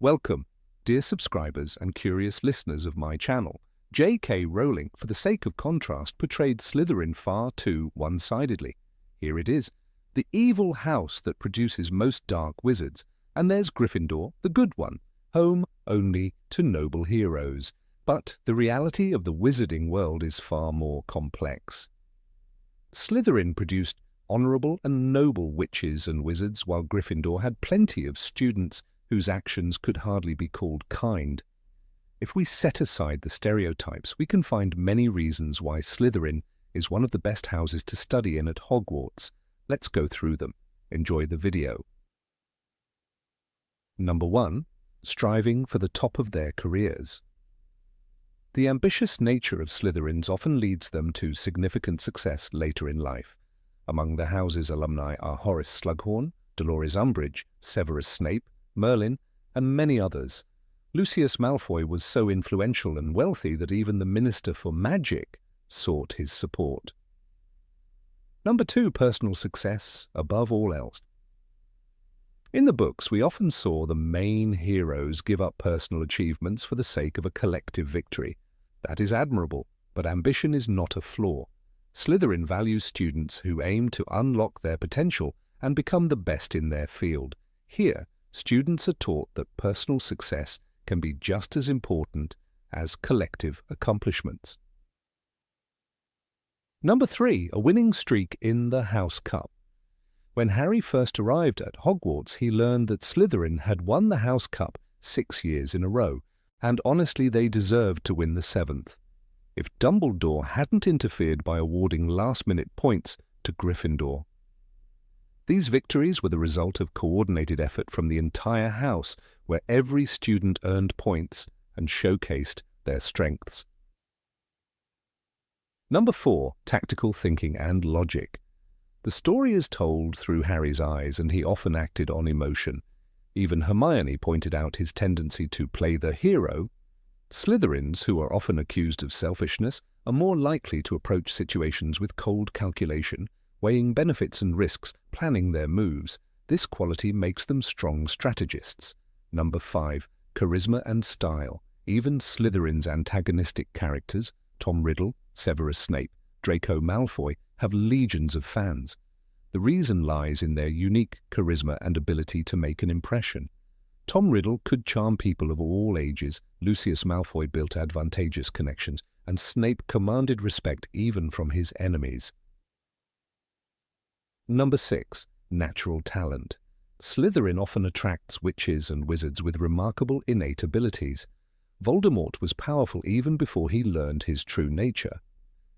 Welcome, dear subscribers and curious listeners of my channel. J.K. Rowling, for the sake of contrast, portrayed Slytherin far too one-sidedly. Here it is, the evil house that produces most dark wizards, and there's Gryffindor, the good one, home only to noble heroes. But the reality of the wizarding world is far more complex. Slytherin produced honourable and noble witches and wizards, while Gryffindor had plenty of students whose actions could hardly be called kind. If we set aside the stereotypes, we can find many reasons why Slytherin is one of the best houses to study in at Hogwarts. Let's go through them. Enjoy the video. Number 1. Striving for the top of their careers. The ambitious nature of Slytherins often leads them to significant success later in life. Among the house's alumni are Horace Slughorn, Dolores Umbridge, Severus Snape, Merlin, and many others. Lucius Malfoy was so influential and wealthy that even the Minister for Magic sought his support. Number 2. Personal success above all else. In the books, we often saw the main heroes give up personal achievements for the sake of a collective victory. That is admirable, but ambition is not a flaw. Slytherin values students who aim to unlock their potential and become the best in their field. Here, students are taught that personal success can be just as important as collective accomplishments. Number 3. A winning streak in the House Cup. When Harry first arrived at Hogwarts, he learned that Slytherin had won the House Cup 6 years in a row, and honestly they deserved to win the 7th. If Dumbledore hadn't interfered by awarding last-minute points to Gryffindor. These victories were the result of coordinated effort from the entire house, where every student earned points and showcased their strengths. Number 4. Tactical thinking and logic. The story is told through Harry's eyes, and he often acted on emotion. Even Hermione pointed out his tendency to play the hero. Slytherins, who are often accused of selfishness, are more likely to approach situations with cold calculation, weighing benefits and risks, planning their moves. This quality makes them strong strategists. Number 5. Charisma and style. Even Slytherin's antagonistic characters, Tom Riddle, Severus Snape, Draco Malfoy, have legions of fans. The reason lies in their unique charisma and ability to make an impression. Tom Riddle could charm people of all ages, Lucius Malfoy built advantageous connections, and Snape commanded respect even from his enemies. Number 6. Natural talent. Slytherin often attracts witches and wizards with remarkable innate abilities. Voldemort was powerful even before he learned his true nature.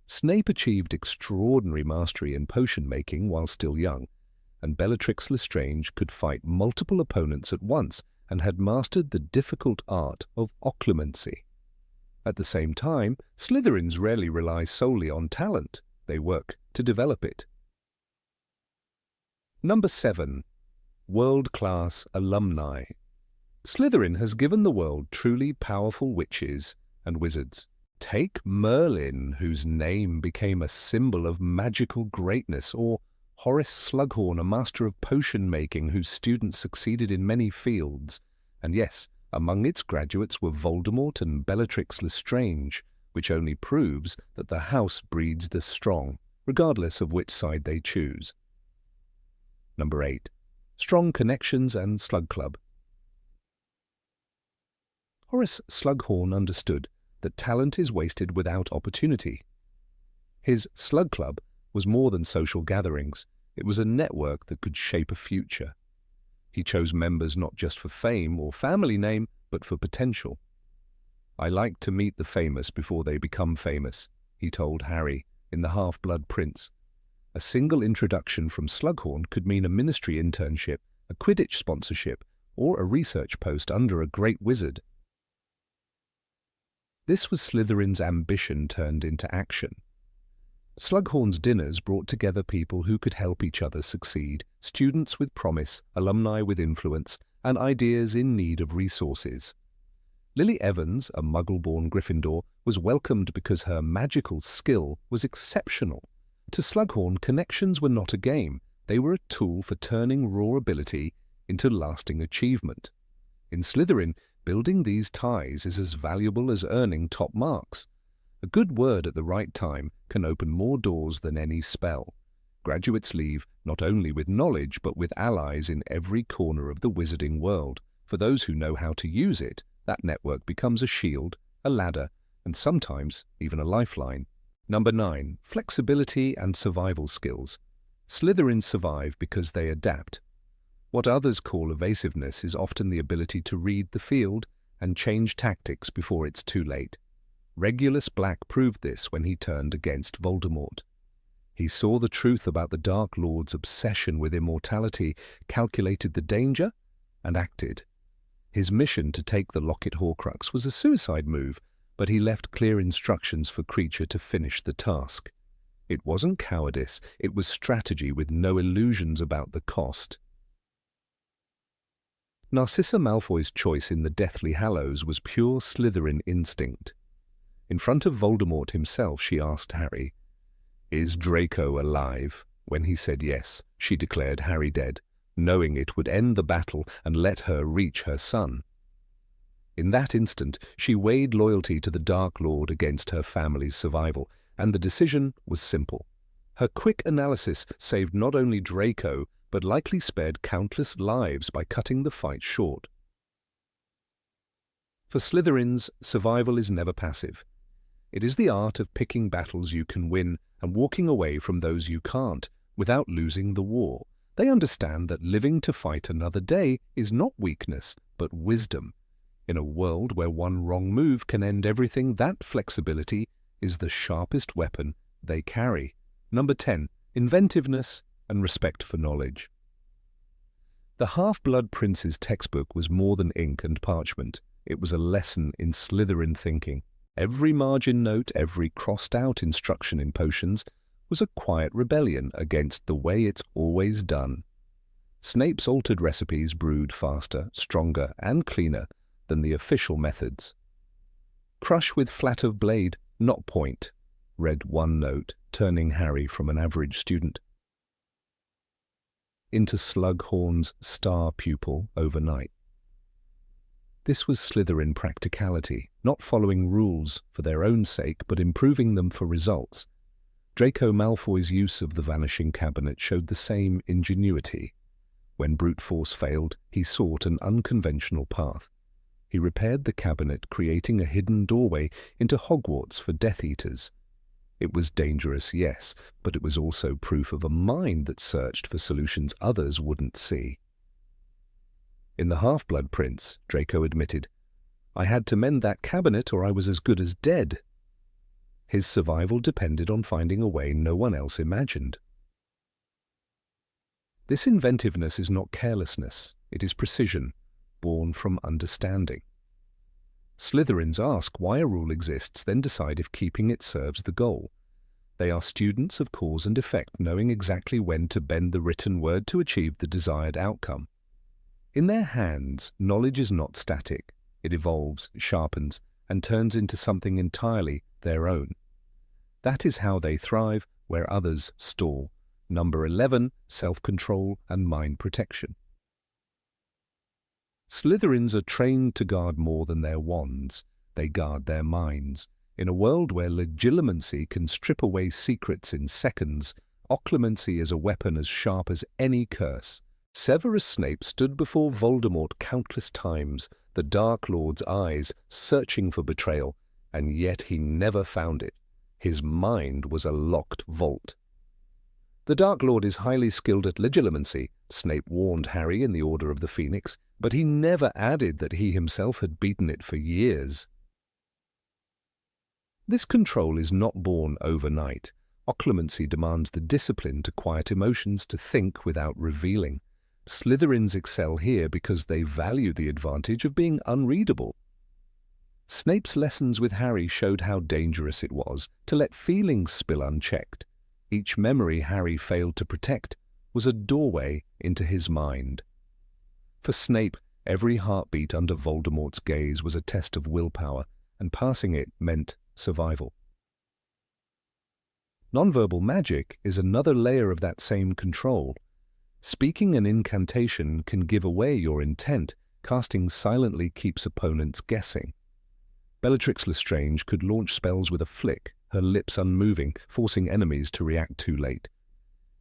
Snape achieved extraordinary mastery in potion-making while still young, and Bellatrix Lestrange could fight multiple opponents at once and had mastered the difficult art of occlumency. At the same time, Slytherins rarely rely solely on talent. They work to develop it. Number 7. World-class alumni. Slytherin has given the world truly powerful witches and wizards. Take Merlin, whose name became a symbol of magical greatness, or Horace Slughorn, a master of potion-making whose students succeeded in many fields. And yes, among its graduates were Voldemort and Bellatrix Lestrange, which only proves that the house breeds the strong, regardless of which side they choose. Number 8. Strong connections and Slug Club. Horace Slughorn understood that talent is wasted without opportunity. His Slug Club was more than social gatherings. It was a network that could shape a future. He chose members not just for fame or family name, but for potential. "I like to meet the famous before they become famous," he told Harry in The Half-Blood Prince. A single introduction from Slughorn could mean a ministry internship, a Quidditch sponsorship, or a research post under a great wizard. This was Slytherin's ambition turned into action. Slughorn's dinners brought together people who could help each other succeed, students with promise, alumni with influence, and ideas in need of resources. Lily Evans, a Muggle-born Gryffindor, was welcomed because her magical skill was exceptional. To Slughorn, connections were not a game. They were a tool for turning raw ability into lasting achievement. In Slytherin, building these ties is as valuable as earning top marks. A good word at the right time can open more doors than any spell. Graduates leave not only with knowledge but with allies in every corner of the wizarding world. For those who know how to use it, that network becomes a shield, a ladder, and sometimes even a lifeline. Number 9. Flexibility and survival skills. Slytherins survive because they adapt. What others call evasiveness is often the ability to read the field and change tactics before it's too late. Regulus Black proved this when he turned against Voldemort. He saw the truth about the Dark Lord's obsession with immortality, calculated the danger, and acted. His mission to take the Locket Horcrux was a suicide move, but he left clear instructions for Kreacher to finish the task. It wasn't cowardice, it was strategy with no illusions about the cost. Narcissa Malfoy's choice in the Deathly Hallows was pure Slytherin instinct. In front of Voldemort himself, she asked Harry, "Is Draco alive?" When he said yes, she declared Harry dead, knowing it would end the battle and let her reach her son. In that instant, she weighed loyalty to the Dark Lord against her family's survival, and the decision was simple. Her quick analysis saved not only Draco, but likely spared countless lives by cutting the fight short. For Slytherins, survival is never passive. It is the art of picking battles you can win and walking away from those you can't, without losing the war. They understand that living to fight another day is not weakness, but wisdom. In a world where one wrong move can end everything, that flexibility is the sharpest weapon they carry. Number 10. Inventiveness and respect for knowledge. The Half-Blood Prince's textbook was more than ink and parchment. It was a lesson in Slytherin thinking. Every margin note, every crossed-out instruction in potions was a quiet rebellion against the way it's always done. Snape's altered recipes brewed faster, stronger, and cleaner than the official methods. "Crush with flat of blade, not point," read one note, turning Harry from an average student into Slughorn's star pupil overnight. This was Slytherin practicality, not following rules for their own sake, but improving them for results. Draco Malfoy's use of the Vanishing Cabinet showed the same ingenuity. When brute force failed, he sought an unconventional path. He repaired the cabinet, creating a hidden doorway into Hogwarts for Death Eaters. It was dangerous, yes, but it was also proof of a mind that searched for solutions others wouldn't see. In The Half-Blood Prince, Draco admitted, "I had to mend that cabinet or I was as good as dead." His survival depended on finding a way no one else imagined. This inventiveness is not carelessness, it is precision, born from understanding. Slytherins ask why a rule exists, then decide if keeping it serves the goal. They are students of cause and effect, knowing exactly when to bend the written word to achieve the desired outcome. In their hands, knowledge is not static. It evolves, sharpens, and turns into something entirely their own. That is how they thrive where others stall. Number 11, self-control and mind protection. Slytherins are trained to guard more than their wands. They guard their minds. In a world where legilimency can strip away secrets in seconds, occlumency is a weapon as sharp as any curse. Severus Snape stood before Voldemort countless times, the Dark Lord's eyes searching for betrayal, and yet he never found it. His mind was a locked vault. The Dark Lord is highly skilled at legilimency, Snape warned Harry in the Order of the Phoenix, but he never added that he himself had beaten it for years. This control is not born overnight. Occlumency demands the discipline to quiet emotions, to think without revealing. Slytherins excel here because they value the advantage of being unreadable. Snape's lessons with Harry showed how dangerous it was to let feelings spill unchecked. Each memory Harry failed to protect was a doorway into his mind. For Snape, every heartbeat under Voldemort's gaze was a test of willpower, and passing it meant survival. Nonverbal magic is another layer of that same control. Speaking an incantation can give away your intent, Casting silently keeps opponents guessing. Bellatrix Lestrange could launch spells with a flick, her lips unmoving, forcing enemies to react too late.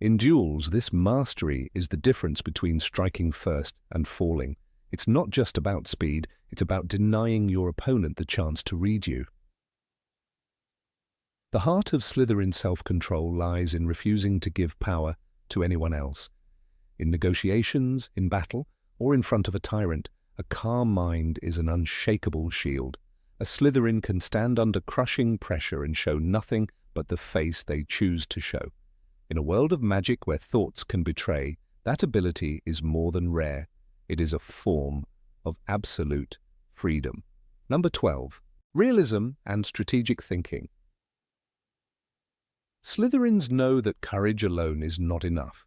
In duels, this mastery is the difference between striking first and falling. It's not just about speed, it's about denying your opponent the chance to read you. The heart of Slytherin self-control lies in refusing to give power to anyone else. In negotiations, in battle, or in front of a tyrant, a calm mind is an unshakable shield. A Slytherin can stand under crushing pressure and show nothing but the face they choose to show. In a world of magic where thoughts can betray, that ability is more than rare. It is a form of absolute freedom. Number 12. Realism and strategic thinking. Slytherins know that courage alone is not enough.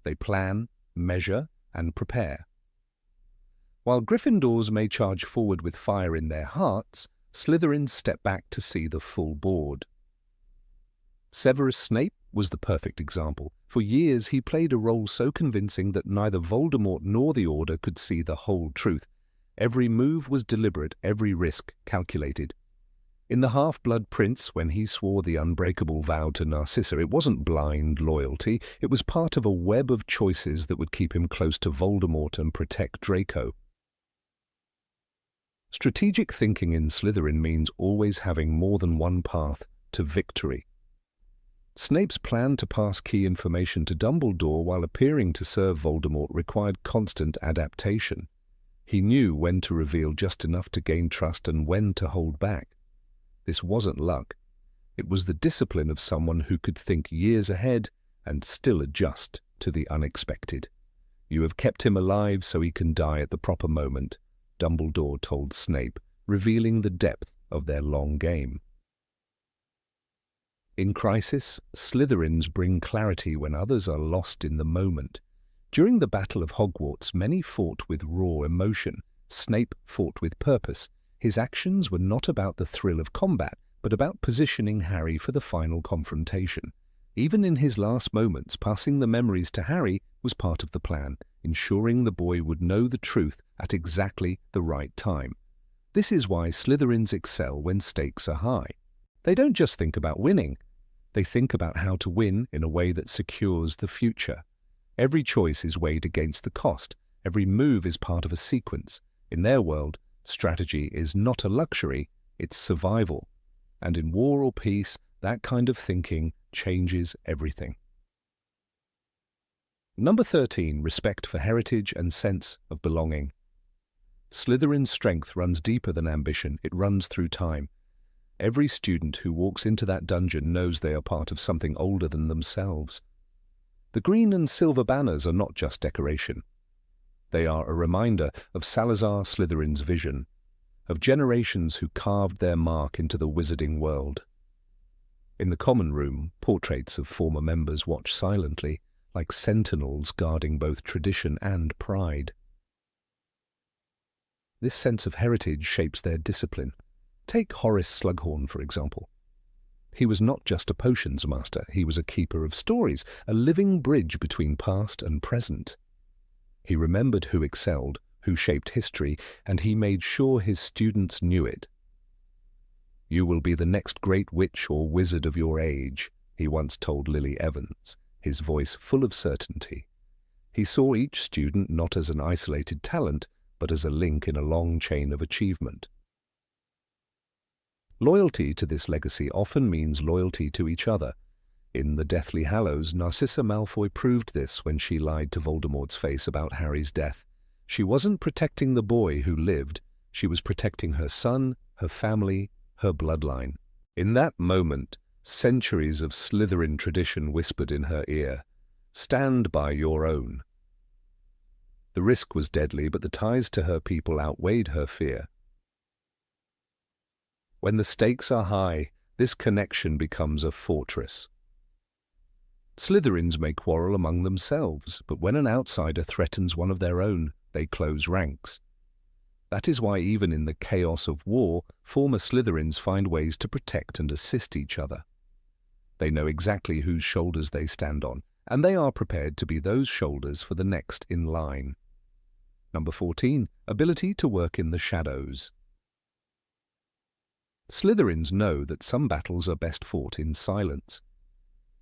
They plan, measure, and prepare. While Gryffindors may charge forward with fire in their hearts, Slytherins step back to see the full board. Severus Snape was the perfect example. For years he played a role so convincing that neither Voldemort nor the Order could see the whole truth. Every move was deliberate, every risk calculated. In The Half-Blood Prince, when he swore the unbreakable vow to Narcissa, it wasn't blind loyalty, it was part of a web of choices that would keep him close to Voldemort and protect Draco. Strategic thinking in Slytherin means always having more than one path to victory. Snape's plan to pass key information to Dumbledore while appearing to serve Voldemort required constant adaptation. He knew when to reveal just enough to gain trust and when to hold back. This wasn't luck. It was the discipline of someone who could think years ahead and still adjust to the unexpected. "You have kept him alive so he can die at the proper moment," Dumbledore told Snape, revealing the depth of their long game. In crisis, Slytherins bring clarity when others are lost in the moment. During the Battle of Hogwarts, many fought with raw emotion. Snape fought with purpose. His actions were not about the thrill of combat, but about positioning Harry for the final confrontation. Even in his last moments, passing the memories to Harry was part of the plan, ensuring the boy would know the truth at exactly the right time. This is why Slytherins excel when stakes are high. They don't just think about winning. They think about how to win in a way that secures the future. Every choice is weighed against the cost. Every move is part of a sequence. In their world, strategy is not a luxury, it's survival. And in war or peace, that kind of thinking changes everything. Number 13. Respect for heritage and sense of belonging. Slytherin's strength runs deeper than ambition. It runs through time. Every student who walks into that dungeon knows they are part of something older than themselves. The green and silver banners are not just decoration. They are a reminder of Salazar Slytherin's vision, of generations who carved their mark into the wizarding world. In the common room, portraits of former members watch silently, like sentinels guarding both tradition and pride. This sense of heritage shapes their discipline. Take Horace Slughorn, for example. He was not just a potions master, he was a keeper of stories, a living bridge between past and present. He remembered who excelled, who shaped history, and he made sure his students knew it. "You will be the next great witch or wizard of your age," he once told Lily Evans, his voice full of certainty. He saw each student not as an isolated talent, but as a link in a long chain of achievement. Loyalty to this legacy often means loyalty to each other. In the Deathly Hallows, Narcissa Malfoy proved this when she lied to Voldemort's face about Harry's death. She wasn't protecting the boy who lived, she was protecting her son, her family, her bloodline. In that moment, centuries of Slytherin tradition whispered in her ear, "Stand by your own." The risk was deadly, but the ties to her people outweighed her fear. When the stakes are high, this connection becomes a fortress. Slytherins may quarrel among themselves, but when an outsider threatens one of their own, they close ranks. That is why even in the chaos of war, former Slytherins find ways to protect and assist each other. They know exactly whose shoulders they stand on, and they are prepared to be those shoulders for the next in line. Number 14. Ability to work in the shadows. Slytherins know that some battles are best fought in silence.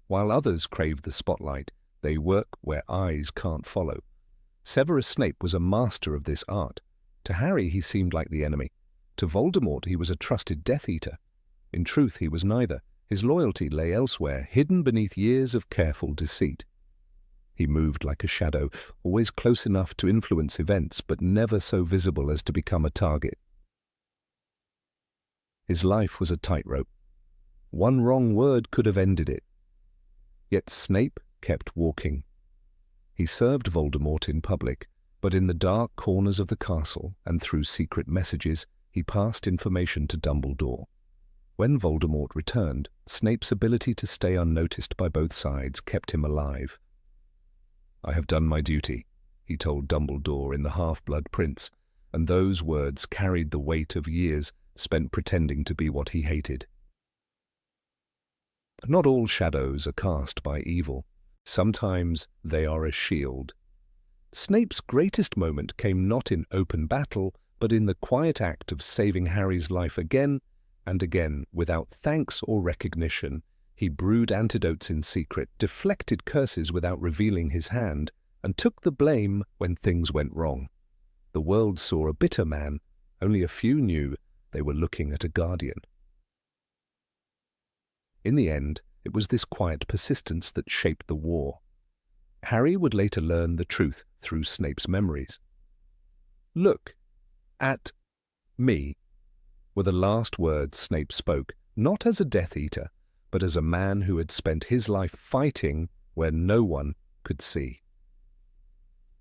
While others crave the spotlight, they work where eyes can't follow. Severus Snape was a master of this art. To Harry he seemed like the enemy. To Voldemort he was a trusted Death Eater. In truth he was neither. His loyalty lay elsewhere, hidden beneath years of careful deceit. He moved like a shadow, always close enough to influence events, but never so visible as to become a target. His life was a tightrope. One wrong word could have ended it. Yet Snape kept walking. He served Voldemort in public, but in the dark corners of the castle and through secret messages, he passed information to Dumbledore. When Voldemort returned, Snape's ability to stay unnoticed by both sides kept him alive. "I have done my duty," he told Dumbledore in The Half-Blood Prince, and those words carried the weight of years spent pretending to be what he hated. Not all shadows are cast by evil. Sometimes they are a shield. Snape's greatest moment came not in open battle, but in the quiet act of saving Harry's life again and again, without thanks or recognition. He brewed antidotes in secret, deflected curses without revealing his hand, and took the blame when things went wrong. The world saw a bitter man. Only a few knew they were looking at a guardian. In the end, it was this quiet persistence that shaped the war. Harry would later learn the truth through Snape's memories. "Look at me," were the last words Snape spoke, not as a Death Eater, but as a man who had spent his life fighting where no one could see.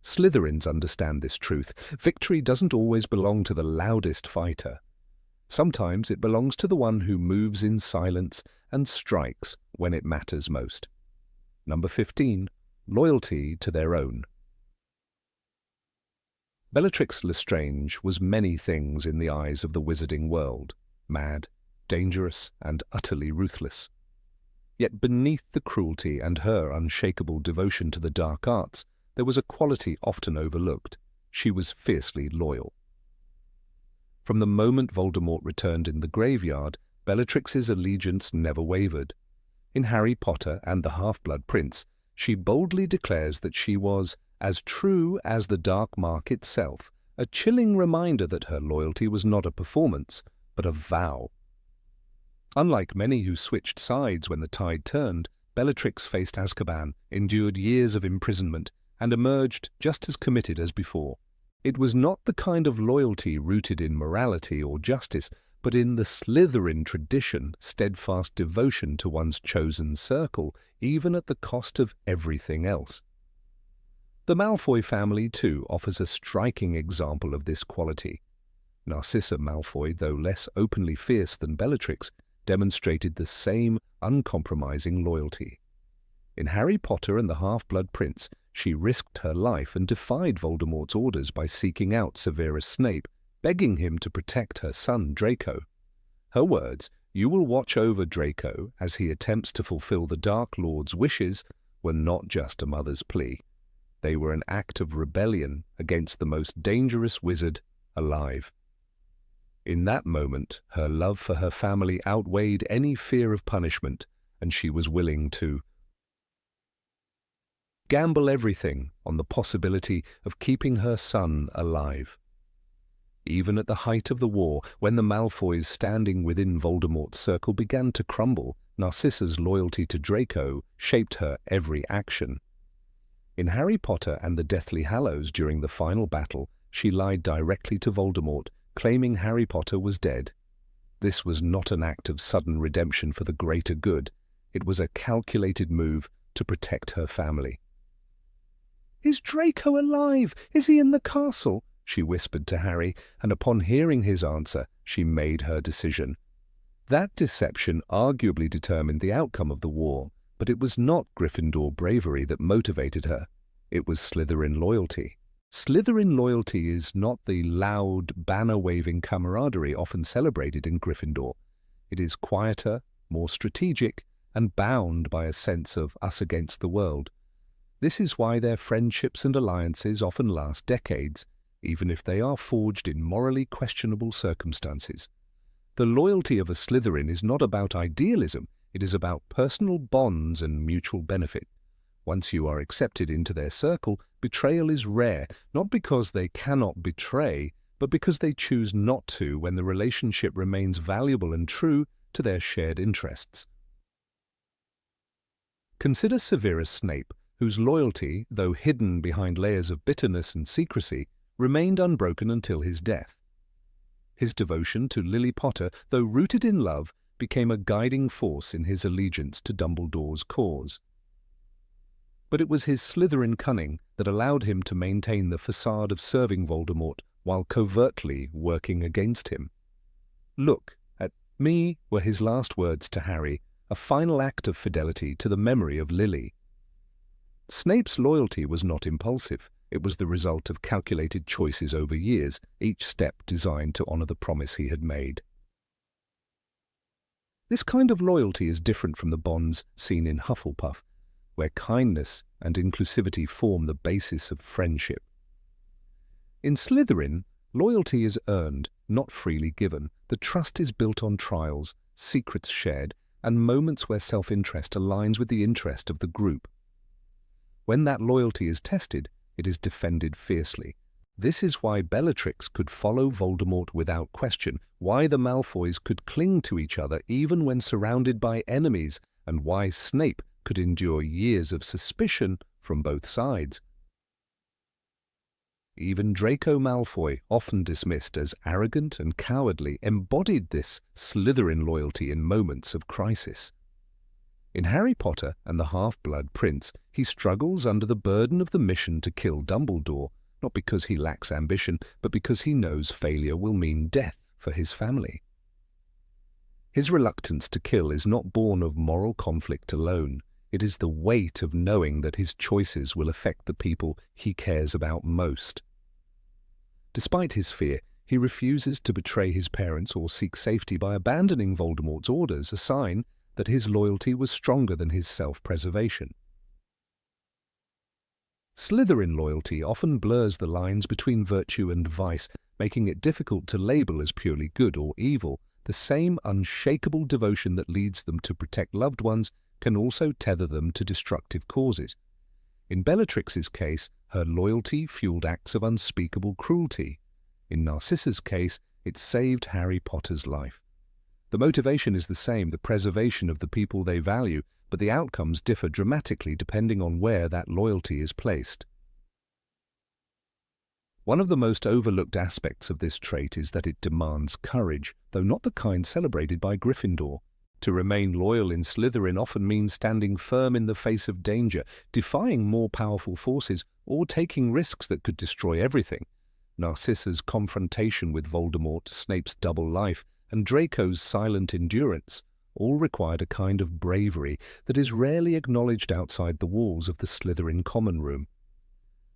Slytherins understand this truth. Victory doesn't always belong to the loudest fighter. Sometimes it belongs to the one who moves in silence and strikes when it matters most. Number 15. Loyalty to their own. Bellatrix Lestrange was many things in the eyes of the wizarding world: mad, dangerous, and utterly ruthless. Yet beneath the cruelty and her unshakable devotion to the dark arts, there was a quality often overlooked. She was fiercely loyal. From the moment Voldemort returned in the graveyard, Bellatrix's allegiance never wavered. In Harry Potter and the Half-Blood Prince, she boldly declares that she was as true as the Dark Mark itself, a chilling reminder that her loyalty was not a performance, but a vow. Unlike many who switched sides when the tide turned, Bellatrix faced Azkaban, endured years of imprisonment, and emerged just as committed as before. It was not the kind of loyalty rooted in morality or justice, but in the Slytherin tradition, steadfast devotion to one's chosen circle, even at the cost of everything else. The Malfoy family, too, offers a striking example of this quality. Narcissa Malfoy, though less openly fierce than Bellatrix, demonstrated the same uncompromising loyalty. In Harry Potter and the Half-Blood Prince, she risked her life and defied Voldemort's orders by seeking out Severus Snape, begging him to protect her son Draco. Her words, "You will watch over Draco as he attempts to fulfill the Dark Lord's wishes," were not just a mother's plea. They were an act of rebellion against the most dangerous wizard alive. In that moment, her love for her family outweighed any fear of punishment, and she was willing to gamble everything on the possibility of keeping her son alive. Even at the height of the war, when the Malfoys standing within Voldemort's circle began to crumble, Narcissa's loyalty to Draco shaped her every action. In Harry Potter and the Deathly Hallows during the final battle, she lied directly to Voldemort, claiming Harry Potter was dead. This was not an act of sudden redemption for the greater good. It was a calculated move to protect her family. "Is Draco alive? Is he in the castle?" she whispered to Harry, and upon hearing his answer, she made her decision. That deception arguably determined the outcome of the war, but it was not Gryffindor bravery that motivated her. It was Slytherin loyalty. Slytherin loyalty is not the loud, banner-waving camaraderie often celebrated in Gryffindor. It is quieter, more strategic, and bound by a sense of us against the world. This is why their friendships and alliances often last decades. even if they are forged in morally questionable circumstances. The loyalty of a Slytherin is not about idealism, it is about personal bonds and mutual benefit. Once you are accepted into their circle, betrayal is rare, not because they cannot betray, but because they choose not to when the relationship remains valuable and true to their shared interests. Consider Severus Snape, whose loyalty, though hidden behind layers of bitterness and secrecy, remained unbroken until his death. His devotion to Lily Potter, though rooted in love, became a guiding force in his allegiance to Dumbledore's cause. But it was his Slytherin cunning that allowed him to maintain the facade of serving Voldemort while covertly working against him. "Look at me," were his last words to Harry, a final act of fidelity to the memory of Lily. Snape's loyalty was not impulsive. It was the result of calculated choices over years, each step designed to honor the promise he had made. This kind of loyalty is different from the bonds seen in Hufflepuff, where kindness and inclusivity form the basis of friendship. In Slytherin, loyalty is earned, not freely given. The trust is built on trials, secrets shared, and moments where self-interest aligns with the interest of the group. When that loyalty is tested, it is defended fiercely. This is why Bellatrix could follow Voldemort without question, why the Malfoys could cling to each other even when surrounded by enemies, and why Snape could endure years of suspicion from both sides. Even Draco Malfoy, often dismissed as arrogant and cowardly, embodied this Slytherin loyalty in moments of crisis. In Harry Potter and the Half-Blood Prince, he struggles under the burden of the mission to kill Dumbledore, not because he lacks ambition, but because he knows failure will mean death for his family. His reluctance to kill is not born of moral conflict alone. It is the weight of knowing that his choices will affect the people he cares about most. Despite his fear, he refuses to betray his parents or seek safety by abandoning Voldemort's orders, a sign that his loyalty was stronger than his self-preservation. Slytherin loyalty often blurs the lines between virtue and vice, making it difficult to label as purely good or evil. The same unshakable devotion that leads them to protect loved ones can also tether them to destructive causes. In Bellatrix's case, her loyalty fueled acts of unspeakable cruelty. In Narcissa's case, it saved Harry Potter's life. The motivation is the same, the preservation of the people they value, but the outcomes differ dramatically depending on where that loyalty is placed. One of the most overlooked aspects of this trait is that it demands courage, though not the kind celebrated by Gryffindor. To remain loyal in Slytherin often means standing firm in the face of danger, defying more powerful forces, or taking risks that could destroy everything. Narcissa's confrontation with Voldemort, Snape's double life, and Draco's silent endurance all required a kind of bravery that is rarely acknowledged outside the walls of the Slytherin common room.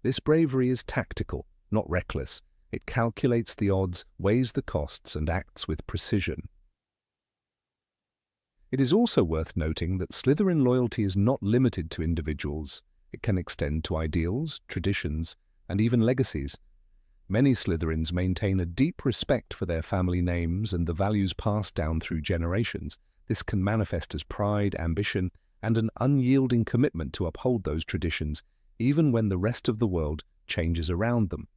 This bravery is tactical, not reckless. It calculates the odds, weighs the costs, and acts with precision. It is also worth noting that Slytherin loyalty is not limited to individuals. It can extend to ideals, traditions, and even legacies. Many Slytherins maintain a deep respect for their family names and the values passed down through generations. This can manifest as pride, ambition, and an unyielding commitment to uphold those traditions, even when the rest of the world changes around them.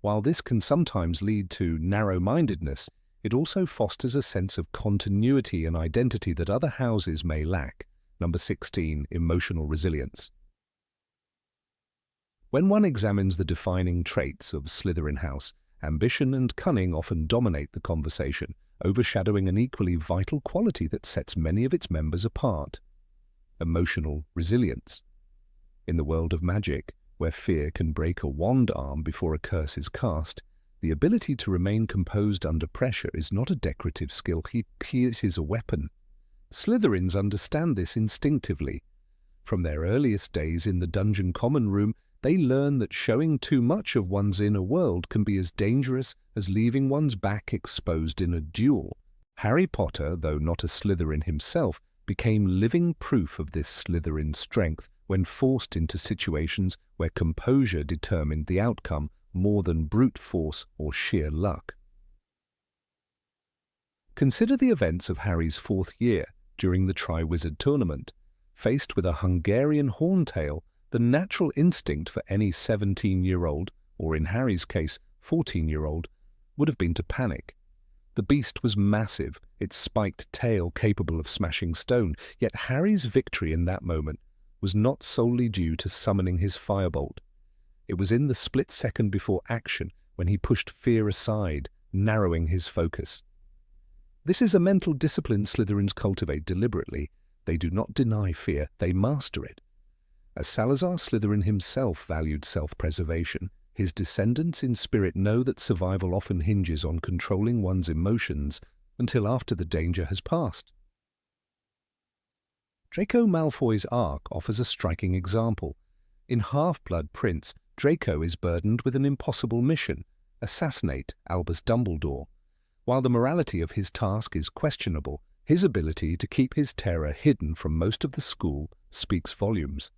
While this can sometimes lead to narrow-mindedness, it also fosters a sense of continuity and identity that other houses may lack. Number 16, emotional resilience. When one examines the defining traits of Slytherin House, ambition and cunning often dominate the conversation, overshadowing an equally vital quality that sets many of its members apart: emotional resilience. In the world of magic, where fear can break a wand arm before a curse is cast, the ability to remain composed under pressure is not a decorative skill, it is a weapon. Slytherins understand this instinctively. From their earliest days in the dungeon common room, they learn that showing too much of one's inner world can be as dangerous as leaving one's back exposed in a duel. Harry Potter, though not a Slytherin himself, became living proof of this Slytherin strength when forced into situations where composure determined the outcome, more than brute force or sheer luck. Consider the events of Harry's 4th year during the Triwizard Tournament. Faced with a Hungarian horntail, the natural instinct for any 17-year-old, or in Harry's case, 14-year-old, would have been to panic. The beast was massive, its spiked tail capable of smashing stone, yet Harry's victory in that moment was not solely due to summoning his firebolt. It was in the split second before action when he pushed fear aside, narrowing his focus. This is a mental discipline Slytherins cultivate deliberately. They do not deny fear, they master it. As Salazar Slytherin himself valued self-preservation, his descendants in spirit know that survival often hinges on controlling one's emotions until after the danger has passed. Draco Malfoy's arc offers a striking example. In Half-Blood Prince, Draco is burdened with an impossible mission: assassinate Albus Dumbledore. While the morality of his task is questionable, his ability to keep his terror hidden from most of the school speaks volumes.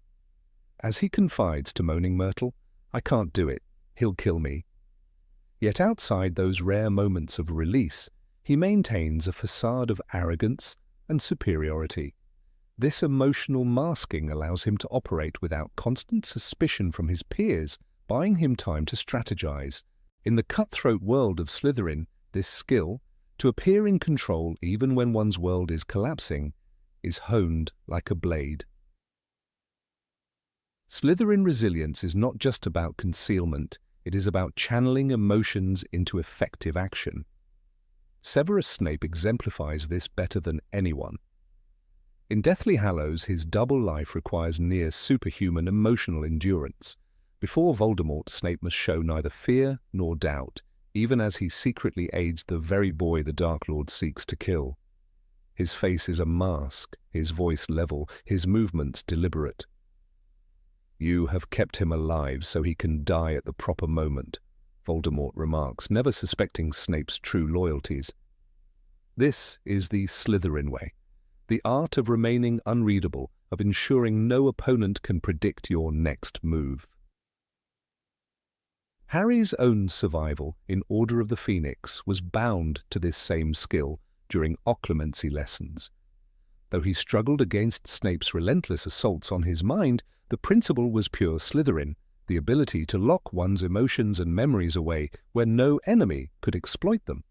As he confides to Moaning Myrtle, "I can't do it, he'll kill me." Yet outside those rare moments of release, he maintains a facade of arrogance and superiority. This emotional masking allows him to operate without constant suspicion from his peers, buying him time to strategize. In the cutthroat world of Slytherin, this skill, to appear in control even when one's world is collapsing, is honed like a blade. Slytherin resilience is not just about concealment, it is about channeling emotions into effective action. Severus Snape exemplifies this better than anyone. In Deathly Hallows, his double life requires near superhuman emotional endurance. Before Voldemort, Snape must show neither fear nor doubt, even as he secretly aids the very boy the Dark Lord seeks to kill. His face is a mask, his voice level, his movements deliberate. "You have kept him alive so he can die at the proper moment," Voldemort remarks, never suspecting Snape's true loyalties. This is the Slytherin way, the art of remaining unreadable, of ensuring no opponent can predict your next move. Harry's own survival in Order of the Phoenix was bound to this same skill during occlumency lessons. Though he struggled against Snape's relentless assaults on his mind, the principle was pure Slytherin, the ability to lock one's emotions and memories away where no enemy could exploit them.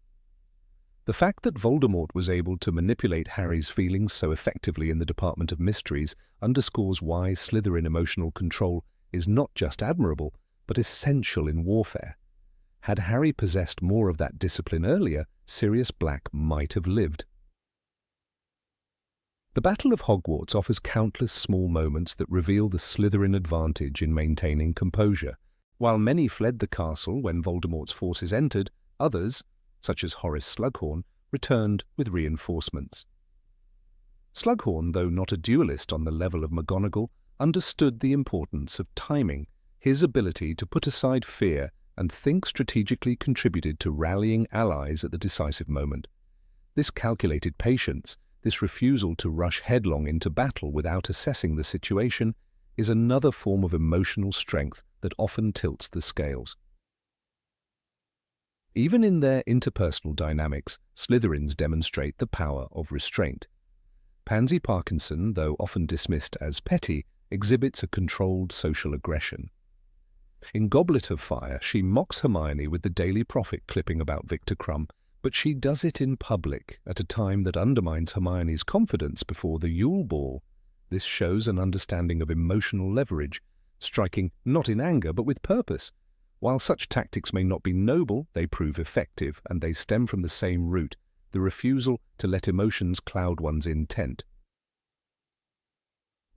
The fact that Voldemort was able to manipulate Harry's feelings so effectively in the Department of Mysteries underscores why Slytherin emotional control is not just admirable, but essential in warfare. Had Harry possessed more of that discipline earlier, Sirius Black might have lived. The Battle of Hogwarts offers countless small moments that reveal the Slytherin advantage in maintaining composure. While many fled the castle when Voldemort's forces entered, others, such as Horace Slughorn, returned with reinforcements. Slughorn, though not a duelist on the level of McGonagall, understood the importance of timing. His ability to put aside fear and think strategically contributed to rallying allies at the decisive moment. This calculated patience, this refusal to rush headlong into battle without assessing the situation, is another form of emotional strength that often tilts the scales. Even in their interpersonal dynamics, Slytherins demonstrate the power of restraint. Pansy Parkinson, though often dismissed as petty, exhibits a controlled social aggression. In Goblet of Fire, she mocks Hermione with the Daily Prophet clipping about Viktor Krum, but she does it in public at a time that undermines Hermione's confidence before the Yule Ball. This shows an understanding of emotional leverage, striking not in anger but with purpose. While such tactics may not be noble, they prove effective, and they stem from the same root, the refusal to let emotions cloud one's intent.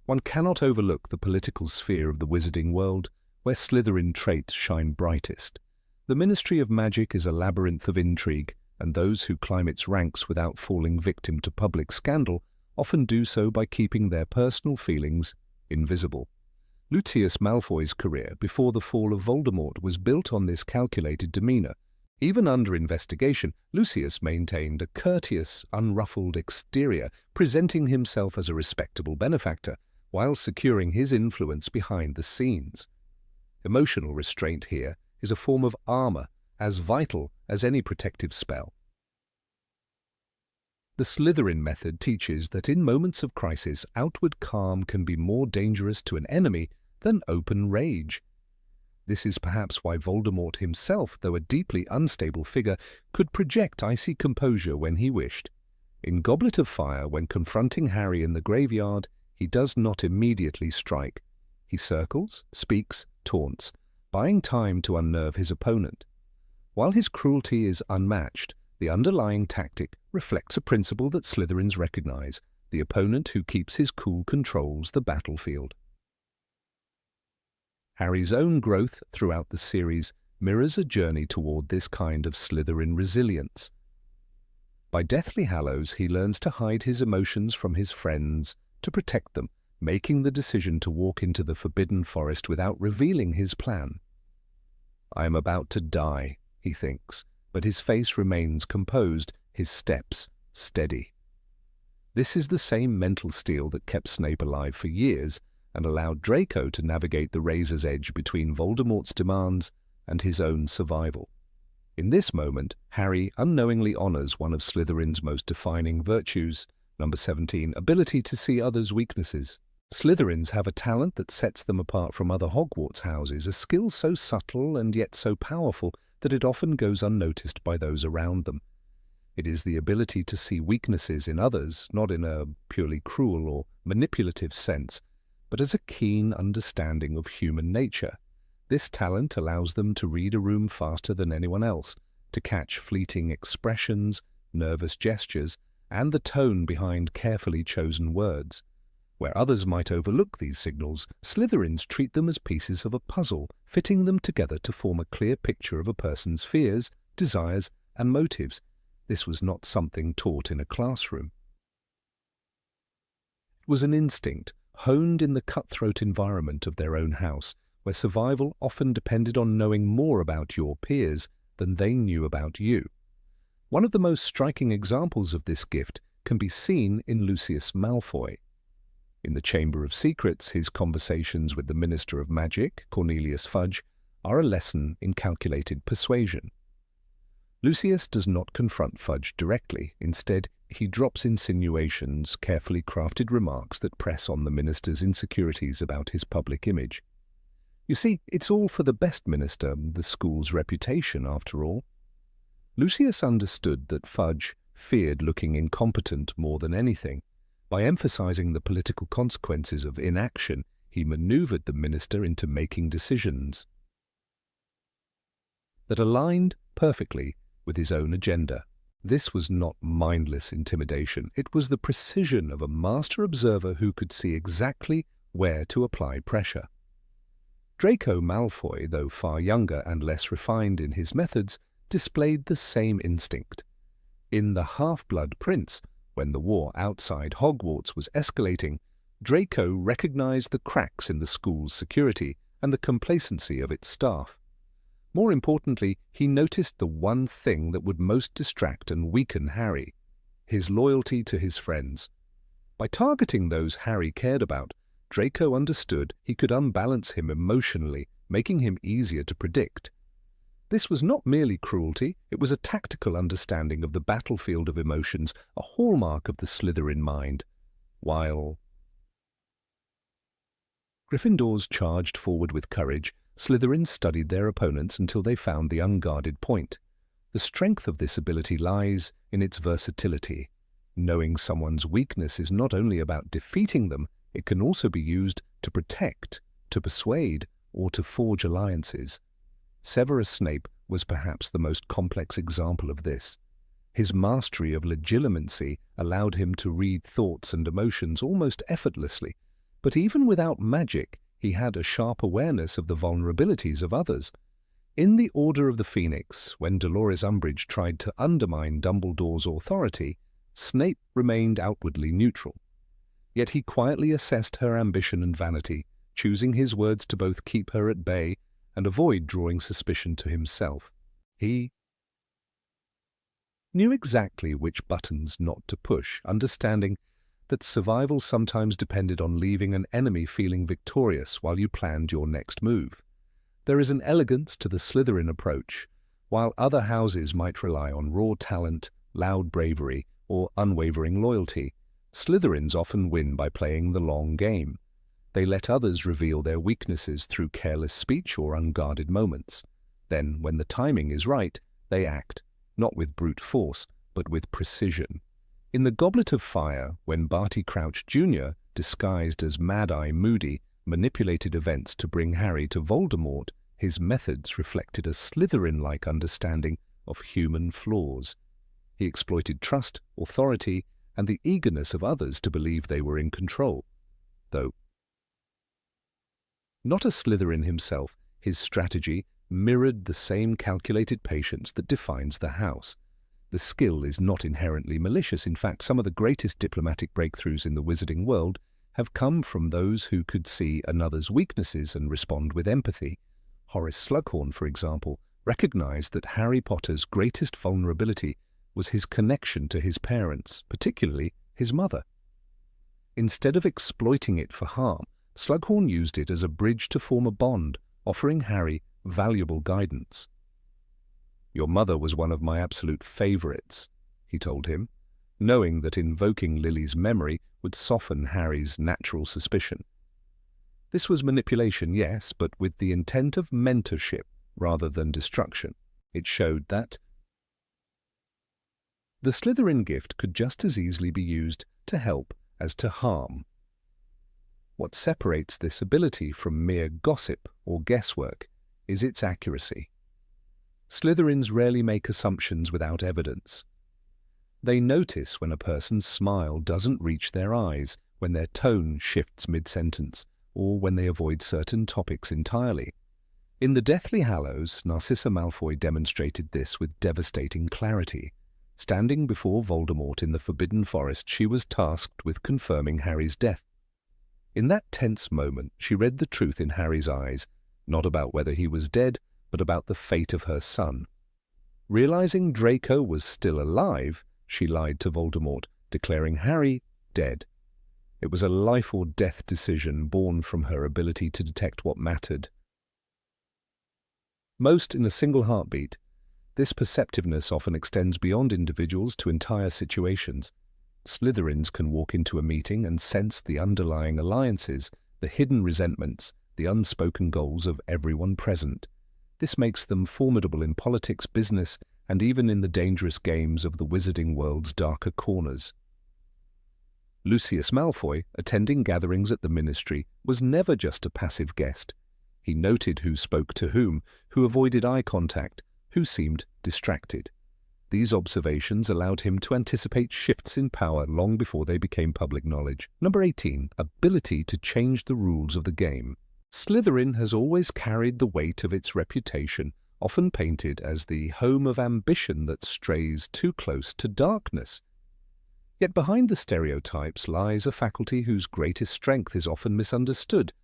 One cannot overlook the political sphere of the wizarding world, where Slytherin traits shine brightest. The Ministry of Magic is a labyrinth of intrigue, and those who climb its ranks without falling victim to public scandal often do so by keeping their personal feelings invisible. Lucius Malfoy's career before the fall of Voldemort was built on this calculated demeanor. Even under investigation, Lucius maintained a courteous, unruffled exterior, presenting himself as a respectable benefactor, while securing his influence behind the scenes. Emotional restraint here is a form of armor, as vital as any protective spell. The Slytherin method teaches that in moments of crisis, outward calm can be more dangerous to an enemy than open rage. This is perhaps why Voldemort himself, though a deeply unstable figure, could project icy composure when he wished. In Goblet of Fire, when confronting Harry in the graveyard, he does not immediately strike. He circles, speaks, taunts, buying time to unnerve his opponent. While his cruelty is unmatched, the underlying tactic reflects a principle that Slytherins recognize: the opponent who keeps his cool controls the battlefield. Harry's own growth throughout the series mirrors a journey toward this kind of Slytherin resilience. By Deathly Hallows, he learns to hide his emotions from his friends, to protect them, making the decision to walk into the Forbidden Forest without revealing his plan. "I am about to die," he thinks, but his face remains composed, his steps steady. This is the same mental steel that kept Snape alive for years and allowed Draco to navigate the razor's edge between Voldemort's demands and his own survival. In this moment, Harry unknowingly honors one of Slytherin's most defining virtues, number 17, ability to see others' weaknesses. Slytherins have a talent that sets them apart from other Hogwarts houses, a skill so subtle and yet so powerful that it often goes unnoticed by those around them. It is the ability to see weaknesses in others, not in a purely cruel or manipulative sense, but as a keen understanding of human nature. This talent allows them to read a room faster than anyone else, to catch fleeting expressions, nervous gestures, and the tone behind carefully chosen words. Where others might overlook these signals, Slytherins treat them as pieces of a puzzle, fitting them together to form a clear picture of a person's fears, desires, and motives. This was not something taught in a classroom. It was an instinct, honed in the cutthroat environment of their own house, where survival often depended on knowing more about your peers than they knew about you. One of the most striking examples of this gift can be seen in Lucius Malfoy. In the Chamber of Secrets, his conversations with the Minister of Magic, Cornelius Fudge, are a lesson in calculated persuasion. Lucius does not confront Fudge directly. Instead, he drops insinuations, carefully crafted remarks that press on the minister's insecurities about his public image. You see, it's all for the best minister, the school's reputation, after all. Lucius understood that Fudge feared looking incompetent more than anything. By emphasizing the political consequences of inaction, he maneuvered the minister into making decisions that aligned perfectly with his own agenda. This was not mindless intimidation. It was the precision of a master observer who could see exactly where to apply pressure. Draco Malfoy, though far younger and less refined in his methods, displayed the same instinct. In The Half-Blood Prince, when the war outside Hogwarts was escalating, Draco recognized the cracks in the school's security and the complacency of its staff. More importantly, he noticed the one thing that would most distract and weaken Harry: his loyalty to his friends. By targeting those Harry cared about, Draco understood he could unbalance him emotionally, making him easier to predict. This was not merely cruelty, it was a tactical understanding of the battlefield of emotions, a hallmark of the Slytherin mind. While Gryffindors charged forward with courage, Slytherins studied their opponents until they found the unguarded point. The strength of this ability lies in its versatility. Knowing someone's weakness is not only about defeating them, it can also be used to protect, to persuade, or to forge alliances. Severus Snape was perhaps the most complex example of this. His mastery of legilimency allowed him to read thoughts and emotions almost effortlessly, but even without magic, he had a sharp awareness of the vulnerabilities of others. In the Order of the Phoenix, when Dolores Umbridge tried to undermine Dumbledore's authority, Snape remained outwardly neutral. Yet he quietly assessed her ambition and vanity, choosing his words to both keep her at bay and avoid drawing suspicion to himself. He knew exactly which buttons not to push, understanding that survival sometimes depended on leaving an enemy feeling victorious while you planned your next move. There is an elegance to the Slytherin approach. While other houses might rely on raw talent, loud bravery, or unwavering loyalty, Slytherins often win by playing the long game. They let others reveal their weaknesses through careless speech or unguarded moments. Then, when the timing is right, they act, not with brute force, but with precision. In The Goblet of Fire, when Barty Crouch Jr., disguised as Mad-Eye Moody, manipulated events to bring Harry to Voldemort, his methods reflected a Slytherin-like understanding of human flaws. He exploited trust, authority, and the eagerness of others to believe they were in control. Though not a Slytherin himself, his strategy mirrored the same calculated patience that defines the house. The skill is not inherently malicious. In fact, some of the greatest diplomatic breakthroughs in the wizarding world have come from those who could see another's weaknesses and respond with empathy. Horace Slughorn, for example, recognized that Harry Potter's greatest vulnerability was his connection to his parents, particularly his mother. Instead of exploiting it for harm, Slughorn used it as a bridge to form a bond, offering Harry valuable guidance. "Your mother was one of my absolute favorites," he told him, knowing that invoking Lily's memory would soften Harry's natural suspicion. This was manipulation, yes, but with the intent of mentorship rather than destruction. It showed that the Slytherin gift could just as easily be used to help as to harm. What separates this ability from mere gossip or guesswork is its accuracy. Slytherins rarely make assumptions without evidence. They notice when a person's smile doesn't reach their eyes, when their tone shifts mid-sentence, or when they avoid certain topics entirely. In The Deathly Hallows, Narcissa Malfoy demonstrated this with devastating clarity. Standing before Voldemort in the Forbidden Forest, she was tasked with confirming Harry's death. In that tense moment, she read the truth in Harry's eyes, not about whether he was dead, but about the fate of her son. Realizing Draco was still alive, she lied to Voldemort, declaring Harry dead. It was a life-or-death decision born from her ability to detect what mattered. Most in a single heartbeat, this perceptiveness often extends beyond individuals to entire situations. Slytherins can walk into a meeting and sense the underlying alliances, the hidden resentments, the unspoken goals of everyone present. This makes them formidable in politics, business, and even in the dangerous games of the wizarding world's darker corners. Lucius Malfoy, attending gatherings at the Ministry, was never just a passive guest. He noted who spoke to whom, who avoided eye contact, who seemed distracted. These observations allowed him to anticipate shifts in power long before they became public knowledge. Number 18. Ability to change the rules of the game. Slytherin has always carried the weight of its reputation, often painted as the home of ambition that strays too close to darkness. Yet behind the stereotypes lies a faculty whose greatest strength is often misunderstood: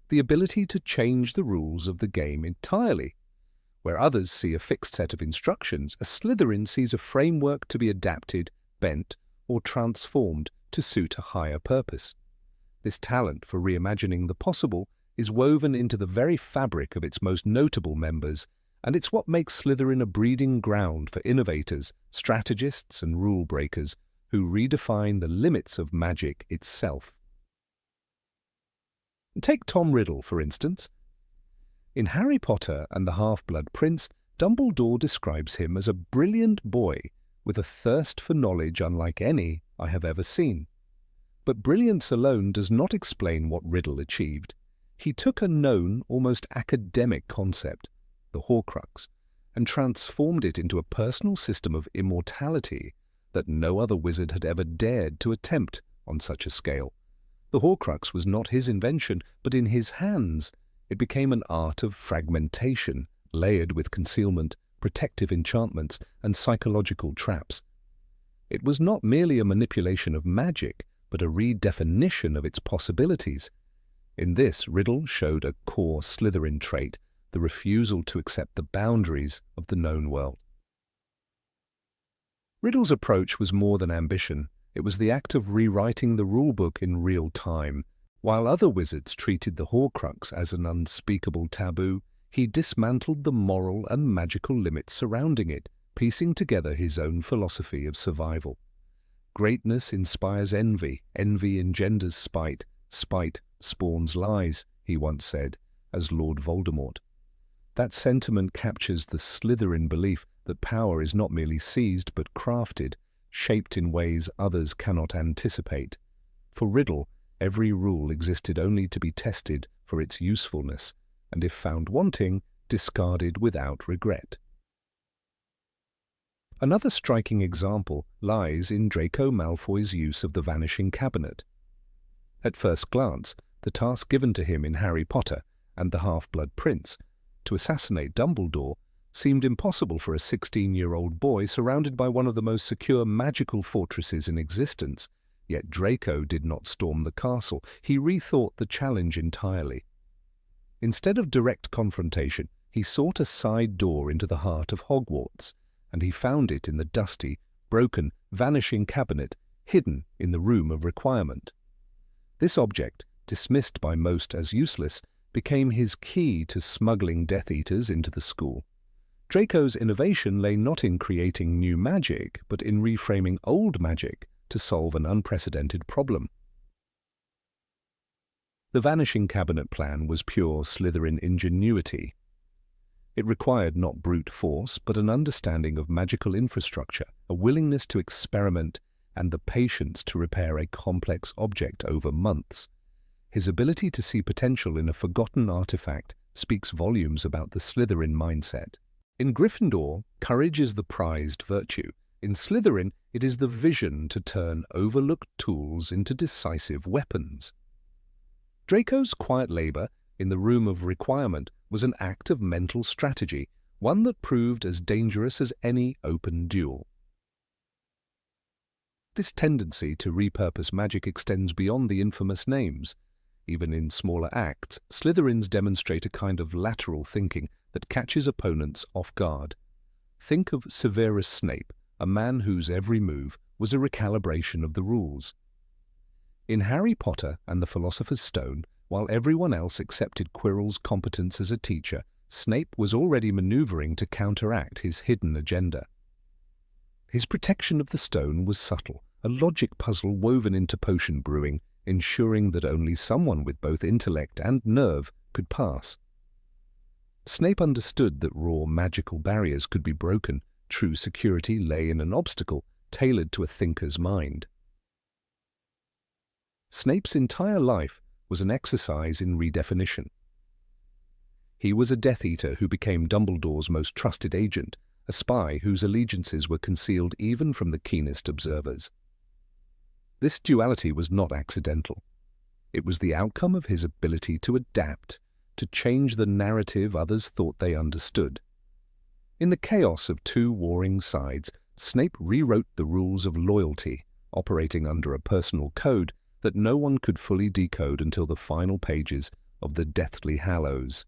the ability to change the rules of the game entirely. Where others see a fixed set of instructions, a Slytherin sees a framework to be adapted, bent, or transformed to suit a higher purpose. This talent for reimagining the possible is woven into the very fabric of its most notable members, and it's what makes Slytherin a breeding ground for innovators, strategists, and rule breakers who redefine the limits of magic itself. Take Tom Riddle, for instance. In Harry Potter and the Half-Blood Prince, Dumbledore describes him as a brilliant boy with a thirst for knowledge unlike any I have ever seen. But brilliance alone does not explain what Riddle achieved. He took a known, almost academic concept, the Horcrux, and transformed it into a personal system of immortality that no other wizard had ever dared to attempt on such a scale. The Horcrux was not his invention, but in his hands. It became an art of fragmentation, layered with concealment, protective enchantments, and psychological traps. It was not merely a manipulation of magic, but a redefinition of its possibilities. In this, Riddle showed a core Slytherin trait, the refusal to accept the boundaries of the known world. Riddle's approach was more than ambition. It was the act of rewriting the rulebook in real time. While other wizards treated the Horcrux as an unspeakable taboo, he dismantled the moral and magical limits surrounding it, piecing together his own philosophy of survival. Greatness inspires envy, envy engenders spite, spite spawns lies, he once said, as Lord Voldemort. That sentiment captures the Slytherin belief that power is not merely seized but crafted, shaped in ways others cannot anticipate. For Riddle, every rule existed only to be tested for its usefulness, and if found wanting, discarded without regret. Another striking example lies in Draco Malfoy's use of the Vanishing Cabinet. At first glance, the task given to him in Harry Potter and the Half-Blood Prince to assassinate Dumbledore seemed impossible for a 16-year-old boy surrounded by one of the most secure magical fortresses in existence. Yet Draco did not storm the castle. He rethought the challenge entirely. Instead of direct confrontation, he sought a side door into the heart of Hogwarts, and he found it in the dusty, broken, vanishing cabinet hidden in the Room of Requirement. This object, dismissed by most as useless, became his key to smuggling Death Eaters into the school. Draco's innovation lay not in creating new magic, but in reframing old magic to solve an unprecedented problem. The Vanishing Cabinet plan was pure Slytherin ingenuity. It required not brute force, but an understanding of magical infrastructure, a willingness to experiment, and the patience to repair a complex object over months. His ability to see potential in a forgotten artifact speaks volumes about the Slytherin mindset. In Gryffindor, courage is the prized virtue. In Slytherin, it is the vision to turn overlooked tools into decisive weapons. Draco's quiet labor in the Room of Requirement was an act of mental strategy, one that proved as dangerous as any open duel. This tendency to repurpose magic extends beyond the infamous names. Even in smaller acts, Slytherins demonstrate a kind of lateral thinking that catches opponents off guard. Think of Severus Snape, a man whose every move was a recalibration of the rules. In Harry Potter and the Philosopher's Stone, while everyone else accepted Quirrell's competence as a teacher, Snape was already maneuvering to counteract his hidden agenda. His protection of the stone was subtle, a logic puzzle woven into potion brewing, ensuring that only someone with both intellect and nerve could pass. Snape understood that raw magical barriers could be broken. True security lay in an obstacle tailored to a thinker's mind. Snape's entire life was an exercise in redefinition. He was a Death Eater who became Dumbledore's most trusted agent, a spy whose allegiances were concealed even from the keenest observers. This duality was not accidental. It was the outcome of his ability to adapt, to change the narrative others thought they understood. In the chaos of two warring sides, Snape rewrote the rules of loyalty, operating under a personal code that no one could fully decode until the final pages of the Deathly Hallows.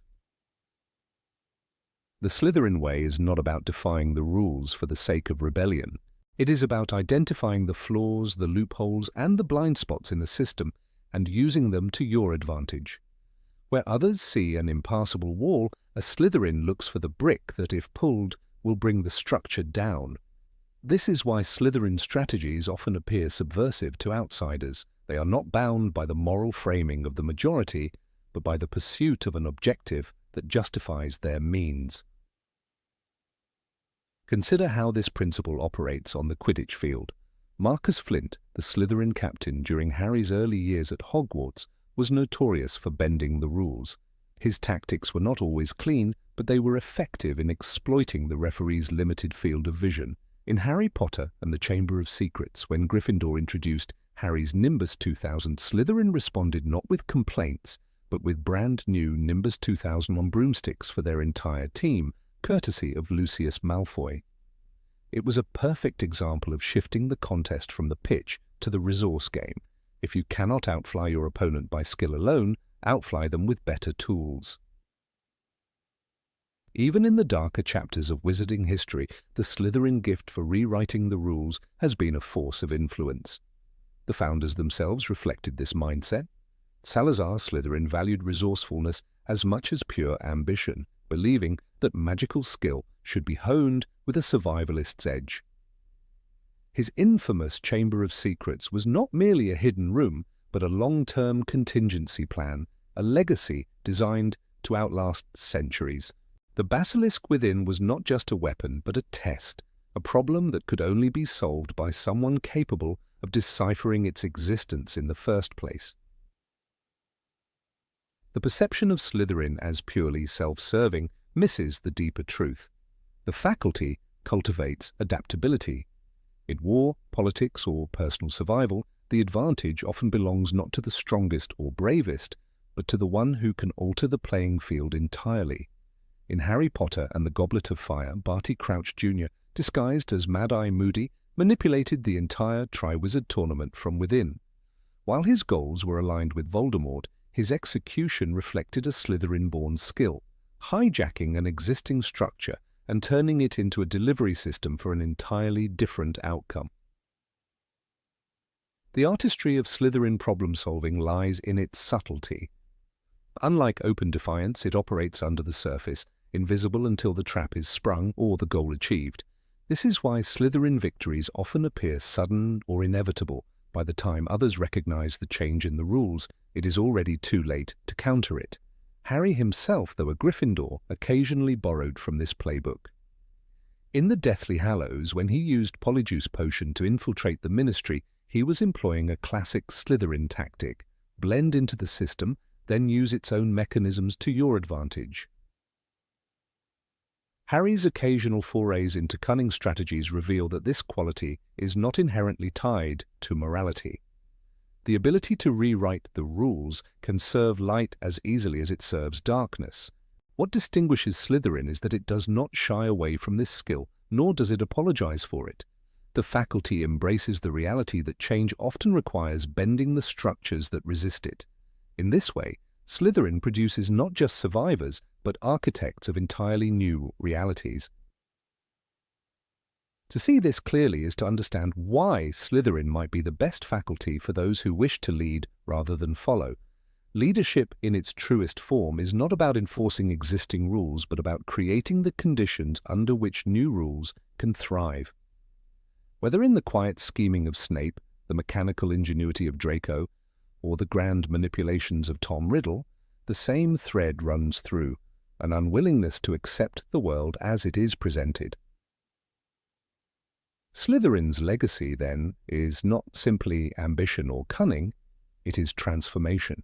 The Slytherin way is not about defying the rules for the sake of rebellion. It is about identifying the flaws, the loopholes, and the blind spots in the system and using them to your advantage. Where others see an impassable wall, a Slytherin looks for the brick that, if pulled, will bring the structure down. This is why Slytherin strategies often appear subversive to outsiders. They are not bound by the moral framing of the majority, but by the pursuit of an objective that justifies their means. Consider how this principle operates on the Quidditch field. Marcus Flint, the Slytherin captain during Harry's early years at Hogwarts, was notorious for bending the rules. His tactics were not always clean, but they were effective in exploiting the referee's limited field of vision. In Harry Potter and the Chamber of Secrets, when Gryffindor introduced Harry's Nimbus 2000, Slytherin responded not with complaints, but with brand new Nimbus 2000 on broomsticks for their entire team, courtesy of Lucius Malfoy. It was a perfect example of shifting the contest from the pitch to the resource game. If you cannot outfly your opponent by skill alone, outfly them with better tools. Even in the darker chapters of wizarding history, the Slytherin gift for rewriting the rules has been a force of influence. The founders themselves reflected this mindset. Salazar Slytherin valued resourcefulness as much as pure ambition, believing that magical skill should be honed with a survivalist's edge. His infamous Chamber of Secrets was not merely a hidden room, but a long-term contingency plan, a legacy designed to outlast centuries. The basilisk within was not just a weapon, but a test, a problem that could only be solved by someone capable of deciphering its existence in the first place. The perception of Slytherin as purely self-serving misses the deeper truth. The faculty cultivates adaptability. In war, politics, or personal survival, the advantage often belongs not to the strongest or bravest, but to the one who can alter the playing field entirely. In Harry Potter and the Goblet of Fire, Barty Crouch Jr., disguised as Mad-Eye Moody, manipulated the entire Triwizard Tournament from within. While his goals were aligned with Voldemort, his execution reflected a Slytherin-born skill, hijacking an existing structure and turning it into a delivery system for an entirely different outcome. The artistry of Slytherin problem-solving lies in its subtlety. Unlike open defiance, it operates under the surface, invisible until the trap is sprung or the goal achieved. This is why Slytherin victories often appear sudden or inevitable. By the time others recognize the change in the rules, it is already too late to counter it. Harry himself, though a Gryffindor, occasionally borrowed from this playbook. In the Deathly Hallows, when he used Polyjuice Potion to infiltrate the Ministry, he was employing a classic Slytherin tactic: blend into the system, then use its own mechanisms to your advantage. Harry's occasional forays into cunning strategies reveal that this quality is not inherently tied to morality. The ability to rewrite the rules can serve light as easily as it serves darkness. What distinguishes Slytherin is that it does not shy away from this skill, nor does it apologize for it. The faculty embraces the reality that change often requires bending the structures that resist it. In this way, Slytherin produces not just survivors, but architects of entirely new realities. To see this clearly is to understand why Slytherin might be the best faculty for those who wish to lead rather than follow. Leadership in its truest form is not about enforcing existing rules, but about creating the conditions under which new rules can thrive. Whether in the quiet scheming of Snape, the mechanical ingenuity of Draco, or the grand manipulations of Tom Riddle, the same thread runs through: an unwillingness to accept the world as it is presented. Slytherin's legacy, then, is not simply ambition or cunning, it is transformation.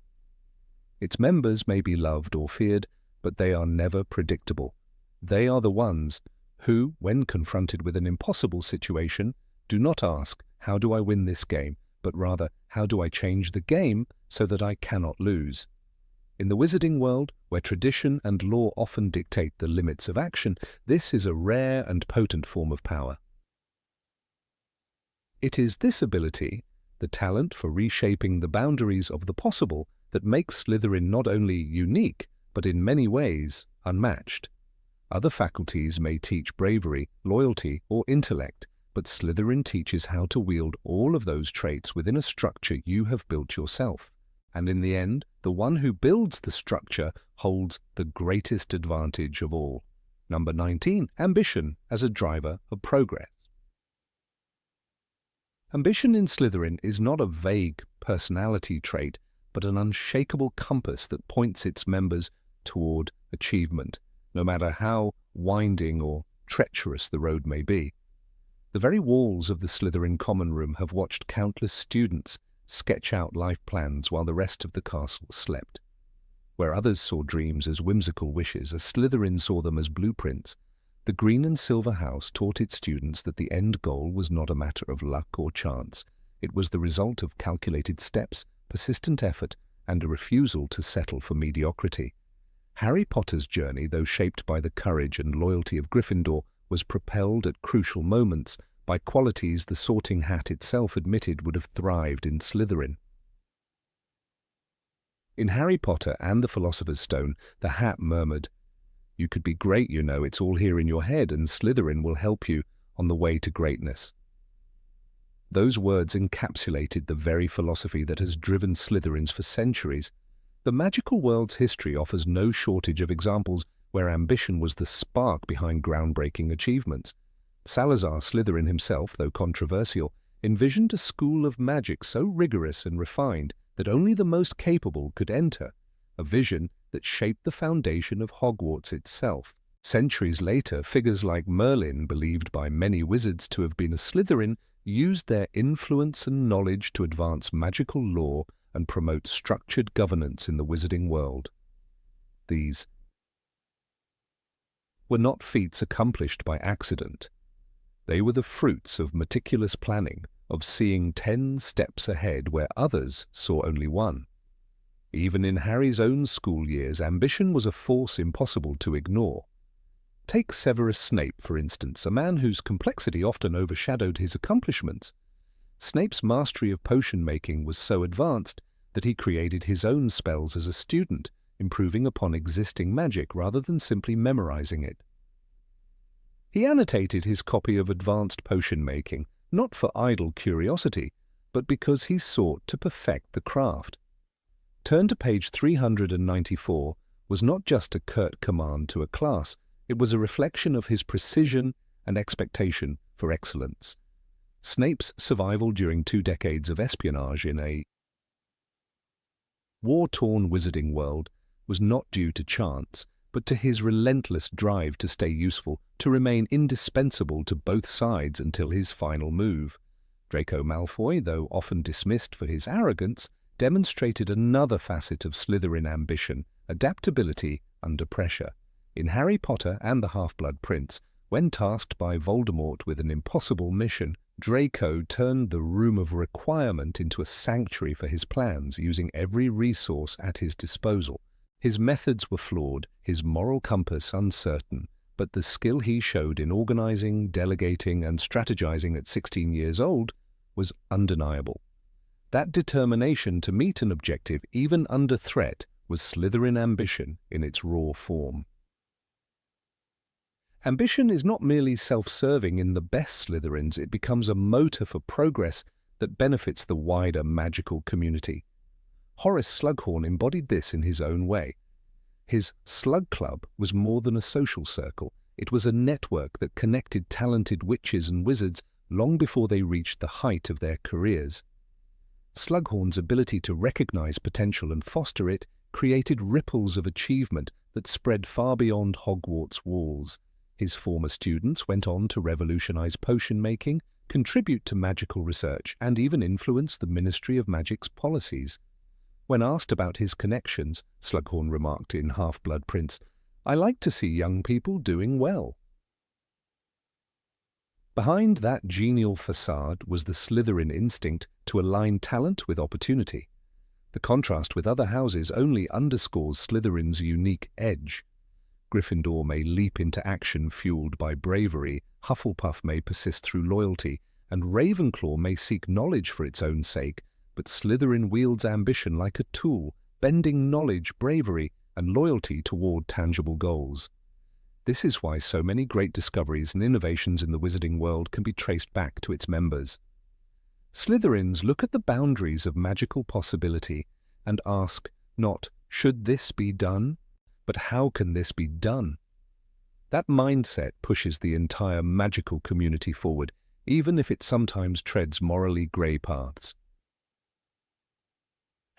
Its members may be loved or feared, but they are never predictable. They are the ones who, when confronted with an impossible situation, do not ask, "How do I win this game?" but rather, "How do I change the game so that I cannot lose?" In the wizarding world, where tradition and law often dictate the limits of action, this is a rare and potent form of power. It is this ability, the talent for reshaping the boundaries of the possible, that makes Slytherin not only unique, but in many ways unmatched. Other faculties may teach bravery, loyalty, or intellect, but Slytherin teaches how to wield all of those traits within a structure you have built yourself. And in the end, the one who builds the structure holds the greatest advantage of all. Number 19, ambition as a driver of progress. Ambition in Slytherin is not a vague personality trait, but an unshakable compass that points its members toward achievement, no matter how winding or treacherous the road may be. The very walls of the Slytherin common room have watched countless students sketch out life plans while the rest of the castle slept. Where others saw dreams as whimsical wishes, a Slytherin saw them as blueprints. The Green and Silver House taught its students that the end goal was not a matter of luck or chance. It was the result of calculated steps, persistent effort, and a refusal to settle for mediocrity. Harry Potter's journey, though shaped by the courage and loyalty of Gryffindor, was propelled at crucial moments by qualities the Sorting Hat itself admitted would have thrived in Slytherin. In Harry Potter and the Philosopher's Stone, the Hat murmured, "You could be great, you know, it's all here in your head, and Slytherin will help you on the way to greatness." Those words encapsulated the very philosophy that has driven Slytherins for centuries. The magical world's history offers no shortage of examples where ambition was the spark behind groundbreaking achievements. Salazar Slytherin himself, though controversial, envisioned a school of magic so rigorous and refined that only the most capable could enter, a vision that shaped the foundation of Hogwarts itself. Centuries later, figures like Merlin, believed by many wizards to have been a Slytherin, used their influence and knowledge to advance magical lore and promote structured governance in the wizarding world. These were not feats accomplished by accident. They were the fruits of meticulous planning, of seeing 10 steps ahead where others saw only one. Even in Harry's own school years, ambition was a force impossible to ignore. Take Severus Snape, for instance, a man whose complexity often overshadowed his accomplishments. Snape's mastery of potion-making was so advanced that he created his own spells as a student, improving upon existing magic rather than simply memorizing it. He annotated his copy of advanced potion-making, not for idle curiosity, but because he sought to perfect the craft. Turn to page 394 was not just a curt command to a class, it was a reflection of his precision and expectation for excellence. Snape's survival during 2 decades of espionage in a war-torn wizarding world was not due to chance, but to his relentless drive to stay useful, to remain indispensable to both sides until his final move. Draco Malfoy, though often dismissed for his arrogance, demonstrated another facet of Slytherin ambition, adaptability under pressure. In Harry Potter and the Half-Blood Prince, when tasked by Voldemort with an impossible mission, Draco turned the Room of Requirement into a sanctuary for his plans, using every resource at his disposal. His methods were flawed, his moral compass uncertain, but the skill he showed in organizing, delegating, and strategizing at 16 years old was undeniable. That determination to meet an objective, even under threat, was Slytherin ambition in its raw form. Ambition is not merely self-serving in the best Slytherins, it becomes a motor for progress that benefits the wider magical community. Horace Slughorn embodied this in his own way. His Slug Club was more than a social circle. It was a network that connected talented witches and wizards long before they reached the height of their careers. Slughorn's ability to recognize potential and foster it created ripples of achievement that spread far beyond Hogwarts' walls. His former students went on to revolutionize potion-making, contribute to magical research, and even influence the Ministry of Magic's policies. When asked about his connections, Slughorn remarked in Half-Blood Prince, "I like to see young people doing well." Behind that genial facade was the Slytherin instinct to align talent with opportunity. The contrast with other houses only underscores Slytherin's unique edge. Gryffindor may leap into action fueled by bravery, Hufflepuff may persist through loyalty, and Ravenclaw may seek knowledge for its own sake, but Slytherin wields ambition like a tool, bending knowledge, bravery, and loyalty toward tangible goals. This is why so many great discoveries and innovations in the wizarding world can be traced back to its members. Slytherins look at the boundaries of magical possibility and ask not, "Should this be done?" but "How can this be done?" That mindset pushes the entire magical community forward, even if it sometimes treads morally grey paths.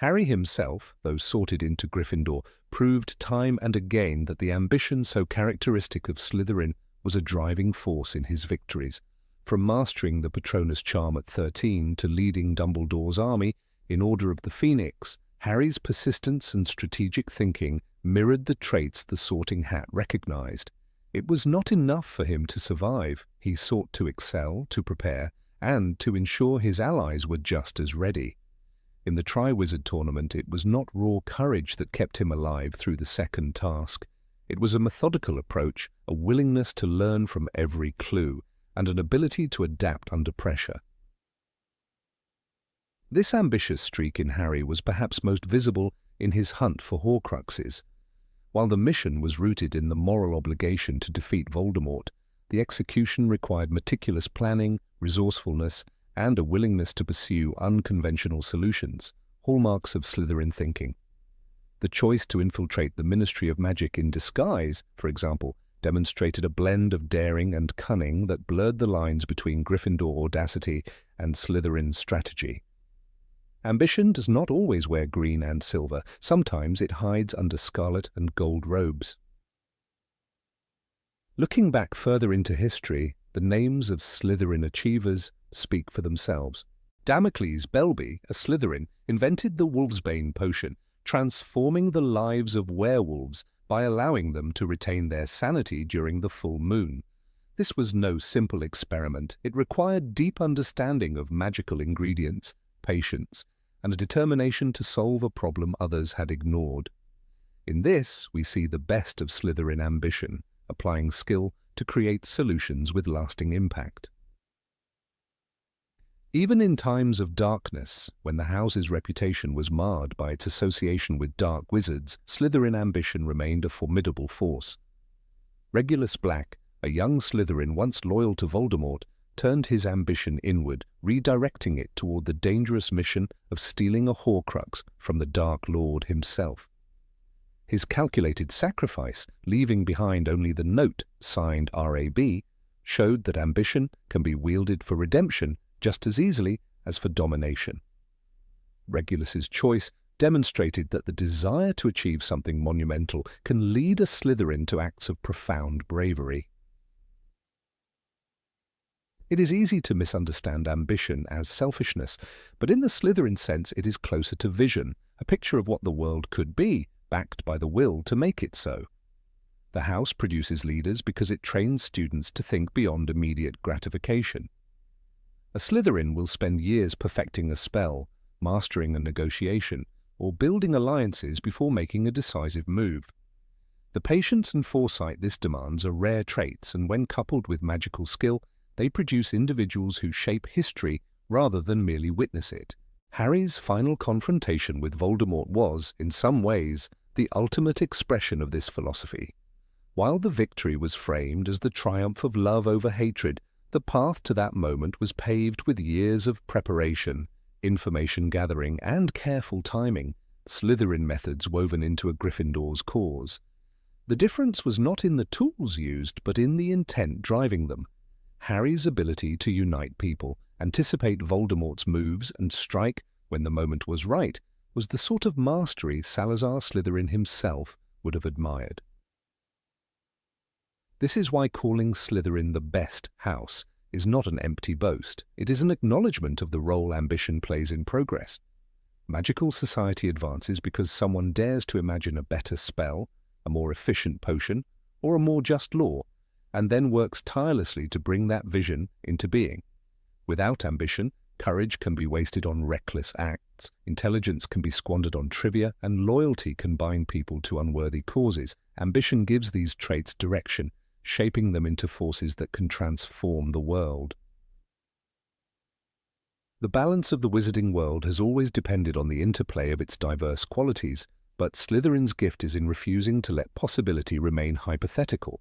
Harry himself, though sorted into Gryffindor, proved time and again that the ambition so characteristic of Slytherin was a driving force in his victories. From mastering the Patronus charm at 13 to leading Dumbledore's army in Order of the Phoenix, Harry's persistence and strategic thinking mirrored the traits the Sorting Hat recognized. It was not enough for him to survive. He sought to excel, to prepare, and to ensure his allies were just as ready. In the Triwizard Tournament, it was not raw courage that kept him alive through the second task. It was a methodical approach, a willingness to learn from every clue, and an ability to adapt under pressure. This ambitious streak in Harry was perhaps most visible in his hunt for Horcruxes. While the mission was rooted in the moral obligation to defeat Voldemort, the execution required meticulous planning, resourcefulness, and a willingness to pursue unconventional solutions, hallmarks of Slytherin thinking. The choice to infiltrate the Ministry of Magic in disguise, for example, demonstrated a blend of daring and cunning that blurred the lines between Gryffindor audacity and Slytherin strategy. Ambition does not always wear green and silver. Sometimes it hides under scarlet and gold robes. Looking back further into history, the names of Slytherin achievers speak for themselves. Damocles Belby, a Slytherin, invented the Wolfsbane potion, transforming the lives of werewolves by allowing them to retain their sanity during the full moon. This was no simple experiment. It required deep understanding of magical ingredients, patience, and a determination to solve a problem others had ignored. In this, we see the best of Slytherin ambition, applying skill to create solutions with lasting impact. Even in times of darkness, when the house's reputation was marred by its association with dark wizards, Slytherin ambition remained a formidable force. Regulus Black, a young Slytherin once loyal to Voldemort, turned his ambition inward, redirecting it toward the dangerous mission of stealing a Horcrux from the Dark Lord himself. His calculated sacrifice, leaving behind only the note signed RAB, showed that ambition can be wielded for redemption just as easily as for domination. Regulus's choice demonstrated that the desire to achieve something monumental can lead a Slytherin to acts of profound bravery. It is easy to misunderstand ambition as selfishness, but in the Slytherin sense it is closer to vision, a picture of what the world could be, backed by the will to make it so. The house produces leaders because it trains students to think beyond immediate gratification. A Slytherin will spend years perfecting a spell, mastering a negotiation, or building alliances before making a decisive move. The patience and foresight this demands are rare traits, and when coupled with magical skill, they produce individuals who shape history rather than merely witness it. Harry's final confrontation with Voldemort was, in some ways, the ultimate expression of this philosophy. While the victory was framed as the triumph of love over hatred, the path to that moment was paved with years of preparation, information gathering, and careful timing, Slytherin methods woven into a Gryffindor's cause. The difference was not in the tools used, but in the intent driving them. Harry's ability to unite people, anticipate Voldemort's moves, and strike when the moment was right was the sort of mastery Salazar Slytherin himself would have admired. This is why calling Slytherin the best house is not an empty boast. It is an acknowledgement of the role ambition plays in progress. Magical society advances because someone dares to imagine a better spell, a more efficient potion, or a more just law, and then works tirelessly to bring that vision into being. Without ambition, courage can be wasted on reckless acts, intelligence can be squandered on trivia, and loyalty can bind people to unworthy causes. Ambition gives these traits direction, shaping them into forces that can transform the world. The balance of the wizarding world has always depended on the interplay of its diverse qualities, but Slytherin's gift is in refusing to let possibility remain hypothetical.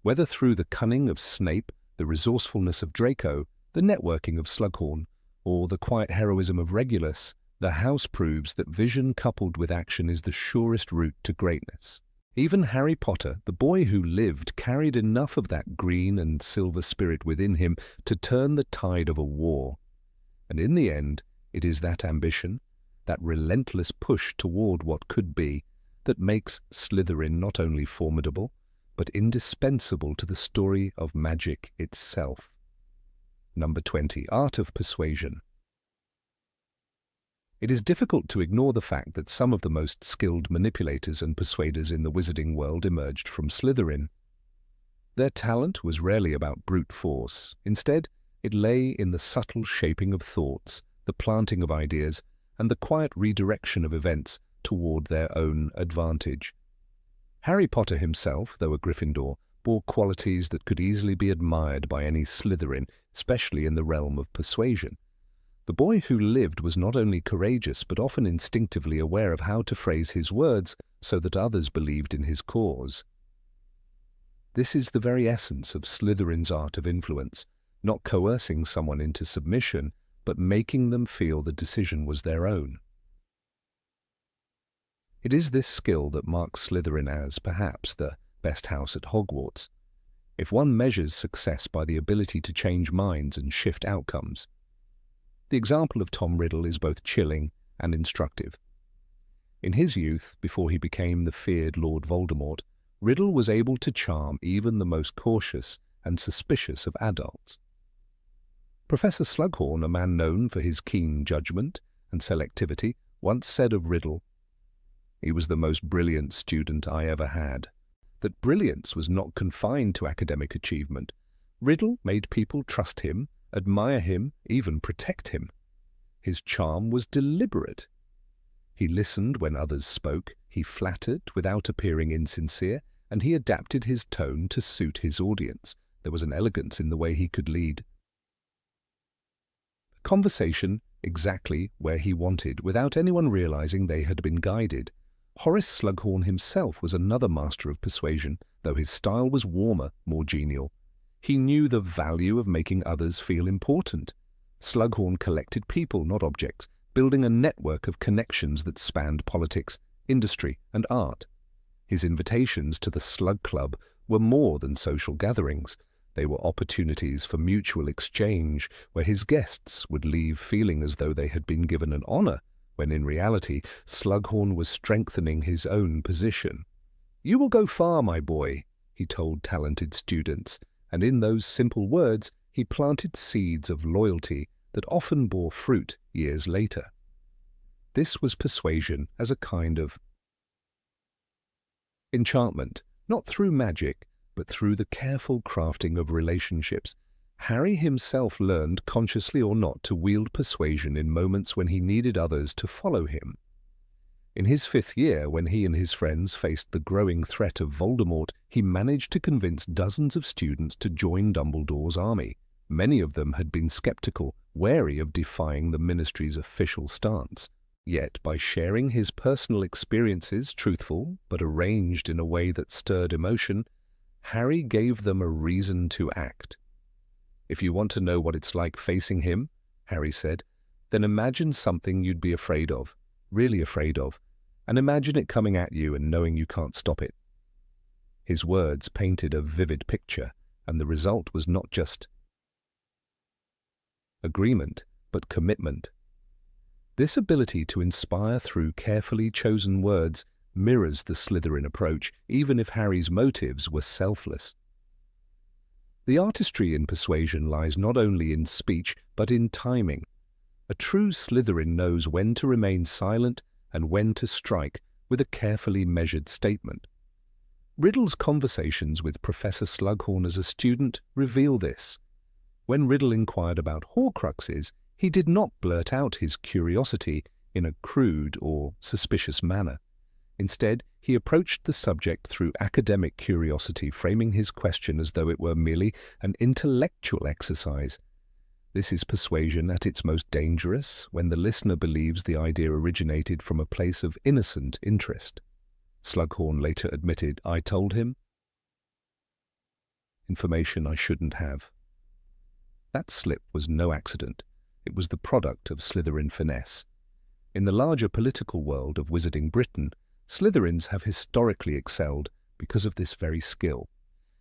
Whether through the cunning of Snape, the resourcefulness of Draco, the networking of Slughorn, or the quiet heroism of Regulus, the house proves that vision coupled with action is the surest route to greatness. Even Harry Potter, the boy who lived, carried enough of that green and silver spirit within him to turn the tide of a war. And in the end, it is that ambition, that relentless push toward what could be, that makes Slytherin not only formidable, but indispensable to the story of magic itself. Number 20. Art of Persuasion. It is difficult to ignore the fact that some of the most skilled manipulators and persuaders in the wizarding world emerged from Slytherin. Their talent was rarely about brute force. Instead, it lay in the subtle shaping of thoughts, the planting of ideas, and the quiet redirection of events toward their own advantage. Harry Potter himself, though a Gryffindor, bore qualities that could easily be admired by any Slytherin, especially in the realm of persuasion. The boy who lived was not only courageous, but often instinctively aware of how to phrase his words so that others believed in his cause. This is the very essence of Slytherin's art of influence, not coercing someone into submission, but making them feel the decision was their own. It is this skill that marks Slytherin as, perhaps, the best house at Hogwarts. If one measures success by the ability to change minds and shift outcomes. The example of Tom Riddle is both chilling and instructive. In his youth, before he became the feared Lord Voldemort, Riddle was able to charm even the most cautious and suspicious of adults. Professor Slughorn, a man known for his keen judgment and selectivity, once said of Riddle, "He was the most brilliant student I ever had." That brilliance was not confined to academic achievement. Riddle made people trust him, admire him, even protect him. His charm was deliberate. He listened when others spoke, he flattered without appearing insincere, and he adapted his tone to suit his audience. There was an elegance in the way he could lead a conversation exactly where he wanted, without anyone realizing they had been guided. Horace Slughorn himself was another master of persuasion, though his style was warmer, more genial. He knew the value of making others feel important. Slughorn collected people, not objects, building a network of connections that spanned politics, industry, and art. His invitations to the Slug Club were more than social gatherings. They were opportunities for mutual exchange, where his guests would leave feeling as though they had been given an honor, when in reality Slughorn was strengthening his own position. "You will go far, my boy," he told talented students, and in those simple words he planted seeds of loyalty that often bore fruit years later. This was persuasion as a kind of enchantment, not through magic, but through the careful crafting of relationships. Harry himself learned, consciously or not, to wield persuasion in moments when he needed others to follow him. In his 5th year, when he and his friends faced the growing threat of Voldemort, he managed to convince dozens of students to join Dumbledore's army. Many of them had been skeptical, wary of defying the Ministry's official stance. Yet, by sharing his personal experiences, truthful but arranged in a way that stirred emotion, Harry gave them a reason to act. "If you want to know what it's like facing him," Harry said, "then imagine something you'd be afraid of, really afraid of, and imagine it coming at you and knowing you can't stop it." His words painted a vivid picture, and the result was not just agreement, but commitment. This ability to inspire through carefully chosen words mirrors the Slytherin approach, even if Harry's motives were selfless. The artistry in persuasion lies not only in speech, but in timing. A true Slytherin knows when to remain silent and when to strike with a carefully measured statement. Riddle's conversations with Professor Slughorn as a student reveal this. When Riddle inquired about Horcruxes, he did not blurt out his curiosity in a crude or suspicious manner. Instead, he approached the subject through academic curiosity, framing his question as though it were merely an intellectual exercise. This is persuasion at its most dangerous, when the listener believes the idea originated from a place of innocent interest. Slughorn later admitted, "I told him information I shouldn't have." That slip was no accident. It was the product of Slytherin finesse. In the larger political world of Wizarding Britain, Slytherins have historically excelled because of this very skill.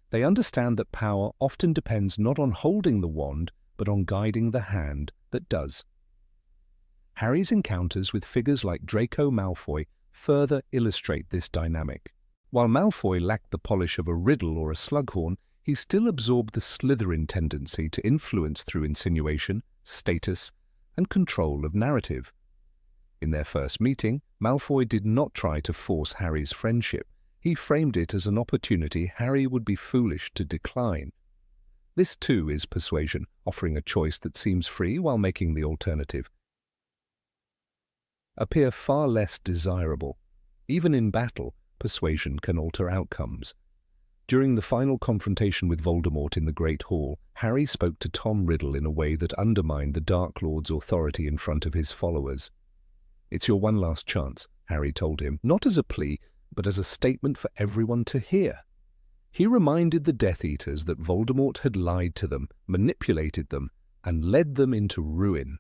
They understand that power often depends not on holding the wand, but on guiding the hand that does. Harry's encounters with figures like Draco Malfoy further illustrate this dynamic. While Malfoy lacked the polish of a Riddle or a Slughorn, he still absorbed the Slytherin tendency to influence through insinuation, status, and control of narrative. In their first meeting, Malfoy did not try to force Harry's friendship. He framed it as an opportunity Harry would be foolish to decline. This too is persuasion, offering a choice that seems free while making the alternative appear far less desirable. Even in battle, persuasion can alter outcomes. During the final confrontation with Voldemort in the Great Hall, Harry spoke to Tom Riddle in a way that undermined the Dark Lord's authority in front of his followers. "It's your one last chance," Harry told him, not as a plea, but as a statement for everyone to hear. He reminded the Death Eaters that Voldemort had lied to them, manipulated them, and led them into ruin.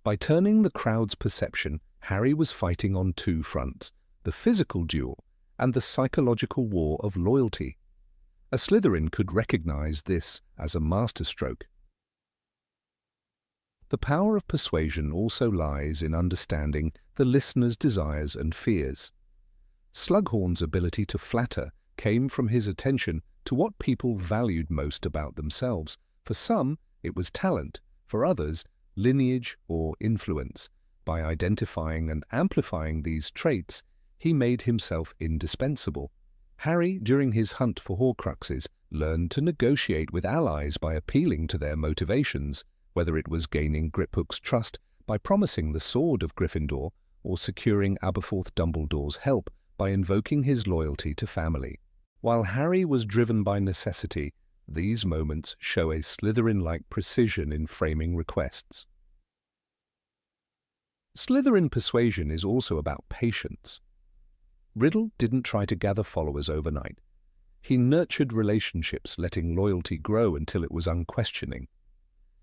By turning the crowd's perception Harry was fighting on two fronts: the physical duel and the psychological war of loyalty. A Slytherin could recognize this as a masterstroke. The power of persuasion also lies in understanding the listener's desires and fears. Slughorn's ability to flatter came from his attention to what people valued most about themselves. For some, it was talent; for others, lineage or influence. By identifying and amplifying these traits, he made himself indispensable. Harry, during his hunt for Horcruxes, learned to negotiate with allies by appealing to their motivations, whether it was gaining Griphook's trust by promising the sword of Gryffindor or securing Aberforth Dumbledore's help by invoking his loyalty to family. While Harry was driven by necessity, these moments show a Slytherin-like precision in framing requests. Slytherin persuasion is also about patience. Riddle didn't try to gather followers overnight. He nurtured relationships, letting loyalty grow until it was unquestioning.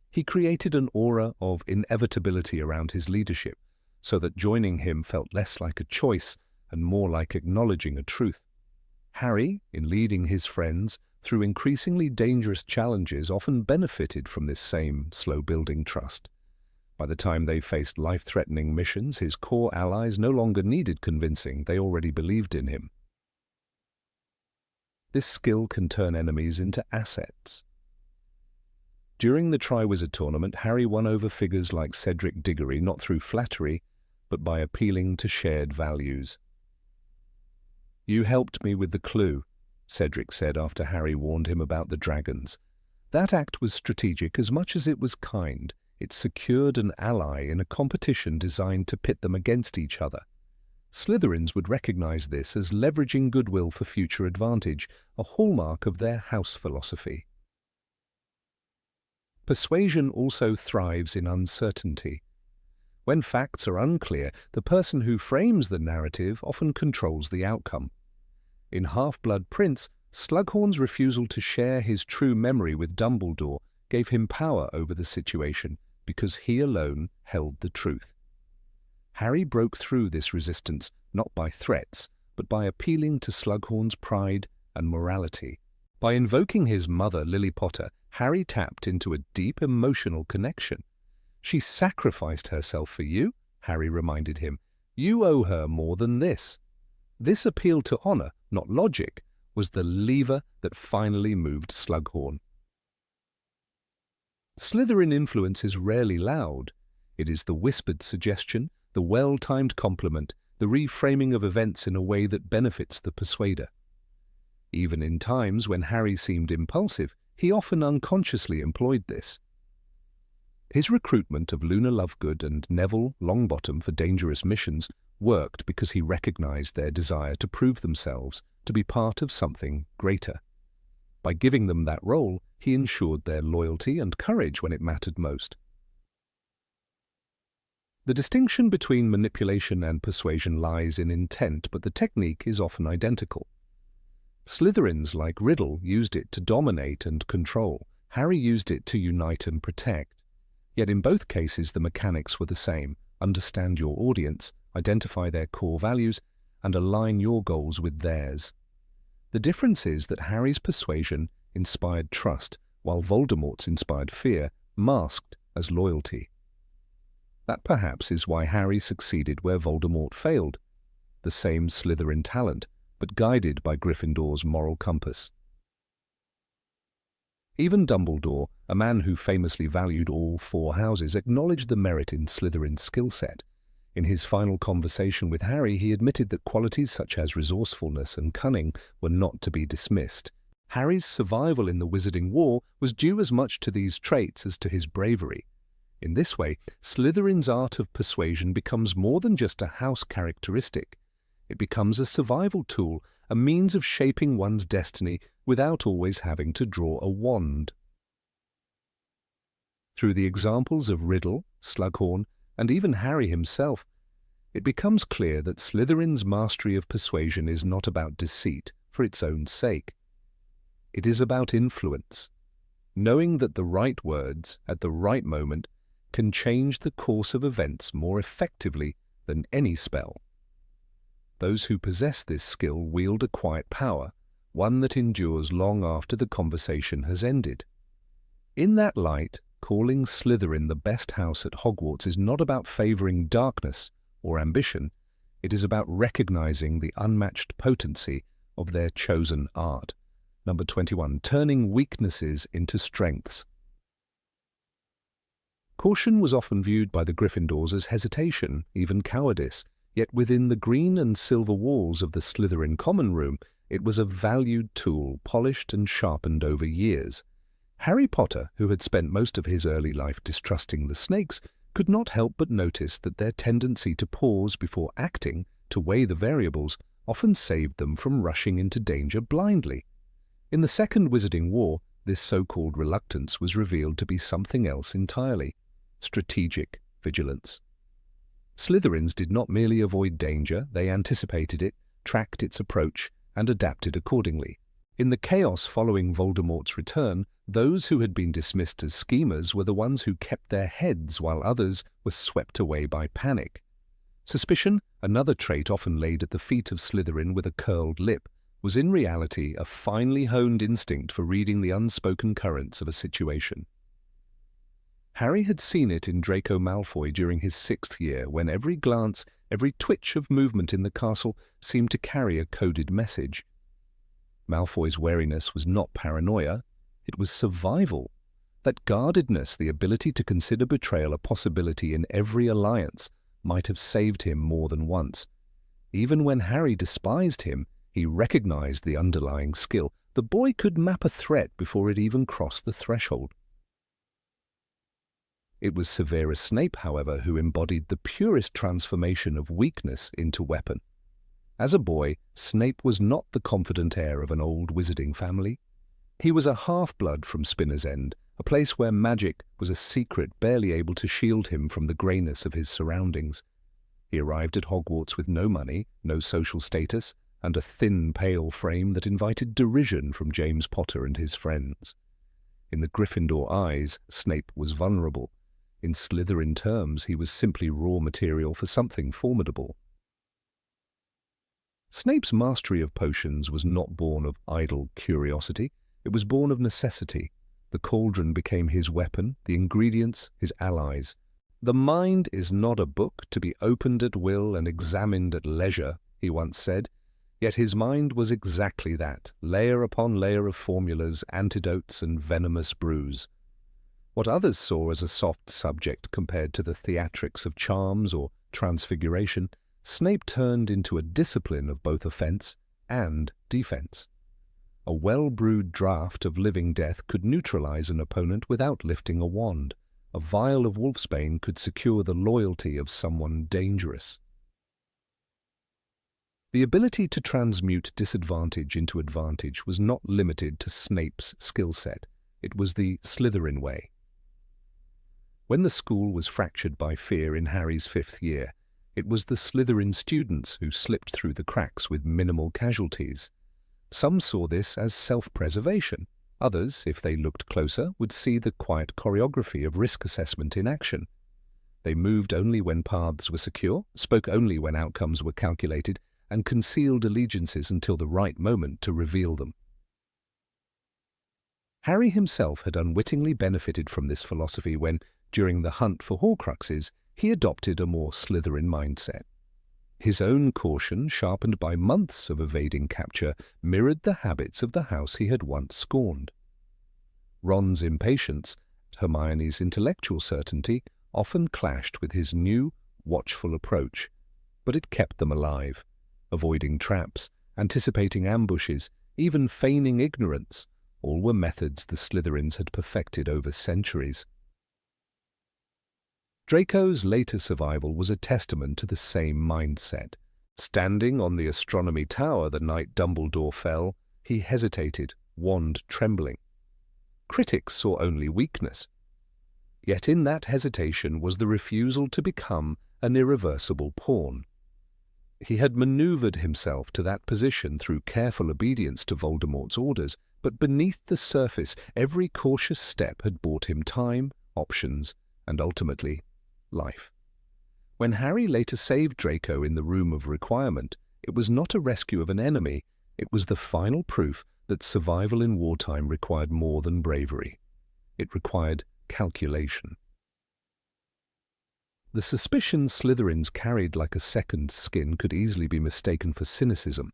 He created an aura of inevitability around his leadership, so that joining him felt less like a choice and more like acknowledging a truth. Harry, in leading his friends through increasingly dangerous challenges, often benefited from this same slow-building trust. By the time they faced life-threatening missions, his core allies no longer needed convincing; they already believed in him. This skill can turn enemies into assets. During the Triwizard Tournament, Harry won over figures like Cedric Diggory not through flattery, but by appealing to shared values. "You helped me with the clue," Cedric said after Harry warned him about the dragons. That act was strategic as much as it was kind. It secured an ally in a competition designed to pit them against each other. Slytherins would recognize this as leveraging goodwill for future advantage, a hallmark of their house philosophy. Persuasion also thrives in uncertainty. When facts are unclear, the person who frames the narrative often controls the outcome. In Half-Blood Prince, Slughorn's refusal to share his true memory with Dumbledore gave him power over the situation because he alone held the truth. Harry broke through this resistance not by threats, but by appealing to Slughorn's pride and morality. By invoking his mother, Lily Potter, Harry tapped into a deep emotional connection. "She sacrificed herself for you," Harry reminded him. "You owe her more than this." This appeal to honor, not logic, was the lever that finally moved Slughorn. Slytherin influence is rarely loud. It is the whispered suggestion, the well-timed compliment, the reframing of events in a way that benefits the persuader. Even in times when Harry seemed impulsive, he often unconsciously employed this. His recruitment of Luna Lovegood and Neville Longbottom for dangerous missions worked because he recognized their desire to prove themselves, to be part of something greater. By giving them that role, he ensured their loyalty and courage when it mattered most. The distinction between manipulation and persuasion lies in intent, but the technique is often identical. Slytherins like Riddle used it to dominate and control. Harry used it to unite and protect. Yet in both cases the mechanics were the same: understand your audience, identify their core values, and align your goals with theirs. The difference is that Harry's persuasion inspired trust, while Voldemort's inspired fear, masked as loyalty. That perhaps is why Harry succeeded where Voldemort failed. The same Slytherin talent, but guided by Gryffindor's moral compass. Even Dumbledore, a man who famously valued all four houses, acknowledged the merit in Slytherin's skill set. In his final conversation with Harry, he admitted that qualities such as resourcefulness and cunning were not to be dismissed. Harry's survival in the Wizarding War was due as much to these traits as to his bravery. In this way, Slytherin's art of persuasion becomes more than just a house characteristic. It becomes a survival tool, a means of shaping one's destiny without always having to draw a wand. Through the examples of Riddle, Slughorn, and even Harry himself, it becomes clear that Slytherin's mastery of persuasion is not about deceit for its own sake. It is about influence, knowing that the right words at the right moment can change the course of events more effectively than any spell. Those who possess this skill wield a quiet power, one that endures long after the conversation has ended. In that light, calling Slytherin the best house at Hogwarts is not about favoring darkness or ambition. It is about recognizing the unmatched potency of their chosen art. Number 21, turning weaknesses into strengths. Caution was often viewed by the Gryffindors as hesitation, even cowardice, yet within the green and silver walls of the Slytherin common room, it was a valued tool, polished and sharpened over years. Harry Potter, who had spent most of his early life distrusting the snakes, could not help but notice that their tendency to pause before acting, to weigh the variables, often saved them from rushing into danger blindly. In the Second Wizarding War, this so-called reluctance was revealed to be something else entirely: strategic vigilance. Slytherins did not merely avoid danger, they anticipated it, tracked its approach, and adapted accordingly. In the chaos following Voldemort's return, those who had been dismissed as schemers were the ones who kept their heads while others were swept away by panic. Suspicion, another trait often laid at the feet of Slytherin with a curled lip, was in reality a finely honed instinct for reading the unspoken currents of a situation. Harry had seen it in Draco Malfoy during his 6th year, when every glance, every twitch of movement in the castle seemed to carry a coded message. Malfoy's wariness was not paranoia, it was survival. That guardedness, the ability to consider betrayal a possibility in every alliance, might have saved him more than once. Even when Harry despised him, he recognized the underlying skill. The boy could map a threat before it even crossed the threshold. It was Severus Snape, however, who embodied the purest transformation of weakness into weapon. As a boy, Snape was not the confident heir of an old wizarding family. He was a half-blood from Spinner's End, a place where magic was a secret barely able to shield him from the greyness of his surroundings. He arrived at Hogwarts with no money, no social status, and a thin, pale frame that invited derision from James Potter and his friends. In the Gryffindor eyes, Snape was vulnerable. In Slytherin terms, he was simply raw material for something formidable. Snape's mastery of potions was not born of idle curiosity. It was born of necessity. The cauldron became his weapon, the ingredients his allies. "The mind is not a book to be opened at will and examined at leisure," he once said. Yet his mind was exactly that, layer upon layer of formulas, antidotes, and venomous brews. What others saw as a soft subject compared to the theatrics of charms or transfiguration, Snape turned into a discipline of both offense and defense. A well-brewed draught of living death could neutralize an opponent without lifting a wand. A vial of wolfsbane could secure the loyalty of someone dangerous. The ability to transmute disadvantage into advantage was not limited to Snape's skill set. It was the Slytherin way. When the school was fractured by fear in Harry's 5th year, it was the Slytherin students who slipped through the cracks with minimal casualties. Some saw this as self-preservation. Others, if they looked closer, would see the quiet choreography of risk assessment in action. They moved only when paths were secure, spoke only when outcomes were calculated, and concealed allegiances until the right moment to reveal them. Harry himself had unwittingly benefited from this philosophy when, during the hunt for Horcruxes, he adopted a more Slytherin mindset. His own caution, sharpened by months of evading capture, mirrored the habits of the house he had once scorned. Ron's impatience, Hermione's intellectual certainty, often clashed with his new, watchful approach, but it kept them alive. Avoiding traps, anticipating ambushes, even feigning ignorance, all were methods the Slytherins had perfected over centuries. Draco's later survival was a testament to the same mindset. Standing on the astronomy tower the night Dumbledore fell, he hesitated, wand trembling. Critics saw only weakness. Yet in that hesitation was the refusal to become an irreversible pawn. He had maneuvered himself to that position through careful obedience to Voldemort's orders, but beneath the surface every cautious step had bought him time, options, and ultimately life. When Harry later saved Draco in the Room of Requirement, it was not a rescue of an enemy, it was the final proof that survival in wartime required more than bravery. It required calculation. The suspicion Slytherins carried like a second skin could easily be mistaken for cynicism.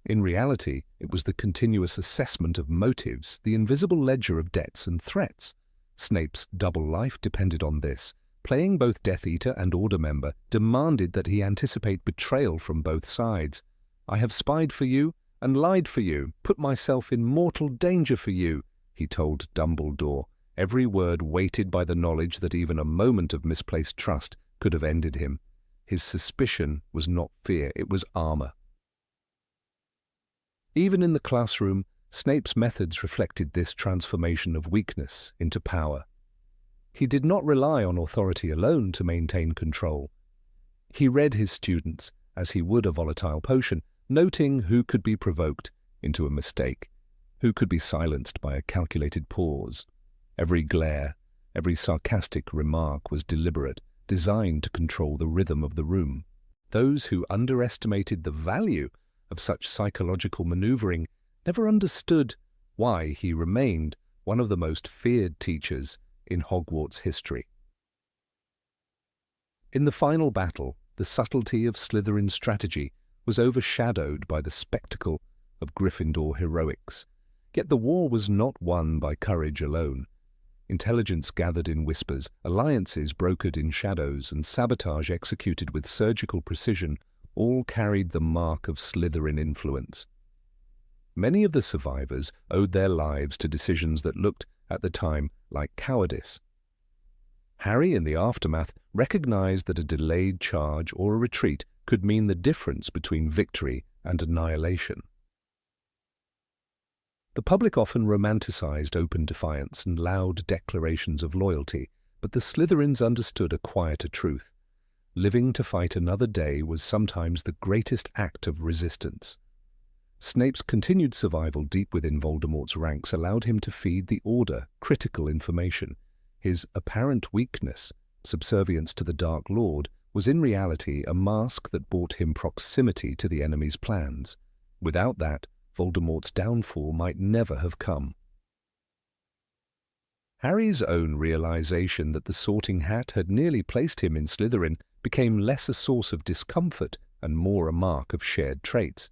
In reality, it was the continuous assessment of motives, the invisible ledger of debts and threats. Snape's double life depended on this. Playing both Death Eater and Order member demanded that he anticipate betrayal from both sides. "I have spied for you and lied for you, put myself in mortal danger for you," he told Dumbledore, every word weighted by the knowledge that even a moment of misplaced trust could have ended him. His suspicion was not fear, it was armor. Even in the classroom, Snape's methods reflected this transformation of weakness into power. He did not rely on authority alone to maintain control. He read his students, as he would a volatile potion, noting who could be provoked into a mistake, who could be silenced by a calculated pause. Every glare, every sarcastic remark was deliberate, designed to control the rhythm of the room. Those who underestimated the value of such psychological maneuvering never understood why he remained one of the most feared teachers in Hogwarts history. In the final battle, the subtlety of Slytherin's strategy was overshadowed by the spectacle of Gryffindor heroics. Yet the war was not won by courage alone. Intelligence gathered in whispers, alliances brokered in shadows, and sabotage executed with surgical precision all carried the mark of Slytherin influence. Many of the survivors owed their lives to decisions that looked, at the time, like cowardice. Harry, in the aftermath, recognized that a delayed charge or a retreat could mean the difference between victory and annihilation. The public often romanticized open defiance and loud declarations of loyalty, but the Slytherins understood a quieter truth. Living to fight another day was sometimes the greatest act of resistance. Snape's continued survival deep within Voldemort's ranks allowed him to feed the Order critical information. His apparent weakness, subservience to the Dark Lord, was in reality a mask that brought him proximity to the enemy's plans. Without that, Voldemort's downfall might never have come. Harry's own realization that the Sorting Hat had nearly placed him in Slytherin became less a source of discomfort and more a mark of shared traits.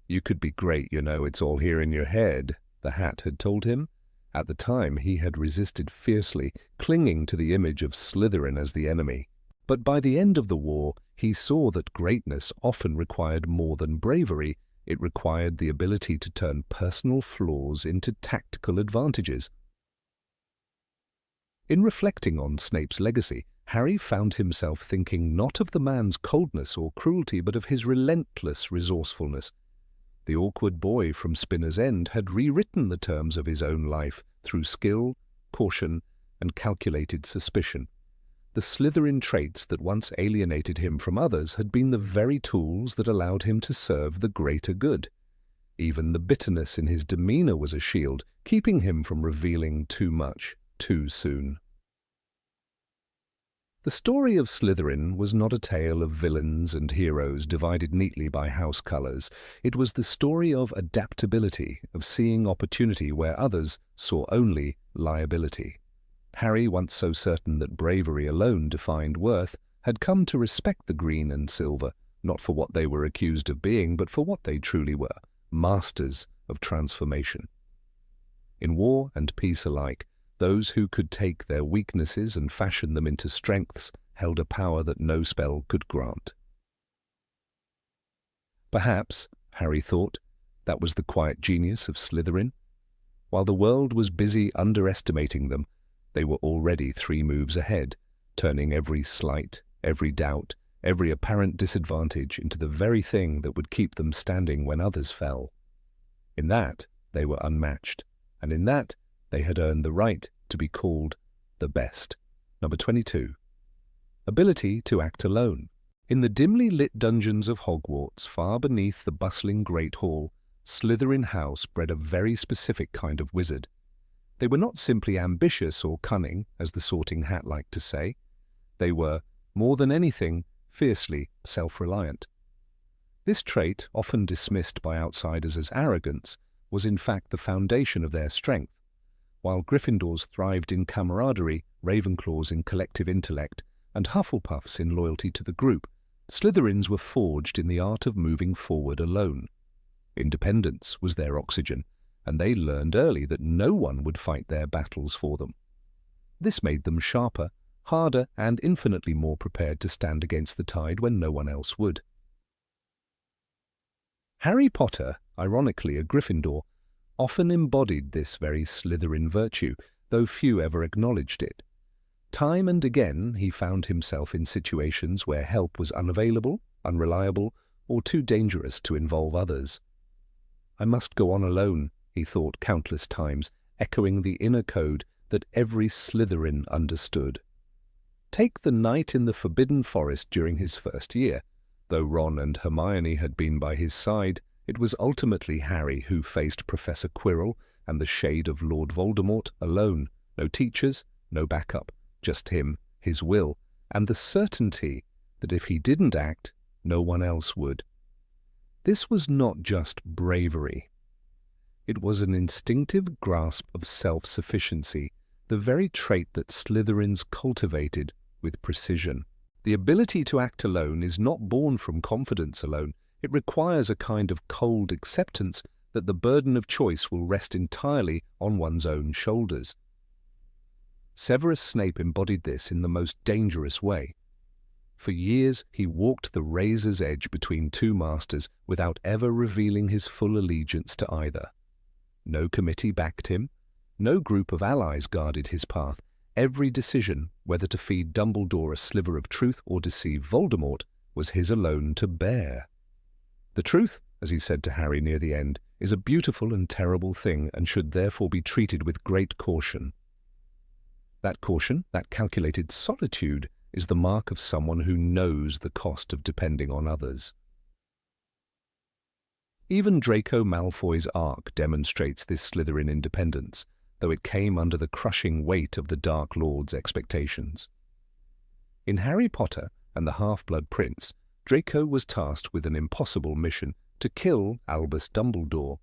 "You could be great, you know, it's all here in your head," the Hat had told him. At the time, he had resisted fiercely, clinging to the image of Slytherin as the enemy. But by the end of the war, he saw that greatness often required more than bravery. It required the ability to turn personal flaws into tactical advantages. In reflecting on Snape's legacy, Harry found himself thinking not of the man's coldness or cruelty, but of his relentless resourcefulness. The awkward boy from Spinner's End had rewritten the terms of his own life through skill, caution, and calculated suspicion. The Slytherin traits that once alienated him from others had been the very tools that allowed him to serve the greater good. Even the bitterness in his demeanor was a shield, keeping him from revealing too much too soon. The story of Slytherin was not a tale of villains and heroes divided neatly by house colors. It was the story of adaptability, of seeing opportunity where others saw only liability. Harry, once so certain that bravery alone defined worth, had come to respect the green and silver, not for what they were accused of being, but for what they truly were, masters of transformation. In war and peace alike, those who could take their weaknesses and fashion them into strengths held a power that no spell could grant. Perhaps, Harry thought, that was the quiet genius of Slytherin. While the world was busy underestimating them, they were already 3 moves ahead, turning every slight, every doubt, every apparent disadvantage into the very thing that would keep them standing when others fell. In that, they were unmatched, and in that, they had earned the right to be called the best. Number 22. Ability to act alone. In the dimly lit dungeons of Hogwarts, far beneath the bustling Great Hall, Slytherin House bred a very specific kind of wizard. They were not simply ambitious or cunning, as the Sorting Hat liked to say. They were more than anything, fiercely self-reliant. This trait, often dismissed by outsiders as arrogance, was in fact the foundation of their strength. While Gryffindors thrived in camaraderie, Ravenclaws in collective intellect, and Hufflepuffs in loyalty to the group, Slytherins were forged in the art of moving forward alone. Independence was their oxygen, and they learned early that no one would fight their battles for them. This made them sharper, harder, and infinitely more prepared to stand against the tide when no one else would. Harry Potter, ironically a Gryffindor, often embodied this very Slytherin virtue, though few ever acknowledged it. Time and again he found himself in situations where help was unavailable, unreliable, or too dangerous to involve others. "I must go on alone," he thought countless times, echoing the inner code that every Slytherin understood. Take the night in the Forbidden Forest during his first year. Though Ron and Hermione had been by his side, it was ultimately Harry who faced Professor Quirrell and the shade of Lord Voldemort alone. No teachers, no backup, just him, his will, and the certainty that if he didn't act, no one else would. This was not just bravery. It was an instinctive grasp of self-sufficiency, the very trait that Slytherins cultivated with precision. The ability to act alone is not born from confidence alone. It requires a kind of cold acceptance that the burden of choice will rest entirely on one's own shoulders. Severus Snape embodied this in the most dangerous way. For years he walked the razor's edge between two masters without ever revealing his full allegiance to either. No committee backed him. No group of allies guarded his path. Every decision, whether to feed Dumbledore a sliver of truth or deceive Voldemort, was his alone to bear. "The truth," as he said to Harry near the end, "is a beautiful and terrible thing and should therefore be treated with great caution." That caution, that calculated solitude, is the mark of someone who knows the cost of depending on others. Even Draco Malfoy's arc demonstrates this Slytherin independence, though it came under the crushing weight of the Dark Lord's expectations. In Harry Potter and the Half-Blood Prince, Draco was tasked with an impossible mission to kill Albus Dumbledore.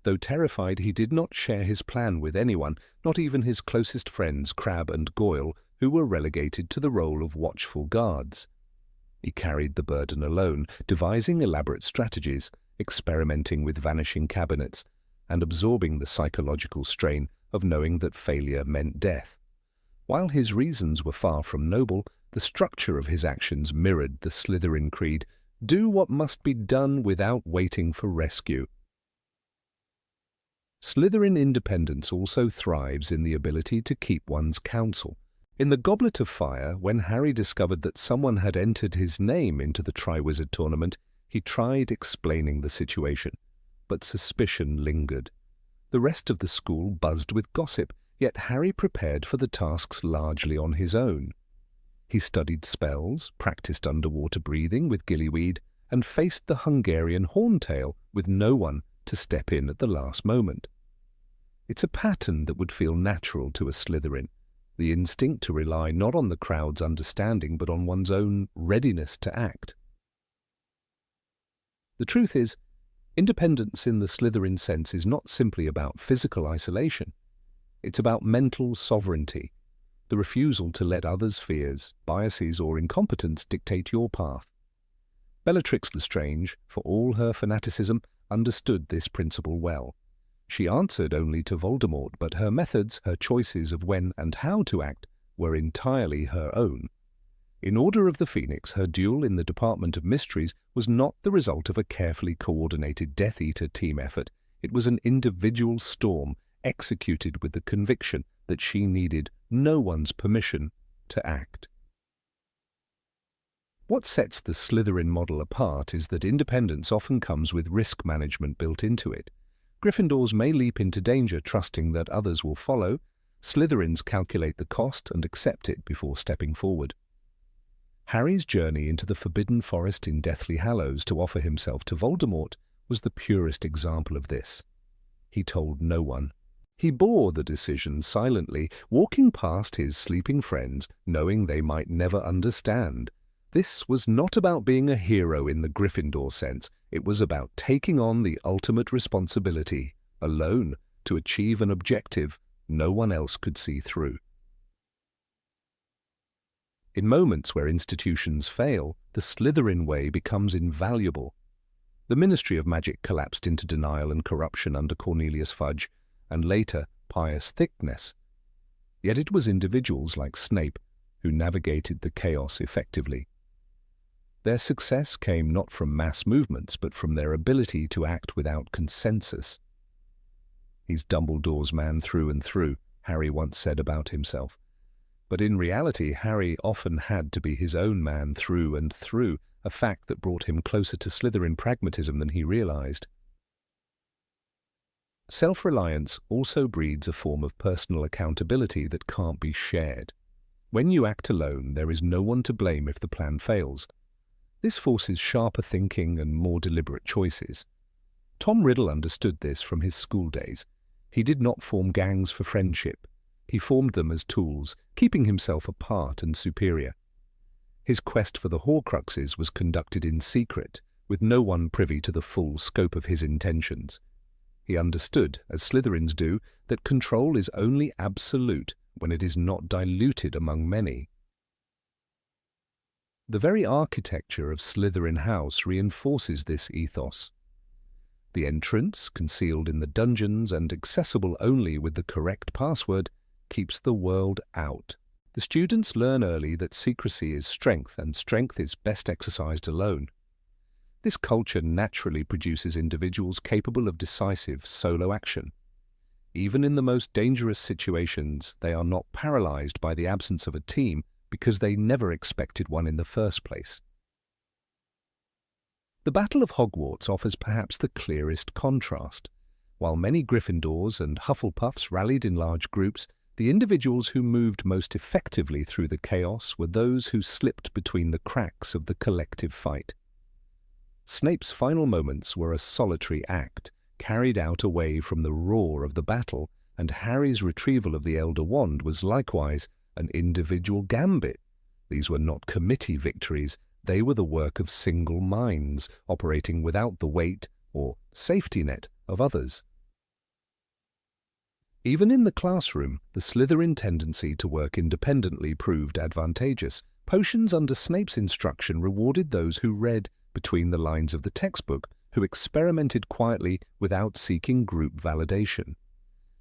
Though terrified, he did not share his plan with anyone, not even his closest friends Crabbe and Goyle, who were relegated to the role of watchful guards. He carried the burden alone, devising elaborate strategies, experimenting with vanishing cabinets, and absorbing the psychological strain of knowing that failure meant death. While his reasons were far from noble, the structure of his actions mirrored the Slytherin creed: do what must be done without waiting for rescue. Slytherin independence also thrives in the ability to keep one's counsel. In the Goblet of Fire, when Harry discovered that someone had entered his name into the Triwizard Tournament, he tried explaining the situation, but suspicion lingered. The rest of the school buzzed with gossip, yet Harry prepared for the tasks largely on his own. He studied spells, practiced underwater breathing with gillyweed, and faced the Hungarian horntail with no one to step in at the last moment. It's a pattern that would feel natural to a Slytherin, the instinct to rely not on the crowd's understanding but on one's own readiness to act. The truth is, independence in the Slytherin sense is not simply about physical isolation. It's about mental sovereignty, the refusal to let others' fears, biases, or incompetence dictate your path. Bellatrix Lestrange, for all her fanaticism, understood this principle well. She answered only to Voldemort, but her methods, her choices of when and how to act, were entirely her own. In Order of the Phoenix, her duel in the Department of Mysteries was not the result of a carefully coordinated Death Eater team effort. It was an individual storm executed with the conviction that she needed no one's permission to act. What sets the Slytherin model apart is that independence often comes with risk management built into it. Gryffindors may leap into danger trusting that others will follow. Slytherins calculate the cost and accept it before stepping forward. Harry's journey into the Forbidden Forest in Deathly Hallows to offer himself to Voldemort was the purest example of this. He told no one, He bore the decision silently, walking past his sleeping friends, knowing they might never understand. This was not about being a hero in the Gryffindor sense. It was about taking on the ultimate responsibility, alone, to achieve an objective no one else could see through. In moments where institutions fail, the Slytherin way becomes invaluable. The Ministry of Magic collapsed into denial and corruption under Cornelius Fudge, and later Pius Thickness. Yet it was individuals like Snape who navigated the chaos effectively. Their success came not from mass movements, but from their ability to act without consensus. "He's Dumbledore's man through and through," Harry once said about himself. But in reality, Harry often had to be his own man through and through, a fact that brought him closer to Slytherin pragmatism than he realized. Self-reliance also breeds a form of personal accountability that can't be shared. When you act alone, there is no one to blame if the plan fails. This forces sharper thinking and more deliberate choices. Tom Riddle understood this from his school days. He did not form gangs for friendship. He formed them as tools, keeping himself apart and superior. His quest for the Horcruxes was conducted in secret, with no one privy to the full scope of his intentions. He understood, as Slytherins do, that control is only absolute when it is not diluted among many. The very architecture of Slytherin House reinforces this ethos. The entrance, concealed in the dungeons and accessible only with the correct password, keeps the world out. The students learn early that secrecy is strength, and strength is best exercised alone. This culture naturally produces individuals capable of decisive solo action. Even in the most dangerous situations, they are not paralyzed by the absence of a team because they never expected one in the first place. The Battle of Hogwarts offers perhaps the clearest contrast. While many Gryffindors and Hufflepuffs rallied in large groups, the individuals who moved most effectively through the chaos were those who slipped between the cracks of the collective fight. Snape's final moments were a solitary act, carried out away from the roar of the battle, and Harry's retrieval of the Elder Wand was likewise an individual gambit. These were not committee victories, they were the work of single minds, operating without the weight or safety net of others. Even in the classroom, the Slytherin tendency to work independently proved advantageous. Potions under Snape's instruction rewarded those who read between the lines of the textbook, who experimented quietly without seeking group validation.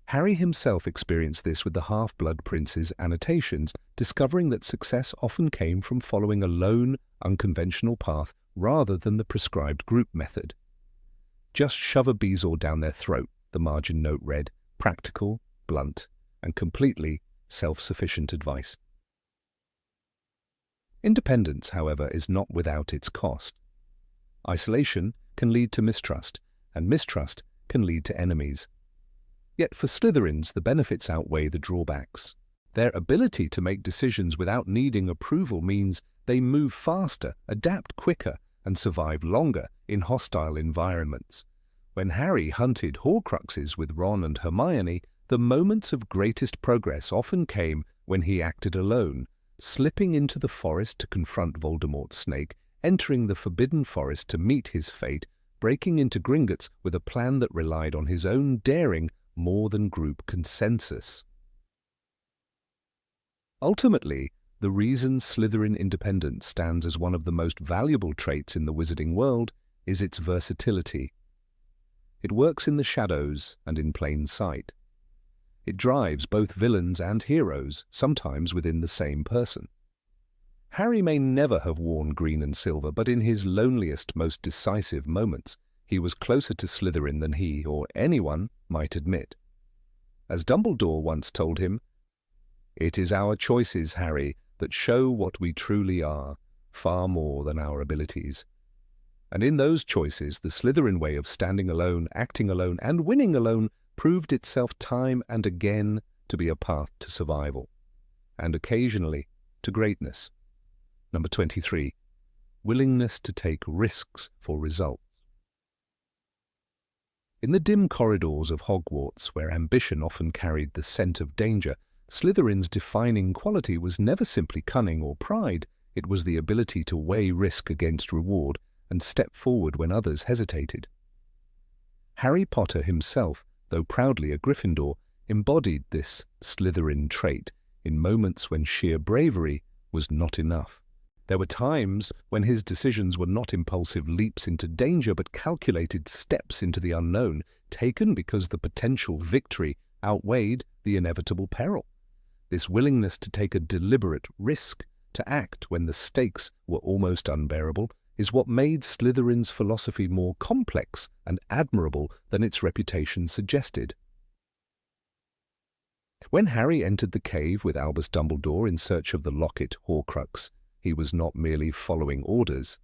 Harry himself experienced this with the Half-Blood Prince's annotations, discovering that success often came from following a lone, unconventional path rather than the prescribed group method. "Just shove a bezoar down their throat," the margin note read, practical, blunt, and completely self-sufficient advice. Independence, however, is not without its cost. Isolation can lead to mistrust, and mistrust can lead to enemies. Yet for Slytherins, the benefits outweigh the drawbacks. Their ability to make decisions without needing approval means they move faster, adapt quicker, and survive longer in hostile environments. When Harry hunted Horcruxes with Ron and Hermione, the moments of greatest progress often came when he acted alone, slipping into the forest to confront Voldemort's snake, entering the Forbidden Forest to meet his fate, breaking into Gringotts with a plan that relied on his own daring more than group consensus. Ultimately, the reason Slytherin independence stands as one of the most valuable traits in the wizarding world is its versatility. It works in the shadows and in plain sight. It drives both villains and heroes, sometimes within the same person. Harry may never have worn green and silver, but in his loneliest, most decisive moments, he was closer to Slytherin than he or anyone might admit. As Dumbledore once told him, "It is our choices, Harry, that show what we truly are, far more than our abilities." And in those choices, the Slytherin way of standing alone, acting alone, and winning alone proved itself time and again to be a path to survival, and occasionally to greatness. Number 23. Willingness to take risks for results. In the dim corridors of Hogwarts, where ambition often carried the scent of danger, Slytherin's defining quality was never simply cunning or pride. It was the ability to weigh risk against reward and step forward when others hesitated. Harry Potter himself, though proudly a Gryffindor, embodied this Slytherin trait in moments when sheer bravery was not enough. There were times when his decisions were not impulsive leaps into danger but calculated steps into the unknown, taken because the potential victory outweighed the inevitable peril. This willingness to take a deliberate risk, to act when the stakes were almost unbearable, is what made Slytherin's philosophy more complex and admirable than its reputation suggested. When Harry entered the cave with Albus Dumbledore in search of the locket Horcrux, he was not merely following orders.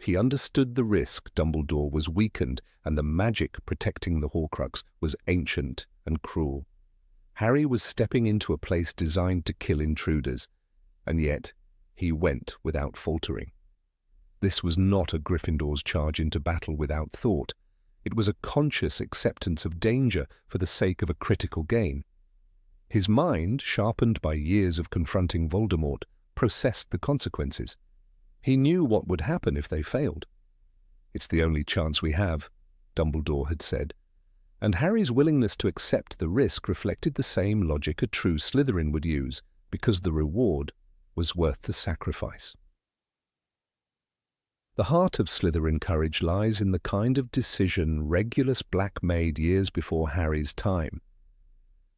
He understood the risk. Dumbledore was weakened, and the magic protecting the Horcrux was ancient and cruel. Harry was stepping into a place designed to kill intruders, and yet he went without faltering. This was not a Gryffindor's charge into battle without thought. It was a conscious acceptance of danger for the sake of a critical gain. His mind, sharpened by years of confronting Voldemort, processed the consequences. He knew what would happen if they failed. "It's the only chance we have," Dumbledore had said, and Harry's willingness to accept the risk reflected the same logic a true Slytherin would use, because the reward was worth the sacrifice. The heart of Slytherin courage lies in the kind of decision Regulus Black made years before Harry's time.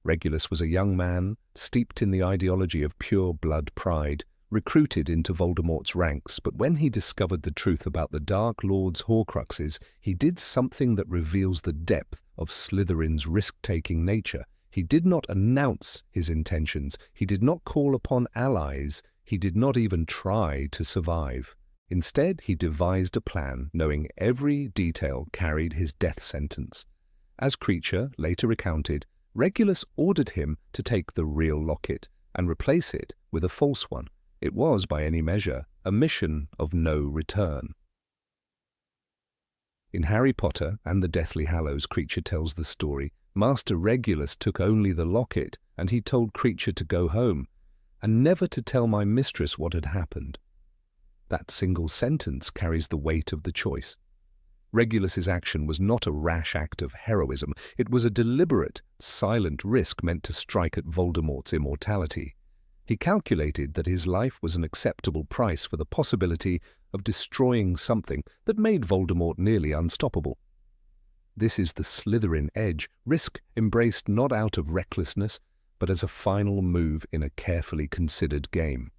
Regulus was a young man, steeped in the ideology of pure-blood pride, recruited into Voldemort's ranks, but when he discovered the truth about the Dark Lord's Horcruxes, he did something that reveals the depth of Slytherin's risk-taking nature. He did not announce his intentions, he did not call upon allies, he did not even try to survive. Instead, he devised a plan, knowing every detail carried his death sentence. As Creature later recounted, Regulus ordered him to take the real locket and replace it with a false one. It was, by any measure, a mission of no return. In Harry Potter and the Deathly Hallows, Creature tells the story. Master Regulus took only the locket, and he told Creature to go home, and never to tell my mistress what had happened. That single sentence carries the weight of the choice. Regulus's action was not a rash act of heroism. It was a deliberate, silent risk meant to strike at Voldemort's immortality. He calculated that his life was an acceptable price for the possibility of destroying something that made Voldemort nearly unstoppable. This is the Slytherin edge, risk embraced not out of recklessness, but as a final move in a carefully considered game.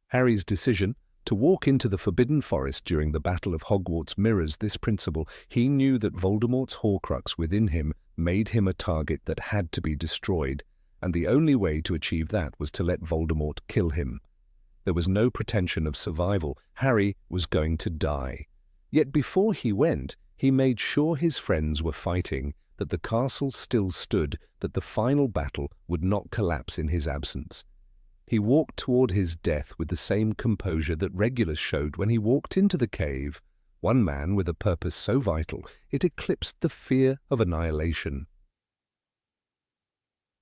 Harry's decision to walk into the Forbidden Forest during the Battle of Hogwarts mirrors this principle. He knew that Voldemort's Horcrux within him made him a target that had to be destroyed, and the only way to achieve that was to let Voldemort kill him. There was no pretension of survival. Harry was going to die. Yet before he went, he made sure his friends were fighting, that the castle still stood, that the final battle would not collapse in his absence. He walked toward his death with the same composure that Regulus showed when he walked into the cave, one man with a purpose so vital it eclipsed the fear of annihilation.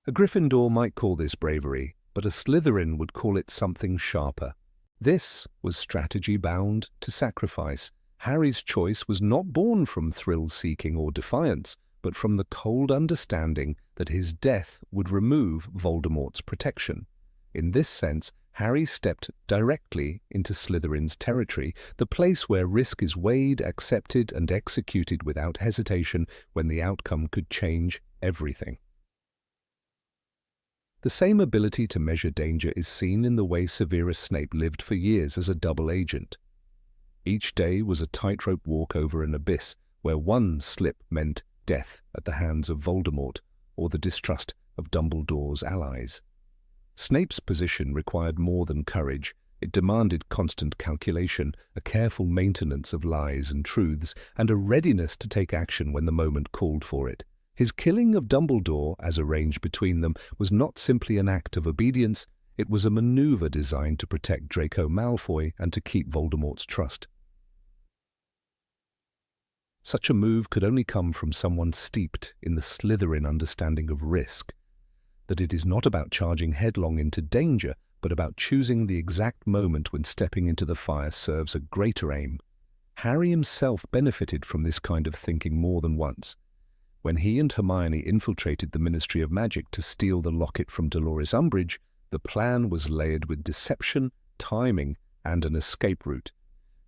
A Gryffindor might call this bravery, but a Slytherin would call it something sharper. This was strategy bound to sacrifice. Harry's choice was not born from thrill-seeking or defiance, but from the cold understanding that his death would remove Voldemort's protection. In this sense, Harry stepped directly into Slytherin's territory, the place where risk is weighed, accepted, and executed without hesitation when the outcome could change everything. The same ability to measure danger is seen in the way Severus Snape lived for years as a double agent. Each day was a tightrope walk over an abyss where one slip meant death at the hands of Voldemort or the distrust of Dumbledore's allies. Snape's position required more than courage. It demanded constant calculation, a careful maintenance of lies and truths, and a readiness to take action when the moment called for it. His killing of Dumbledore, as arranged between them, was not simply an act of obedience, it was a maneuver designed to protect Draco Malfoy and to keep Voldemort's trust. Such a move could only come from someone steeped in the Slytherin understanding of risk, that it is not about charging headlong into danger, but about choosing the exact moment when stepping into the fire serves a greater aim. Harry himself benefited from this kind of thinking more than once. When he and Hermione infiltrated the Ministry of Magic to steal the locket from Dolores Umbridge, the plan was layered with deception, timing, and an escape route.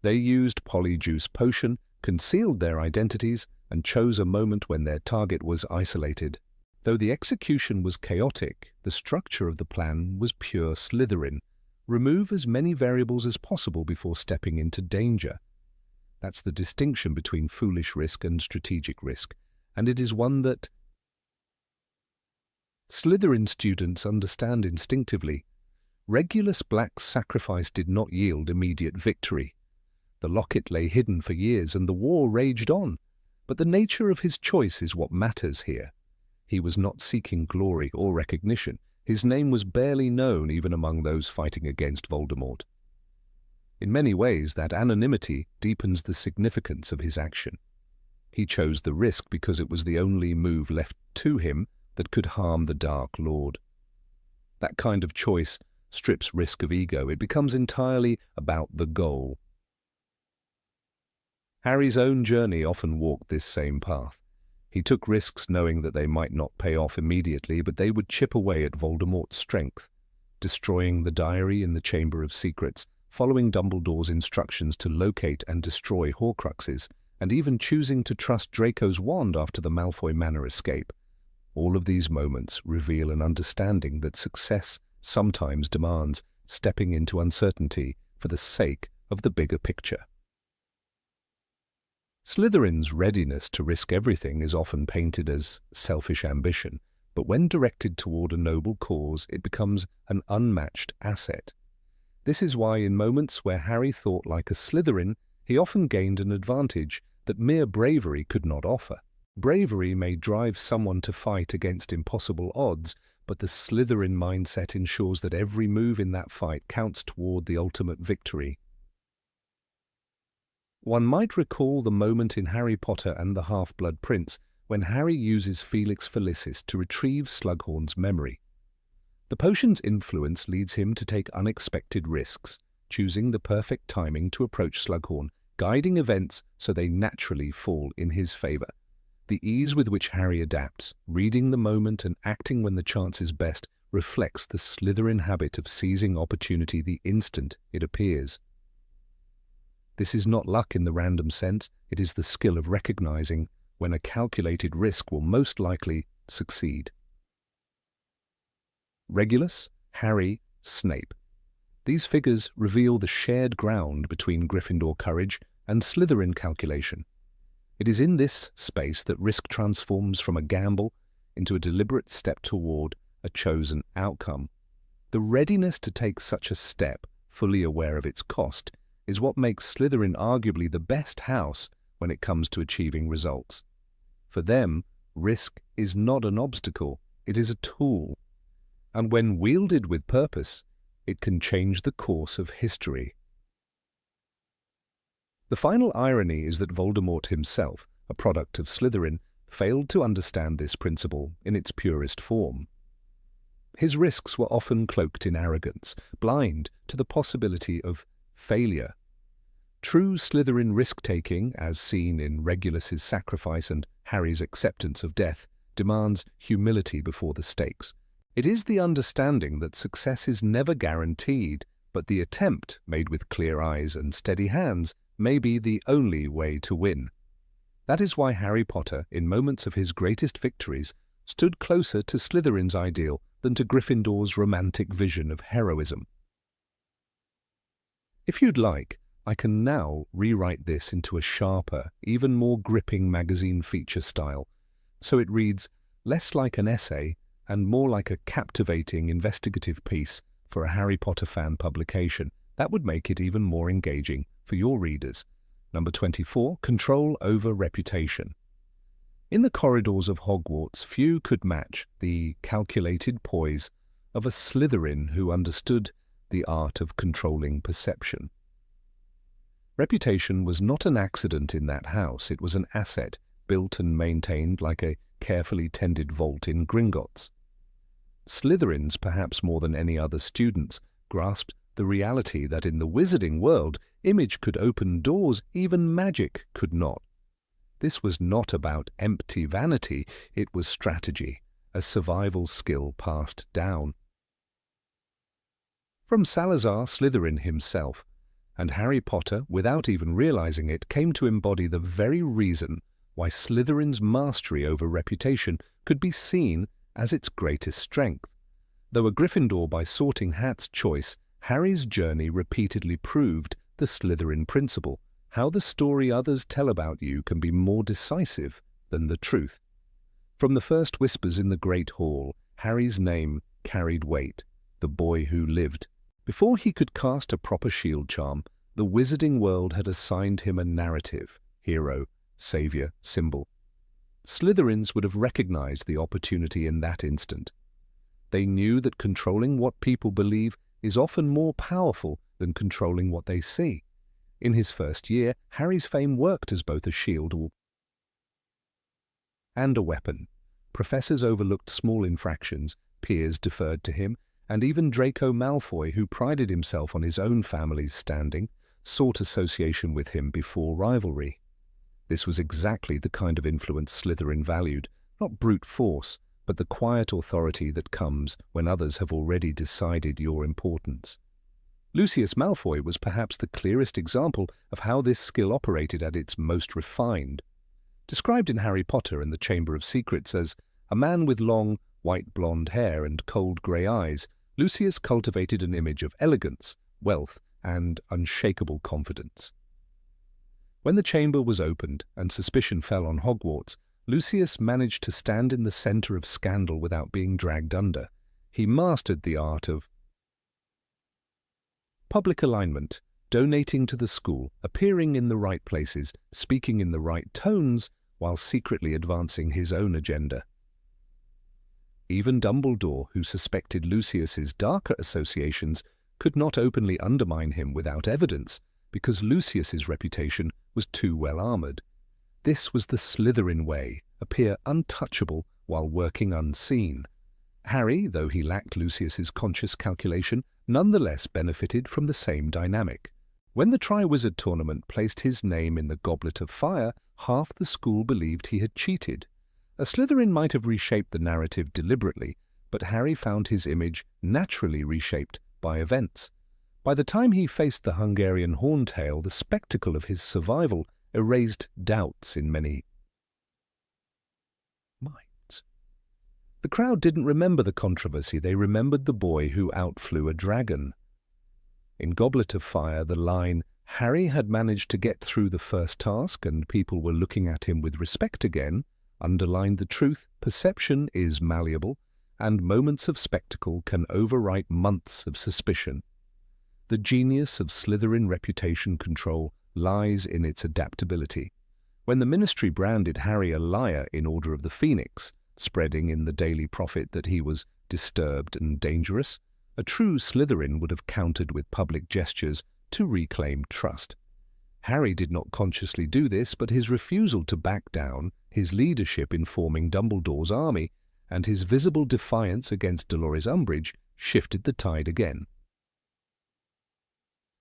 They used Polyjuice Potion, concealed their identities, and chose a moment when their target was isolated. Though the execution was chaotic, the structure of the plan was pure Slytherin. Remove as many variables as possible before stepping into danger. That's the distinction between foolish risk and strategic risk, and it is one that Slytherin students understand instinctively. Regulus Black's sacrifice did not yield immediate victory. The locket lay hidden for years and the war raged on, but the nature of his choice is what matters here. He was not seeking glory or recognition. His name was barely known even among those fighting against Voldemort. In many ways, that anonymity deepens the significance of his action. He chose the risk because it was the only move left to him that could harm the Dark Lord. That kind of choice strips risk of ego. It becomes entirely about the goal. Harry's own journey often walked this same path. He took risks knowing that they might not pay off immediately, but they would chip away at Voldemort's strength, destroying the diary in the Chamber of Secrets, following Dumbledore's instructions to locate and destroy Horcruxes, and even choosing to trust Draco's wand after the Malfoy Manor escape. All of these moments reveal an understanding that success sometimes demands stepping into uncertainty for the sake of the bigger picture. Slytherin's readiness to risk everything is often painted as selfish ambition, but when directed toward a noble cause, it becomes an unmatched asset. This is why in moments where Harry thought like a Slytherin, he often gained an advantage that mere bravery could not offer. Bravery may drive someone to fight against impossible odds, but the Slytherin mindset ensures that every move in that fight counts toward the ultimate victory. One might recall the moment in Harry Potter and the Half-Blood Prince when Harry uses Felix Felicis to retrieve Slughorn's memory. The potion's influence leads him to take unexpected risks, choosing the perfect timing to approach Slughorn, guiding events so they naturally fall in his favor. The ease with which Harry adapts, reading the moment and acting when the chance is best, reflects the Slytherin habit of seizing opportunity the instant it appears. This is not luck in the random sense, it is the skill of recognizing when a calculated risk will most likely succeed. Regulus, Harry, Snape. These figures reveal the shared ground between Gryffindor courage and Slytherin calculation. It is in this space that risk transforms from a gamble into a deliberate step toward a chosen outcome. The readiness to take such a step, fully aware of its cost, is what makes Slytherin arguably the best house when it comes to achieving results. For them, risk is not an obstacle, it is a tool. And when wielded with purpose, it can change the course of history. The final irony is that Voldemort himself, a product of Slytherin, failed to understand this principle in its purest form. His risks were often cloaked in arrogance, blind to the possibility of failure. True Slytherin risk-taking, as seen in Regulus's sacrifice and Harry's acceptance of death, demands humility before the stakes. It is the understanding that success is never guaranteed, but the attempt, made with clear eyes and steady hands, may be the only way to win. That is why Harry Potter, in moments of his greatest victories, stood closer to Slytherin's ideal than to Gryffindor's romantic vision of heroism. If you'd like, I can now rewrite this into a sharper, even more gripping magazine feature style, so it reads less like an essay and more like a captivating investigative piece for a Harry Potter fan publication. That would make it even more engaging for your readers. Number 24, control over reputation. In the corridors of Hogwarts, few could match the calculated poise of a Slytherin who understood the art of controlling perception. Reputation was not an accident in that house, it was an asset, built and maintained like a carefully tended vault in Gringotts. Slytherins, perhaps more than any other students, grasped the reality that in the wizarding world, image could open doors even magic could not. This was not about empty vanity, it was strategy, a survival skill passed down. From Salazar Slytherin himself, and Harry Potter, without even realizing it, came to embody the very reason why Slytherin's mastery over reputation could be seen as its greatest strength. Though a Gryffindor by Sorting Hat's choice, Harry's journey repeatedly proved the Slytherin principle, how the story others tell about you can be more decisive than the truth. From the first whispers in the Great Hall, Harry's name carried weight, the boy who lived. Before he could cast a proper shield charm, the wizarding world had assigned him a narrative, hero, savior, symbol. Slytherins would have recognized the opportunity in that instant. They knew that controlling what people believe is often more powerful than controlling what they see. In his first year, Harry's fame worked as both a shield and a weapon. Professors overlooked small infractions, peers deferred to him, and even Draco Malfoy, who prided himself on his own family's standing, sought association with him before rivalry. This was exactly the kind of influence Slytherin valued, not brute force, but the quiet authority that comes when others have already decided your importance. Lucius Malfoy was perhaps the clearest example of how this skill operated at its most refined. Described in Harry Potter and the Chamber of Secrets as a man with long, white blonde hair and cold grey eyes, Lucius cultivated an image of elegance, wealth, and unshakable confidence. When the chamber was opened and suspicion fell on Hogwarts, Lucius managed to stand in the centre of scandal without being dragged under. He mastered the art of public alignment, donating to the school, appearing in the right places, speaking in the right tones, while secretly advancing his own agenda. Even Dumbledore, who suspected Lucius's darker associations, could not openly undermine him without evidence, because Lucius's reputation was too well armoured. This was the Slytherin way, appear untouchable while working unseen. Harry, though he lacked Lucius's conscious calculation, nonetheless benefited from the same dynamic. When the Triwizard Tournament placed his name in the Goblet of Fire, half the school believed he had cheated. A Slytherin might have reshaped the narrative deliberately, but Harry found his image naturally reshaped by events. By the time he faced the Hungarian Horntail, the spectacle of his survival erased doubts in many minds. The crowd didn't remember the controversy, they remembered the boy who outflew a dragon. In Goblet of Fire, the line, "Harry had managed to get through the first task and people were looking at him with respect again," underlined the truth, perception is malleable, and moments of spectacle can overwrite months of suspicion. The genius of Slytherin reputation control lies in its adaptability. When the Ministry branded Harry a liar in Order of the Phoenix, spreading in the Daily Prophet that he was disturbed and dangerous, a true Slytherin would have countered with public gestures to reclaim trust. Harry did not consciously do this, but his refusal to back down, his leadership in forming Dumbledore's army, and his visible defiance against Dolores Umbridge shifted the tide again.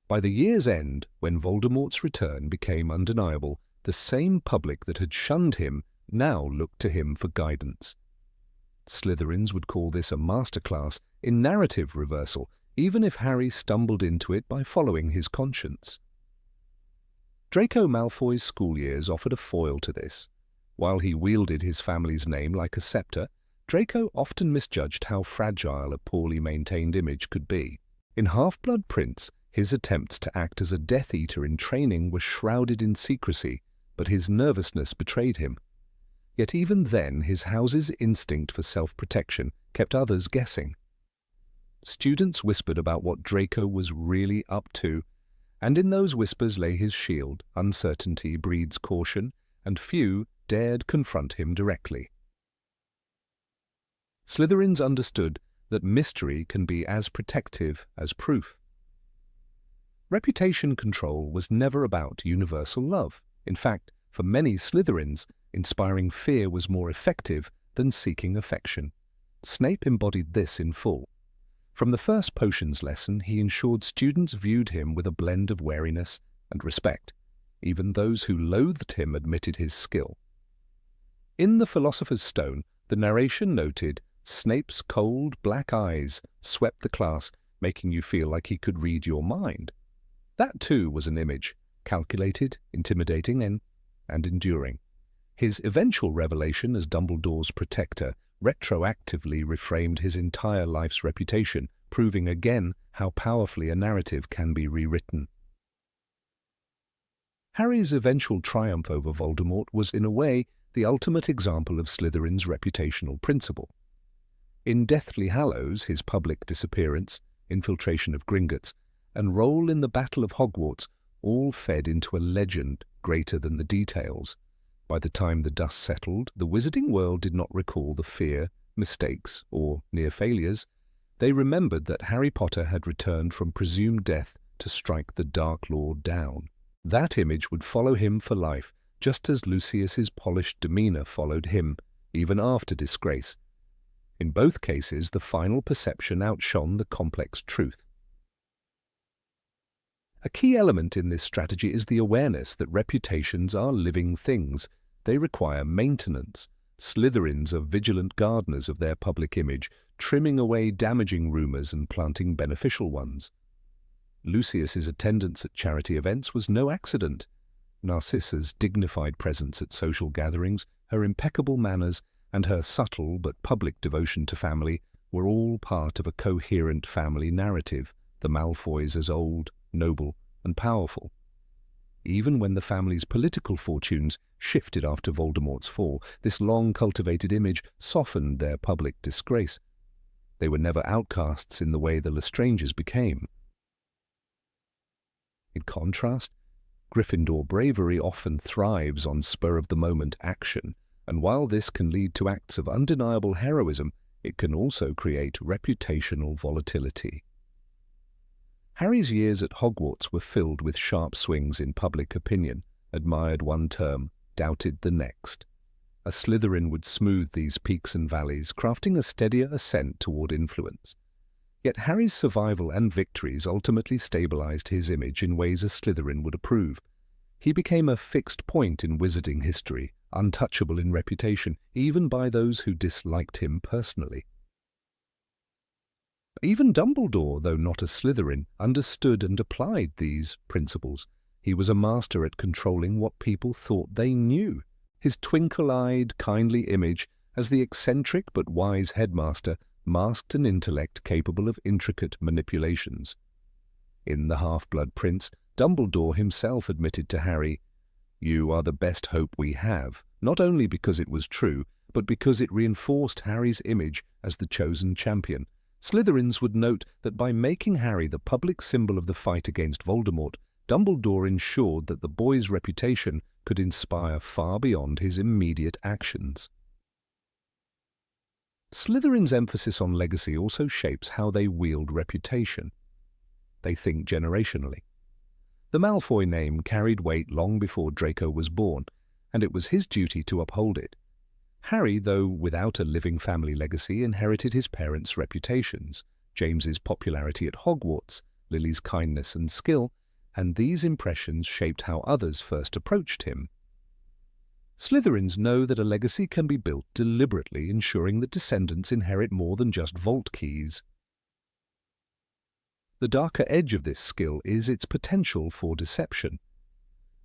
By the year's end, when Voldemort's return became undeniable, the same public that had shunned him now looked to him for guidance. Slytherins would call this a masterclass in narrative reversal, even if Harry stumbled into it by following his conscience. Draco Malfoy's school years offered a foil to this. While he wielded his family's name like a scepter, Draco often misjudged how fragile a poorly maintained image could be. In Half-Blood Prince, his attempts to act as a Death Eater in training were shrouded in secrecy, but his nervousness betrayed him. Yet even then, his house's instinct for self-protection kept others guessing. Students whispered about what Draco was really up to, and in those whispers lay his shield. Uncertainty breeds caution, and few dared confront him directly. Slytherins understood that mystery can be as protective as proof. Reputation control was never about universal love. In fact, for many Slytherins, inspiring fear was more effective than seeking affection. Snape embodied this in full. From the first potions lesson, he ensured students viewed him with a blend of wariness and respect. Even those who loathed him admitted his skill. In The Philosopher's Stone, the narration noted, Snape's cold, black eyes swept the class, making you feel like he could read your mind. That, too, was an image, calculated, intimidating, and enduring. His eventual revelation as Dumbledore's protector retroactively reframed his entire life's reputation, proving again how powerfully a narrative can be rewritten. Harry's eventual triumph over Voldemort was, in a way, the ultimate example of Slytherin's reputational principle. In Deathly Hallows, his public disappearance, infiltration of Gringotts, and role in the Battle of Hogwarts all fed into a legend greater than the details. By the time the dust settled, the wizarding world did not recall the fear, mistakes, or near failures. They remembered that Harry Potter had returned from presumed death to strike the Dark Lord down. That image would follow him for life, just as Lucius's polished demeanor followed him, even after disgrace. In both cases, the final perception outshone the complex truth. A key element in this strategy is the awareness that reputations are living things. They require maintenance. Slytherins are vigilant gardeners of their public image, trimming away damaging rumors and planting beneficial ones. Lucius's attendance at charity events was no accident. Narcissa's dignified presence at social gatherings, her impeccable manners, and her subtle but public devotion to family were all part of a coherent family narrative, the Malfoys as old, noble, and powerful. Even when the family's political fortunes shifted after Voldemort's fall, this long-cultivated image softened their public disgrace. They were never outcasts in the way the Lestrangers became. In contrast, Gryffindor bravery often thrives on spur-of-the-moment action, and while this can lead to acts of undeniable heroism, it can also create reputational volatility. Harry's years at Hogwarts were filled with sharp swings in public opinion, admired one term, doubted the next. A Slytherin would smooth these peaks and valleys, crafting a steadier ascent toward influence. Yet Harry's survival and victories ultimately stabilized his image in ways a Slytherin would approve. He became a fixed point in wizarding history, untouchable in reputation, even by those who disliked him personally. Even Dumbledore, though not a Slytherin, understood and applied these principles. He was a master at controlling what people thought they knew. His twinkle-eyed, kindly image as the eccentric but wise headmaster masked an intellect capable of intricate manipulations. In The Half-Blood Prince, Dumbledore himself admitted to Harry, "You are the best hope we have," not only because it was true, but because it reinforced Harry's image as the chosen champion. Slytherins would note that by making Harry the public symbol of the fight against Voldemort, Dumbledore ensured that the boy's reputation could inspire far beyond his immediate actions. Slytherin's emphasis on legacy also shapes how they wield reputation. They think generationally. The Malfoy name carried weight long before Draco was born, and it was his duty to uphold it. Harry, though without a living family legacy, inherited his parents' reputations, James's popularity at Hogwarts, Lily's kindness and skill, and these impressions shaped how others first approached him. Slytherins know that a legacy can be built deliberately, ensuring that descendants inherit more than just vault keys. The darker edge of this skill is its potential for deception.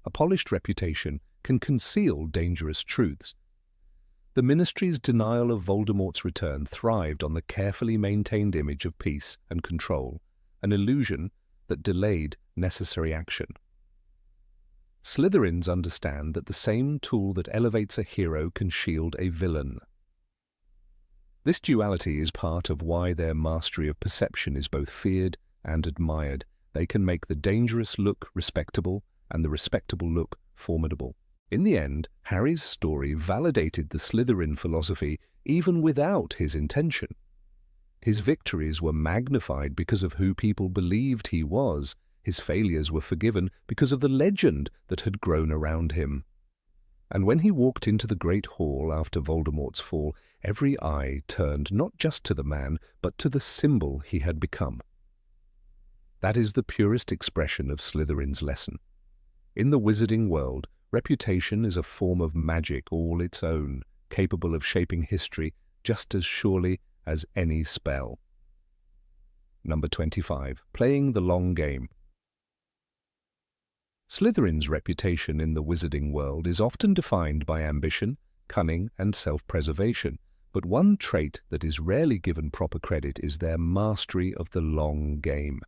A polished reputation can conceal dangerous truths. The Ministry's denial of Voldemort's return thrived on the carefully maintained image of peace and control, an illusion that delayed necessary action. Slytherins understand that the same tool that elevates a hero can shield a villain. This duality is part of why their mastery of perception is both feared and admired. They can make the dangerous look respectable and the respectable look formidable. In the end, Harry's story validated the Slytherin philosophy even without his intention. His victories were magnified because of who people believed he was. His failures were forgiven because of the legend that had grown around him. And when he walked into the great hall after Voldemort's fall, every eye turned not just to the man, but to the symbol he had become. That is the purest expression of Slytherin's lesson. In the wizarding world, reputation is a form of magic all its own, capable of shaping history just as surely as any spell. Number 25. Playing the long game. Slytherin's reputation in the wizarding world is often defined by ambition, cunning, and self-preservation, but one trait that is rarely given proper credit is their mastery of the long game.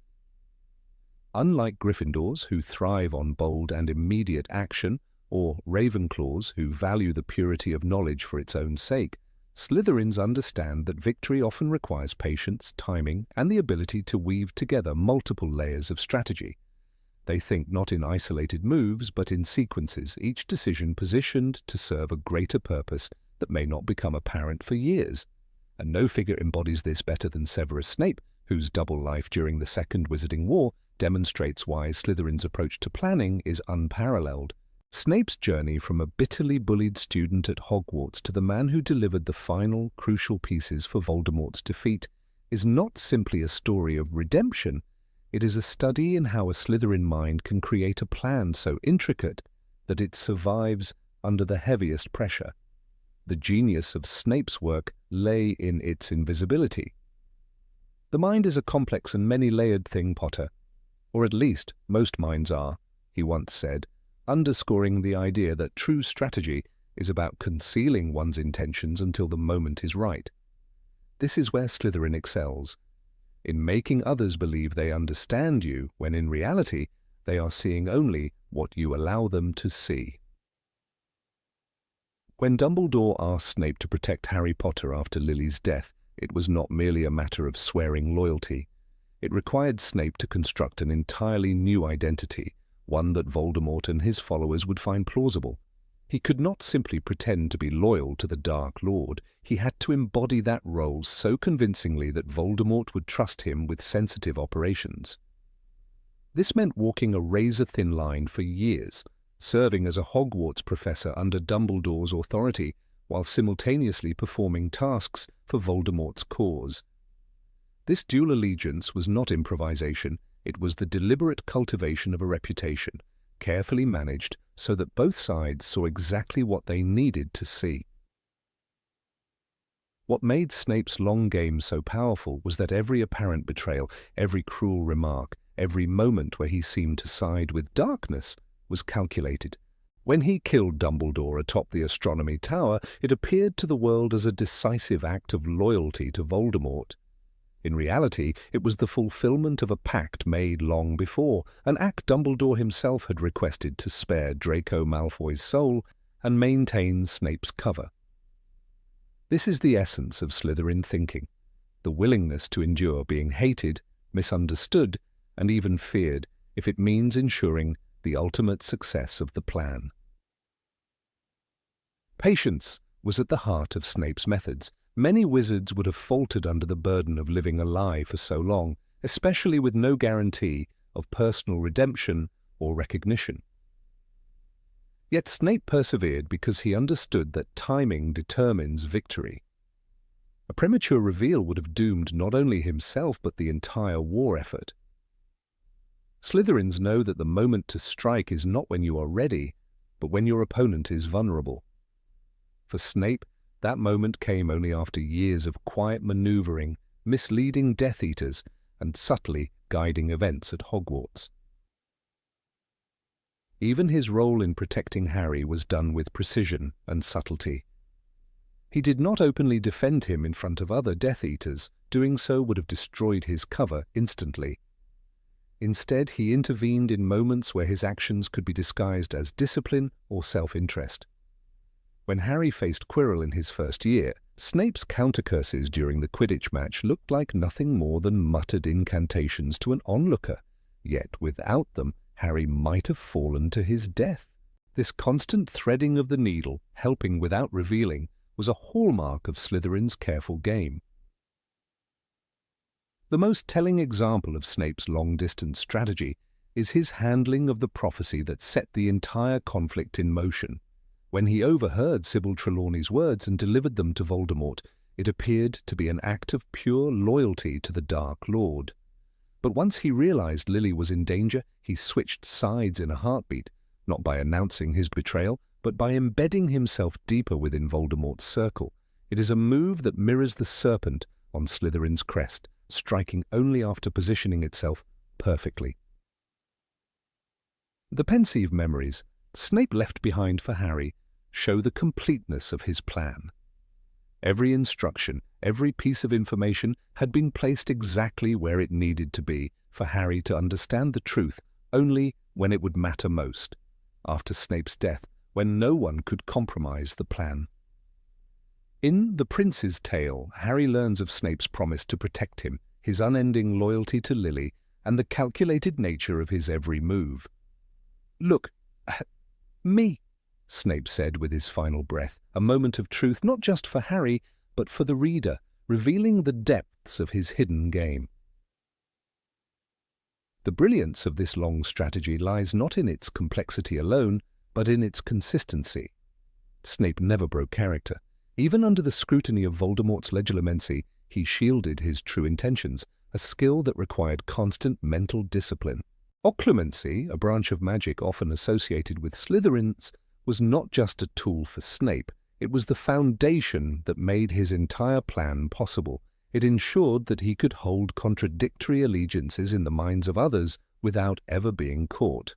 Unlike Gryffindors, who thrive on bold and immediate action, or Ravenclaws, who value the purity of knowledge for its own sake, Slytherins understand that victory often requires patience, timing, and the ability to weave together multiple layers of strategy. They think not in isolated moves, but in sequences, each decision positioned to serve a greater purpose that may not become apparent for years. And no figure embodies this better than Severus Snape, whose double life during the Second Wizarding War demonstrates why Slytherin's approach to planning is unparalleled. Snape's journey from a bitterly bullied student at Hogwarts to the man who delivered the final, crucial pieces for Voldemort's defeat is not simply a story of redemption. It is a study in how a Slytherin mind can create a plan so intricate that it survives under the heaviest pressure. The genius of Snape's work lay in its invisibility. The mind is a complex and many-layered thing, Potter. Or at least, most minds are, he once said, underscoring the idea that true strategy is about concealing one's intentions until the moment is right. This is where Slytherin excels, in making others believe they understand you when in reality they are seeing only what you allow them to see. When Dumbledore asked Snape to protect Harry Potter after Lily's death, it was not merely a matter of swearing loyalty. It required Snape to construct an entirely new identity, one that Voldemort and his followers would find plausible. He could not simply pretend to be loyal to the Dark Lord. He had to embody that role so convincingly that Voldemort would trust him with sensitive operations. This meant walking a razor-thin line for years, serving as a Hogwarts professor under Dumbledore's authority, while simultaneously performing tasks for Voldemort's cause. This dual allegiance was not improvisation, it was the deliberate cultivation of a reputation, carefully managed so that both sides saw exactly what they needed to see. What made Snape's long game so powerful was that every apparent betrayal, every cruel remark, every moment where he seemed to side with darkness was calculated. When he killed Dumbledore atop the Astronomy Tower, it appeared to the world as a decisive act of loyalty to Voldemort. In reality, it was the fulfillment of a pact made long before, an act Dumbledore himself had requested to spare Draco Malfoy's soul and maintain Snape's cover. This is the essence of Slytherin thinking, the willingness to endure being hated, misunderstood, and even feared if it means ensuring the ultimate success of the plan. Patience was at the heart of Snape's methods. Many wizards would have faltered under the burden of living a lie for so long, especially with no guarantee of personal redemption or recognition. Yet Snape persevered because he understood that timing determines victory. A premature reveal would have doomed not only himself but the entire war effort. Slytherins know that the moment to strike is not when you are ready, but when your opponent is vulnerable. For Snape, that moment came only after years of quiet maneuvering, misleading Death Eaters, and subtly guiding events at Hogwarts. Even his role in protecting Harry was done with precision and subtlety. He did not openly defend him in front of other Death Eaters. Doing so would have destroyed his cover instantly. Instead, he intervened in moments where his actions could be disguised as discipline or self-interest. When Harry faced Quirrell in his first year, Snape's counter-curses during the Quidditch match looked like nothing more than muttered incantations to an onlooker, yet without them, Harry might have fallen to his death. This constant threading of the needle, helping without revealing, was a hallmark of Slytherin's careful game. The most telling example of Snape's long-distance strategy is his handling of the prophecy that set the entire conflict in motion. When he overheard Sybil Trelawney's words and delivered them to Voldemort, it appeared to be an act of pure loyalty to the Dark Lord. But once he realized Lily was in danger, he switched sides in a heartbeat, not by announcing his betrayal, but by embedding himself deeper within Voldemort's circle. It is a move that mirrors the serpent on Slytherin's crest, striking only after positioning itself perfectly. The pensive memories Snape left behind for Harry show the completeness of his plan. Every instruction, every piece of information had been placed exactly where it needed to be for Harry to understand the truth only when it would matter most, after Snape's death, when no one could compromise the plan. In The Prince's Tale, Harry learns of Snape's promise to protect him, his unending loyalty to Lily, and the calculated nature of his every move. "Look at me," Snape said with his final breath, a moment of truth not just for Harry, but for the reader, revealing the depths of his hidden game. The brilliance of this long strategy lies not in its complexity alone, but in its consistency. Snape never broke character. Even under the scrutiny of Voldemort's legilimency, he shielded his true intentions, a skill that required constant mental discipline. Occlumency, a branch of magic often associated with Slytherins, was not just a tool for Snape, it was the foundation that made his entire plan possible. It ensured that he could hold contradictory allegiances in the minds of others without ever being caught.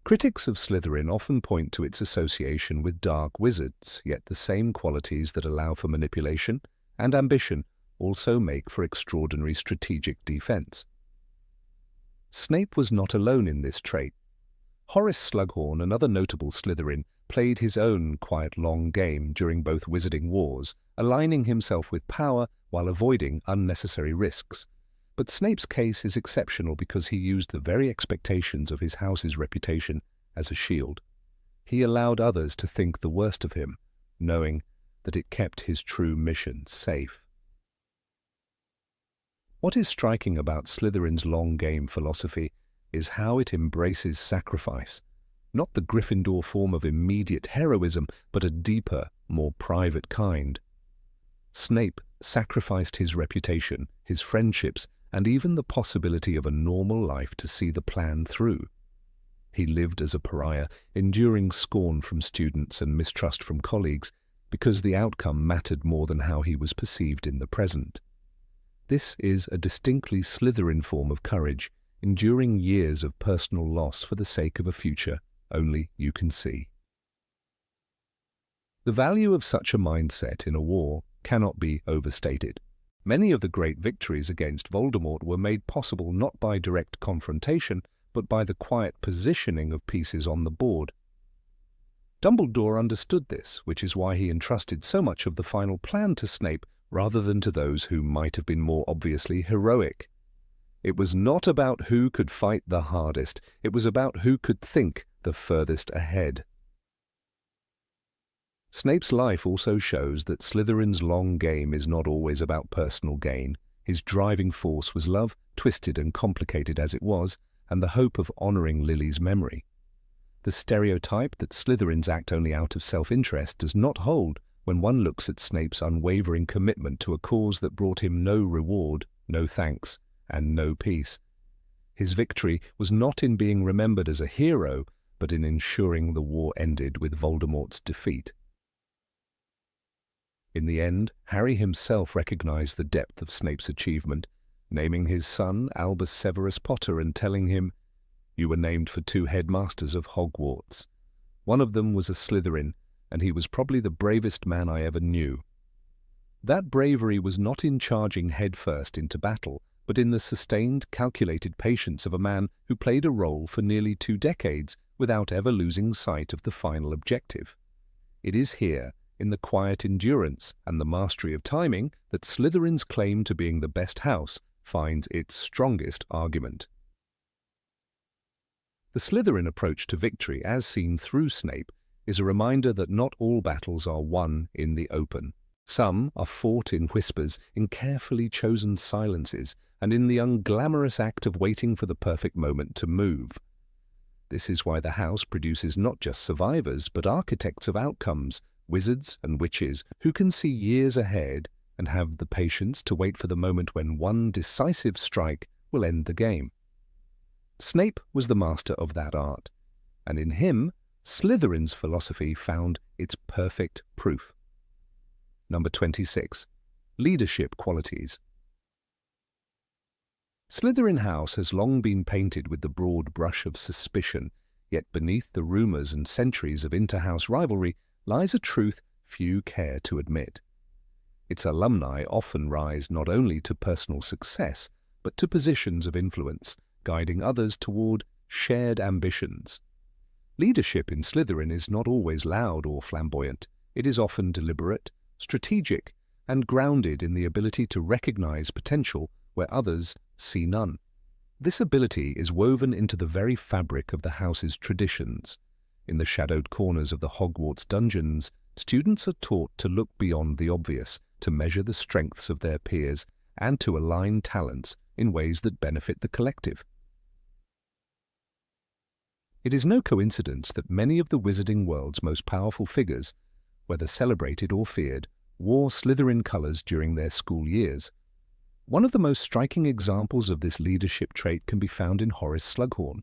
Critics of Slytherin often point to its association with dark wizards, yet the same qualities that allow for manipulation and ambition also make for extraordinary strategic defense. Snape was not alone in this trait. Horace Slughorn, another notable Slytherin, played his own quiet long game during both wizarding wars, aligning himself with power while avoiding unnecessary risks. But Snape's case is exceptional because he used the very expectations of his house's reputation as a shield. He allowed others to think the worst of him, knowing that it kept his true mission safe. What is striking about Slytherin's long game philosophy is how it embraces sacrifice, not the Gryffindor form of immediate heroism, but a deeper, more private kind. Snape sacrificed his reputation, his friendships, and even the possibility of a normal life to see the plan through. He lived as a pariah, enduring scorn from students and mistrust from colleagues, because the outcome mattered more than how he was perceived in the present. This is a distinctly Slytherin form of courage, enduring years of personal loss for the sake of a future only you can see. The value of such a mindset in a war cannot be overstated. Many of the great victories against Voldemort were made possible not by direct confrontation, but by the quiet positioning of pieces on the board. Dumbledore understood this, which is why he entrusted so much of the final plan to Snape rather than to those who might have been more obviously heroic. It was not about who could fight the hardest, it was about who could think the furthest ahead. Snape's life also shows that Slytherin's long game is not always about personal gain. His driving force was love, twisted and complicated as it was, and the hope of honoring Lily's memory. The stereotype that Slytherins act only out of self-interest does not hold when one looks at Snape's unwavering commitment to a cause that brought him no reward, no thanks, and no peace. His victory was not in being remembered as a hero, but in ensuring the war ended with Voldemort's defeat. In the end, Harry himself recognized the depth of Snape's achievement, naming his son Albus Severus Potter and telling him, "You were named for 2 headmasters of Hogwarts. One of them was a Slytherin, and he was probably the bravest man I ever knew." That bravery was not in charging headfirst into battle, but in the sustained, calculated patience of a man who played a role for nearly 2 decades without ever losing sight of the final objective. It is here, in the quiet endurance and the mastery of timing, that Slytherin's claim to being the best house finds its strongest argument. The Slytherin approach to victory, as seen through Snape, is a reminder that not all battles are won in the open. Some are fought in whispers, in carefully chosen silences, and in the unglamorous act of waiting for the perfect moment to move. This is why the house produces not just survivors, but architects of outcomes, wizards and witches who can see years ahead and have the patience to wait for the moment when one decisive strike will end the game. Snape was the master of that art, and in him, Slytherin's philosophy found its perfect proof. Number 26. Leadership qualities. Slytherin House has long been painted with the broad brush of suspicion, yet beneath the rumours and centuries of inter-house rivalry lies a truth few care to admit. Its alumni often rise not only to personal success, but to positions of influence, guiding others toward shared ambitions. Leadership in Slytherin is not always loud or flamboyant. It is often deliberate, strategic, and grounded in the ability to recognize potential where others see none. This ability is woven into the very fabric of the house's traditions. In the shadowed corners of the Hogwarts dungeons, students are taught to look beyond the obvious, to measure the strengths of their peers, and to align talents in ways that benefit the collective. It is no coincidence that many of the wizarding world's most powerful figures, whether celebrated or feared, wore Slytherin colours during their school years. One of the most striking examples of this leadership trait can be found in Horace Slughorn.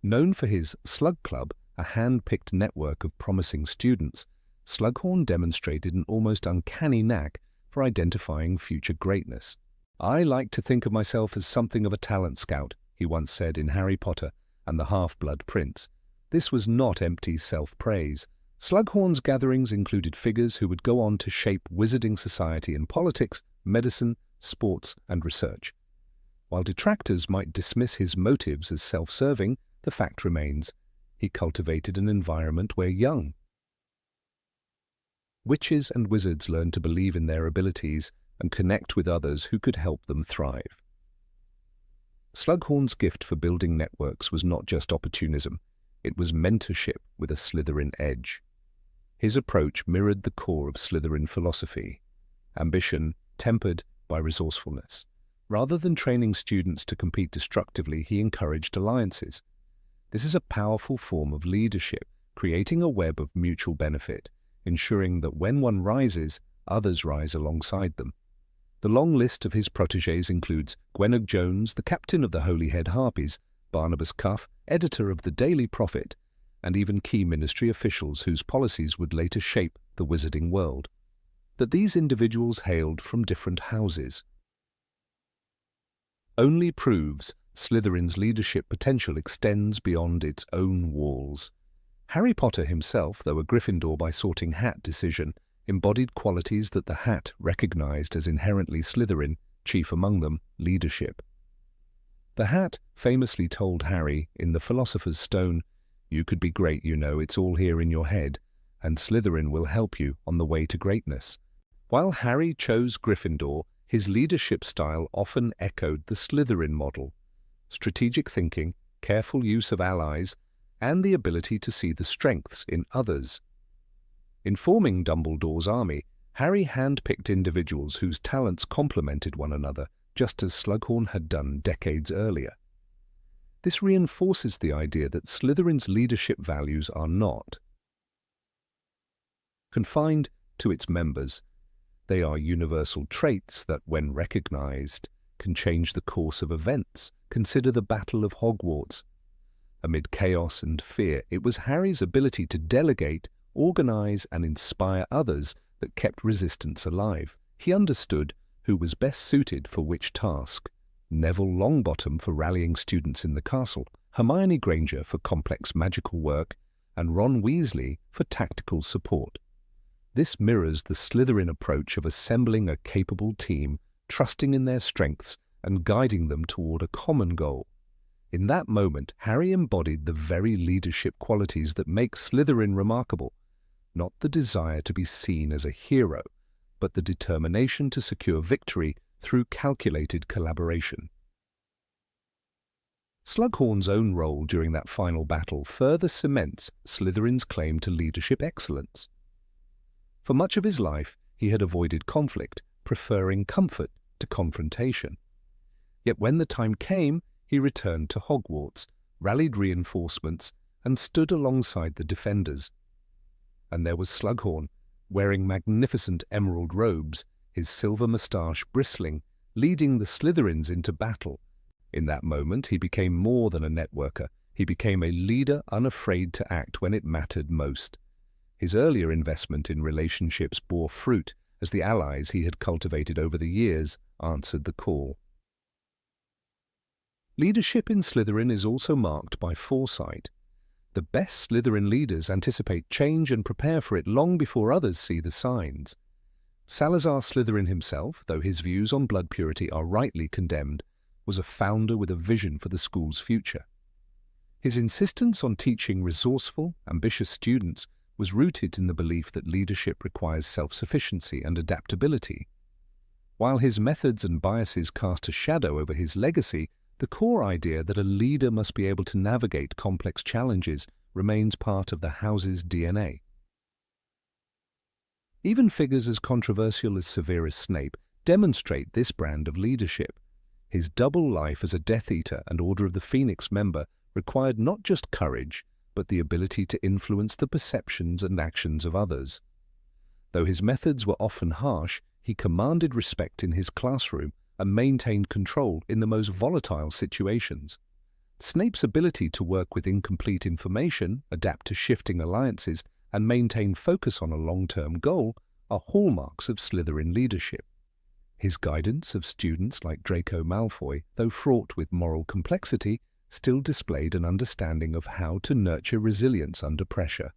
Known for his Slug Club, a hand-picked network of promising students, Slughorn demonstrated an almost uncanny knack for identifying future greatness. "I like to think of myself as something of a talent scout," he once said in Harry Potter and the Half-Blood Prince. This was not empty self-praise. Slughorn's gatherings included figures who would go on to shape wizarding society in politics, medicine, sports, and research. While detractors might dismiss his motives as self-serving, the fact remains, he cultivated an environment where young witches and wizards learned to believe in their abilities and connect with others who could help them thrive. Slughorn's gift for building networks was not just opportunism, it was mentorship with a Slytherin edge. His approach mirrored the core of Slytherin philosophy, ambition tempered by resourcefulness. Rather than training students to compete destructively, he encouraged alliances. This is a powerful form of leadership, creating a web of mutual benefit, ensuring that when one rises, others rise alongside them. The long list of his protégés includes Gwenog Jones, the captain of the Holyhead Harpies, Barnabas Cuff, editor of the Daily Prophet, and even key ministry officials whose policies would later shape the wizarding world. That these individuals hailed from different houses only proves Slytherin's leadership potential extends beyond its own walls. Harry Potter himself, though a Gryffindor by Sorting Hat decision, embodied qualities that the Hat recognized as inherently Slytherin, chief among them, leadership. The Hat famously told Harry in The Philosopher's Stone, "You could be great, you know, it's all here in your head, and Slytherin will help you on the way to greatness." While Harry chose Gryffindor, his leadership style often echoed the Slytherin model: strategic thinking, careful use of allies, and the ability to see the strengths in others. In forming Dumbledore's army, Harry handpicked individuals whose talents complemented one another, just as Slughorn had done decades earlier. This reinforces the idea that Slytherin's leadership values are not confined to its members. They are universal traits that, when recognized, can change the course of events. Consider the Battle of Hogwarts. Amid chaos and fear, it was Harry's ability to delegate, organize, and inspire others that kept resistance alive. He understood who was best suited for which task. Neville Longbottom for rallying students in the castle, Hermione Granger for complex magical work, and Ron Weasley for tactical support. This mirrors the Slytherin approach of assembling a capable team, trusting in their strengths, and guiding them toward a common goal. In that moment, Harry embodied the very leadership qualities that make Slytherin remarkable, not the desire to be seen as a hero, but the determination to secure victory through calculated collaboration. Slughorn's own role during that final battle further cements Slytherin's claim to leadership excellence. For much of his life, he had avoided conflict, preferring comfort to confrontation. Yet when the time came, he returned to Hogwarts, rallied reinforcements, and stood alongside the defenders. And there was Slughorn, wearing magnificent emerald robes, his silver moustache bristling, leading the Slytherins into battle. In that moment, he became more than a networker. He became a leader unafraid to act when it mattered most. His earlier investment in relationships bore fruit as the allies he had cultivated over the years answered the call. Leadership in Slytherin is also marked by foresight. The best Slytherin leaders anticipate change and prepare for it long before others see the signs. Salazar Slytherin himself, though his views on blood purity are rightly condemned, was a founder with a vision for the school's future. His insistence on teaching resourceful, ambitious students was rooted in the belief that leadership requires self-sufficiency and adaptability. While his methods and biases cast a shadow over his legacy, the core idea that a leader must be able to navigate complex challenges remains part of the house's DNA. Even figures as controversial as Severus Snape demonstrate this brand of leadership. His double life as a Death Eater and Order of the Phoenix member required not just courage, but the ability to influence the perceptions and actions of others. Though his methods were often harsh, he commanded respect in his classroom and maintained control in the most volatile situations. Snape's ability to work with incomplete information, adapt to shifting alliances, and maintain focus on a long-term goal are hallmarks of Slytherin leadership. His guidance of students like Draco Malfoy, though fraught with moral complexity, still displayed an understanding of how to nurture resilience under pressure.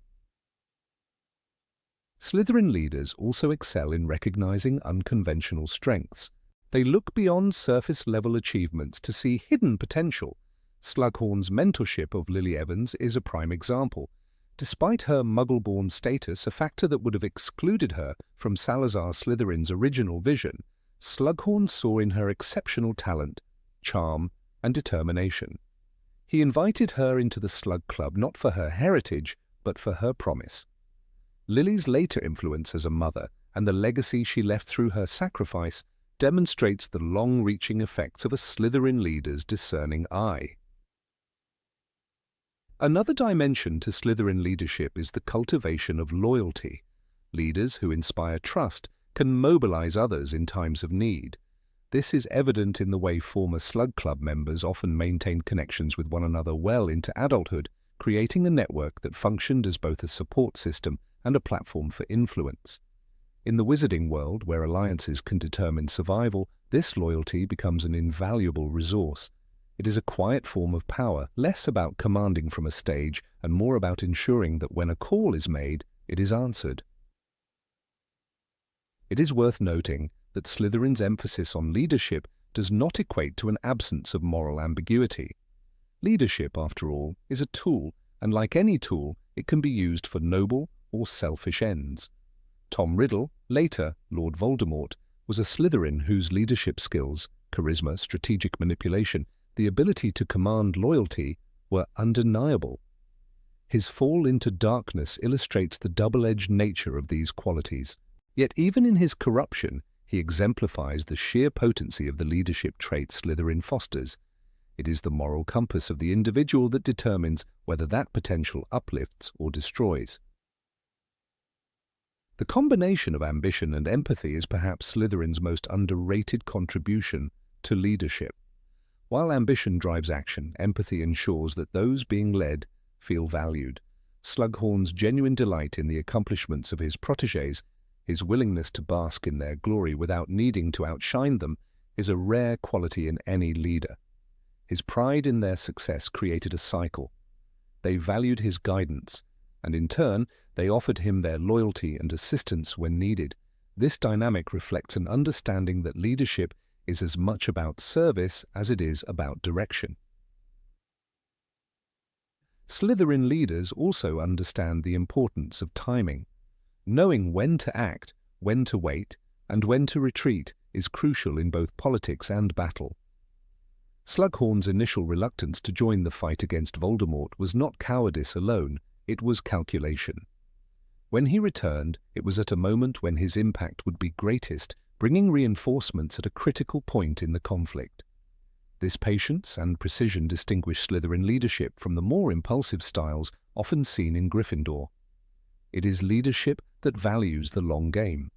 Slytherin leaders also excel in recognizing unconventional strengths. They look beyond surface-level achievements to see hidden potential. Slughorn's mentorship of Lily Evans is a prime example. Despite her Muggle-born status, a factor that would have excluded her from Salazar Slytherin's original vision, Slughorn saw in her exceptional talent, charm, and determination. He invited her into the Slug Club not for her heritage, but for her promise. Lily's later influence as a mother and the legacy she left through her sacrifice demonstrates the long-reaching effects of a Slytherin leader's discerning eye. Another dimension to Slytherin leadership is the cultivation of loyalty. Leaders who inspire trust can mobilize others in times of need. This is evident in the way former Slug Club members often maintained connections with one another well into adulthood, creating a network that functioned as both a support system and a platform for influence. In the wizarding world, where alliances can determine survival, this loyalty becomes an invaluable resource. It is a quiet form of power, less about commanding from a stage and more about ensuring that when a call is made, it is answered. It is worth noting that Slytherin's emphasis on leadership does not equate to an absence of moral ambiguity. Leadership, after all, is a tool, and like any tool, it can be used for noble or selfish ends. Tom Riddle, later Lord Voldemort, was a Slytherin whose leadership skills, charisma, strategic manipulation, the ability to command loyalty, were undeniable. His fall into darkness illustrates the double-edged nature of these qualities. Yet even in his corruption, he exemplifies the sheer potency of the leadership traits Slytherin fosters. It is the moral compass of the individual that determines whether that potential uplifts or destroys. The combination of ambition and empathy is perhaps Slytherin's most underrated contribution to leadership. While ambition drives action, empathy ensures that those being led feel valued. Slughorn's genuine delight in the accomplishments of his protégés, his willingness to bask in their glory without needing to outshine them, is a rare quality in any leader. His pride in their success created a cycle. They valued his guidance, and in turn, they offered him their loyalty and assistance when needed. This dynamic reflects an understanding that leadership is as much about service as it is about direction. Slytherin leaders also understand the importance of timing. Knowing when to act, when to wait, and when to retreat is crucial in both politics and battle. Slughorn's initial reluctance to join the fight against Voldemort was not cowardice alone, it was calculation. When he returned, it was at a moment when his impact would be greatest, bringing reinforcements at a critical point in the conflict. This patience and precision distinguish Slytherin leadership from the more impulsive styles often seen in Gryffindor. It is leadership that values the long game.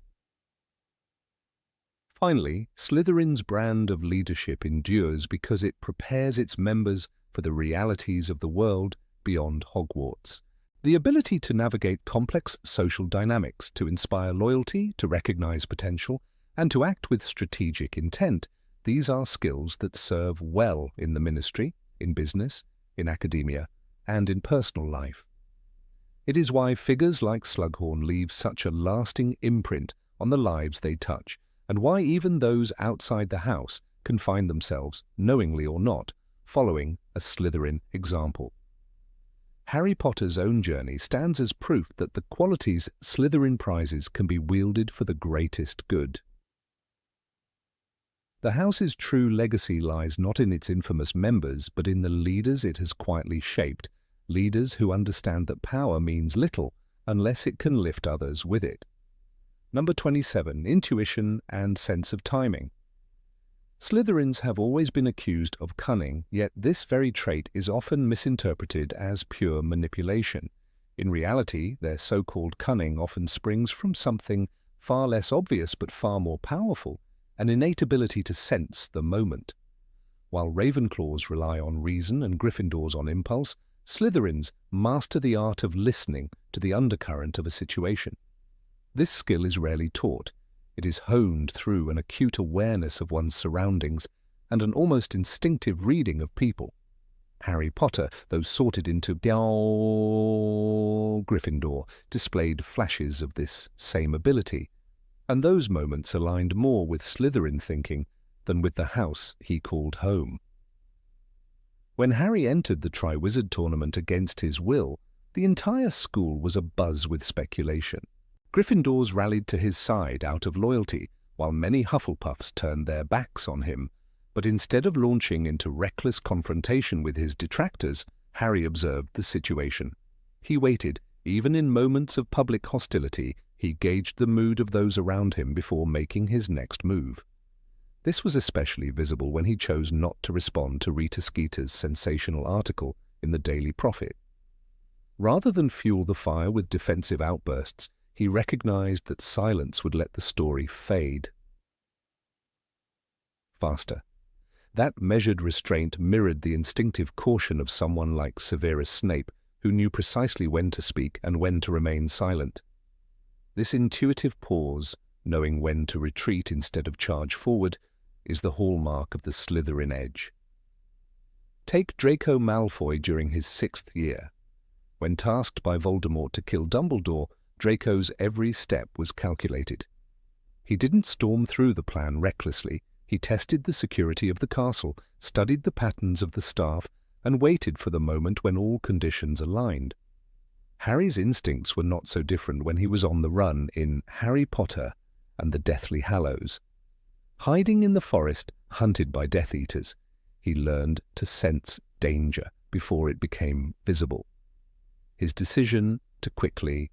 Finally, Slytherin's brand of leadership endures because it prepares its members for the realities of the world beyond Hogwarts. The ability to navigate complex social dynamics, to inspire loyalty, to recognize potential, and to act with strategic intent, these are skills that serve well in the ministry, in business, in academia, and in personal life. It is why figures like Slughorn leave such a lasting imprint on the lives they touch, and why even those outside the house can find themselves, knowingly or not, following a Slytherin example. Harry Potter's own journey stands as proof that the qualities Slytherin prizes can be wielded for the greatest good. The house's true legacy lies not in its infamous members, but in the leaders it has quietly shaped, leaders who understand that power means little unless it can lift others with it. Number 27, intuition and sense of timing. Slytherins have always been accused of cunning, yet this very trait is often misinterpreted as pure manipulation. In reality, their so-called cunning often springs from something far less obvious but far more powerful, an innate ability to sense the moment. While Ravenclaws rely on reason and Gryffindors on impulse, Slytherins master the art of listening to the undercurrent of a situation. This skill is rarely taught. It is honed through an acute awareness of one's surroundings and an almost instinctive reading of people. Harry Potter, though sorted into Gryffindor, displayed flashes of this same ability, and those moments aligned more with Slytherin thinking than with the house he called home. When Harry entered the Triwizard Tournament against his will, the entire school was abuzz with speculation. Gryffindors rallied to his side out of loyalty, while many Hufflepuffs turned their backs on him. But instead of launching into reckless confrontation with his detractors, Harry observed the situation. He waited. Even in moments of public hostility, he gauged the mood of those around him before making his next move. This was especially visible when he chose not to respond to Rita Skeeter's sensational article in the Daily Prophet. Rather than fuel the fire with defensive outbursts, he recognized that silence would let the story fade faster. That measured restraint mirrored the instinctive caution of someone like Severus Snape, who knew precisely when to speak and when to remain silent. This intuitive pause, knowing when to retreat instead of charge forward, is the hallmark of the Slytherin edge. Take Draco Malfoy during his 6th year. When tasked by Voldemort to kill Dumbledore, Draco's every step was calculated. He didn't storm through the plan recklessly. He tested the security of the castle, studied the patterns of the staff, and waited for the moment when all conditions aligned. Harry's instincts were not so different when he was on the run in Harry Potter and the Deathly Hallows. Hiding in the forest, hunted by Death Eaters, he learned to sense danger before it became visible. His decision to quickly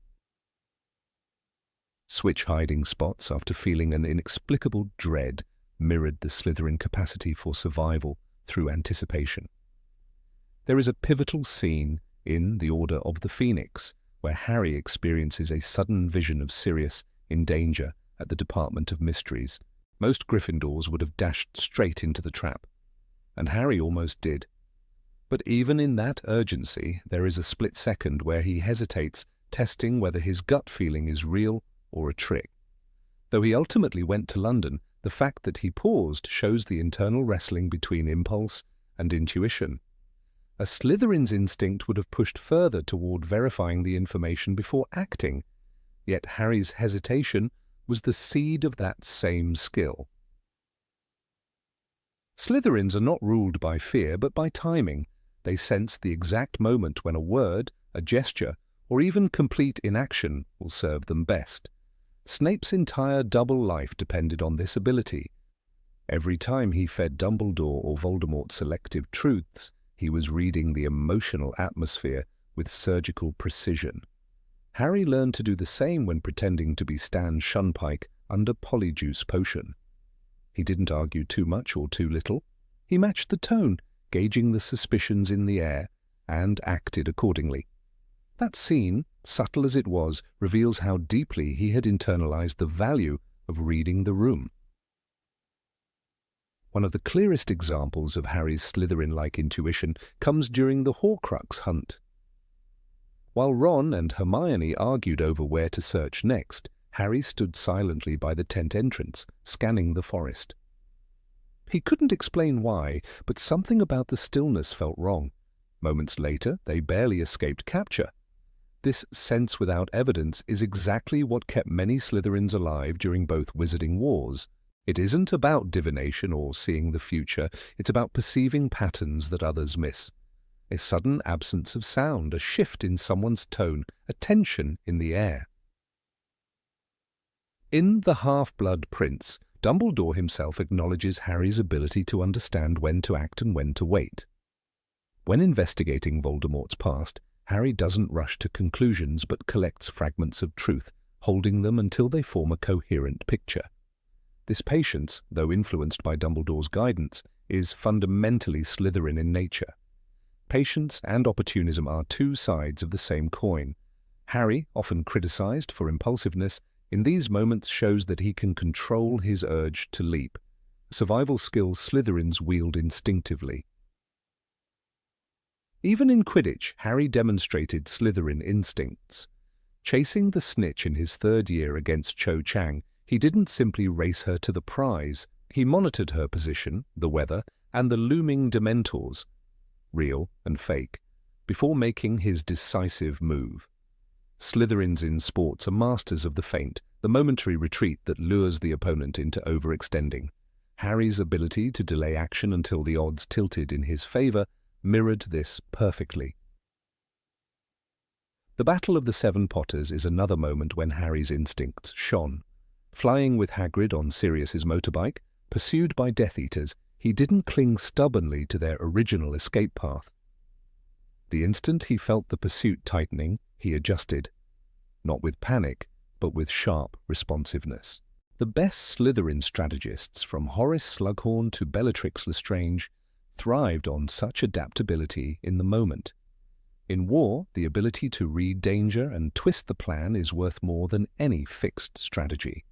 switch hiding spots after feeling an inexplicable dread mirrored the Slytherin capacity for survival through anticipation. There is a pivotal scene in The Order of the Phoenix where Harry experiences a sudden vision of Sirius in danger at the Department of Mysteries. Most Gryffindors would have dashed straight into the trap, and Harry almost did. But even in that urgency, there is a split second where he hesitates, testing whether his gut feeling is real or a trick. Though he ultimately went to London, the fact that he paused shows the internal wrestling between impulse and intuition. A Slytherin's instinct would have pushed further toward verifying the information before acting, yet Harry's hesitation was the seed of that same skill. Slytherins are not ruled by fear, but by timing. They sense the exact moment when a word, a gesture, or even complete inaction will serve them best. Snape's entire double life depended on this ability. Every time he fed Dumbledore or Voldemort selective truths, he was reading the emotional atmosphere with surgical precision. Harry learned to do the same when pretending to be Stan Shunpike under Polyjuice Potion. He didn't argue too much or too little. He matched the tone, gauging the suspicions in the air, and acted accordingly. That scene, subtle as it was, reveals how deeply he had internalized the value of reading the room. One of the clearest examples of Harry's Slytherin-like intuition comes during the Horcrux hunt. While Ron and Hermione argued over where to search next, Harry stood silently by the tent entrance, scanning the forest. He couldn't explain why, but something about the stillness felt wrong. Moments later, they barely escaped capture. This sense without evidence is exactly what kept many Slytherins alive during both Wizarding Wars. It isn't about divination or seeing the future, it's about perceiving patterns that others miss. A sudden absence of sound, a shift in someone's tone, a tension in the air. In The Half-Blood Prince, Dumbledore himself acknowledges Harry's ability to understand when to act and when to wait. When investigating Voldemort's past, Harry doesn't rush to conclusions but collects fragments of truth, holding them until they form a coherent picture. This patience, though influenced by Dumbledore's guidance, is fundamentally Slytherin in nature. Patience and opportunism are two sides of the same coin. Harry, often criticized for impulsiveness, in these moments shows that he can control his urge to leap, a survival skill Slytherins wield instinctively. Even in Quidditch, Harry demonstrated Slytherin instincts. Chasing the snitch in his third year against Cho Chang, he didn't simply race her to the prize. He monitored her position, the weather, and the looming Dementors, real and fake, before making his decisive move. Slytherins in sports are masters of the feint, the momentary retreat that lures the opponent into overextending. Harry's ability to delay action until the odds tilted in his favor mirrored this perfectly. The Battle of the Seven Potters is another moment when Harry's instincts shone. Flying with Hagrid on Sirius's motorbike, pursued by Death Eaters, he didn't cling stubbornly to their original escape path. The instant he felt the pursuit tightening, he adjusted. Not with panic, but with sharp responsiveness. The best Slytherin strategists, from Horace Slughorn to Bellatrix Lestrange, thrived on such adaptability in the moment. In war, the ability to read danger and twist the plan is worth more than any fixed strategy.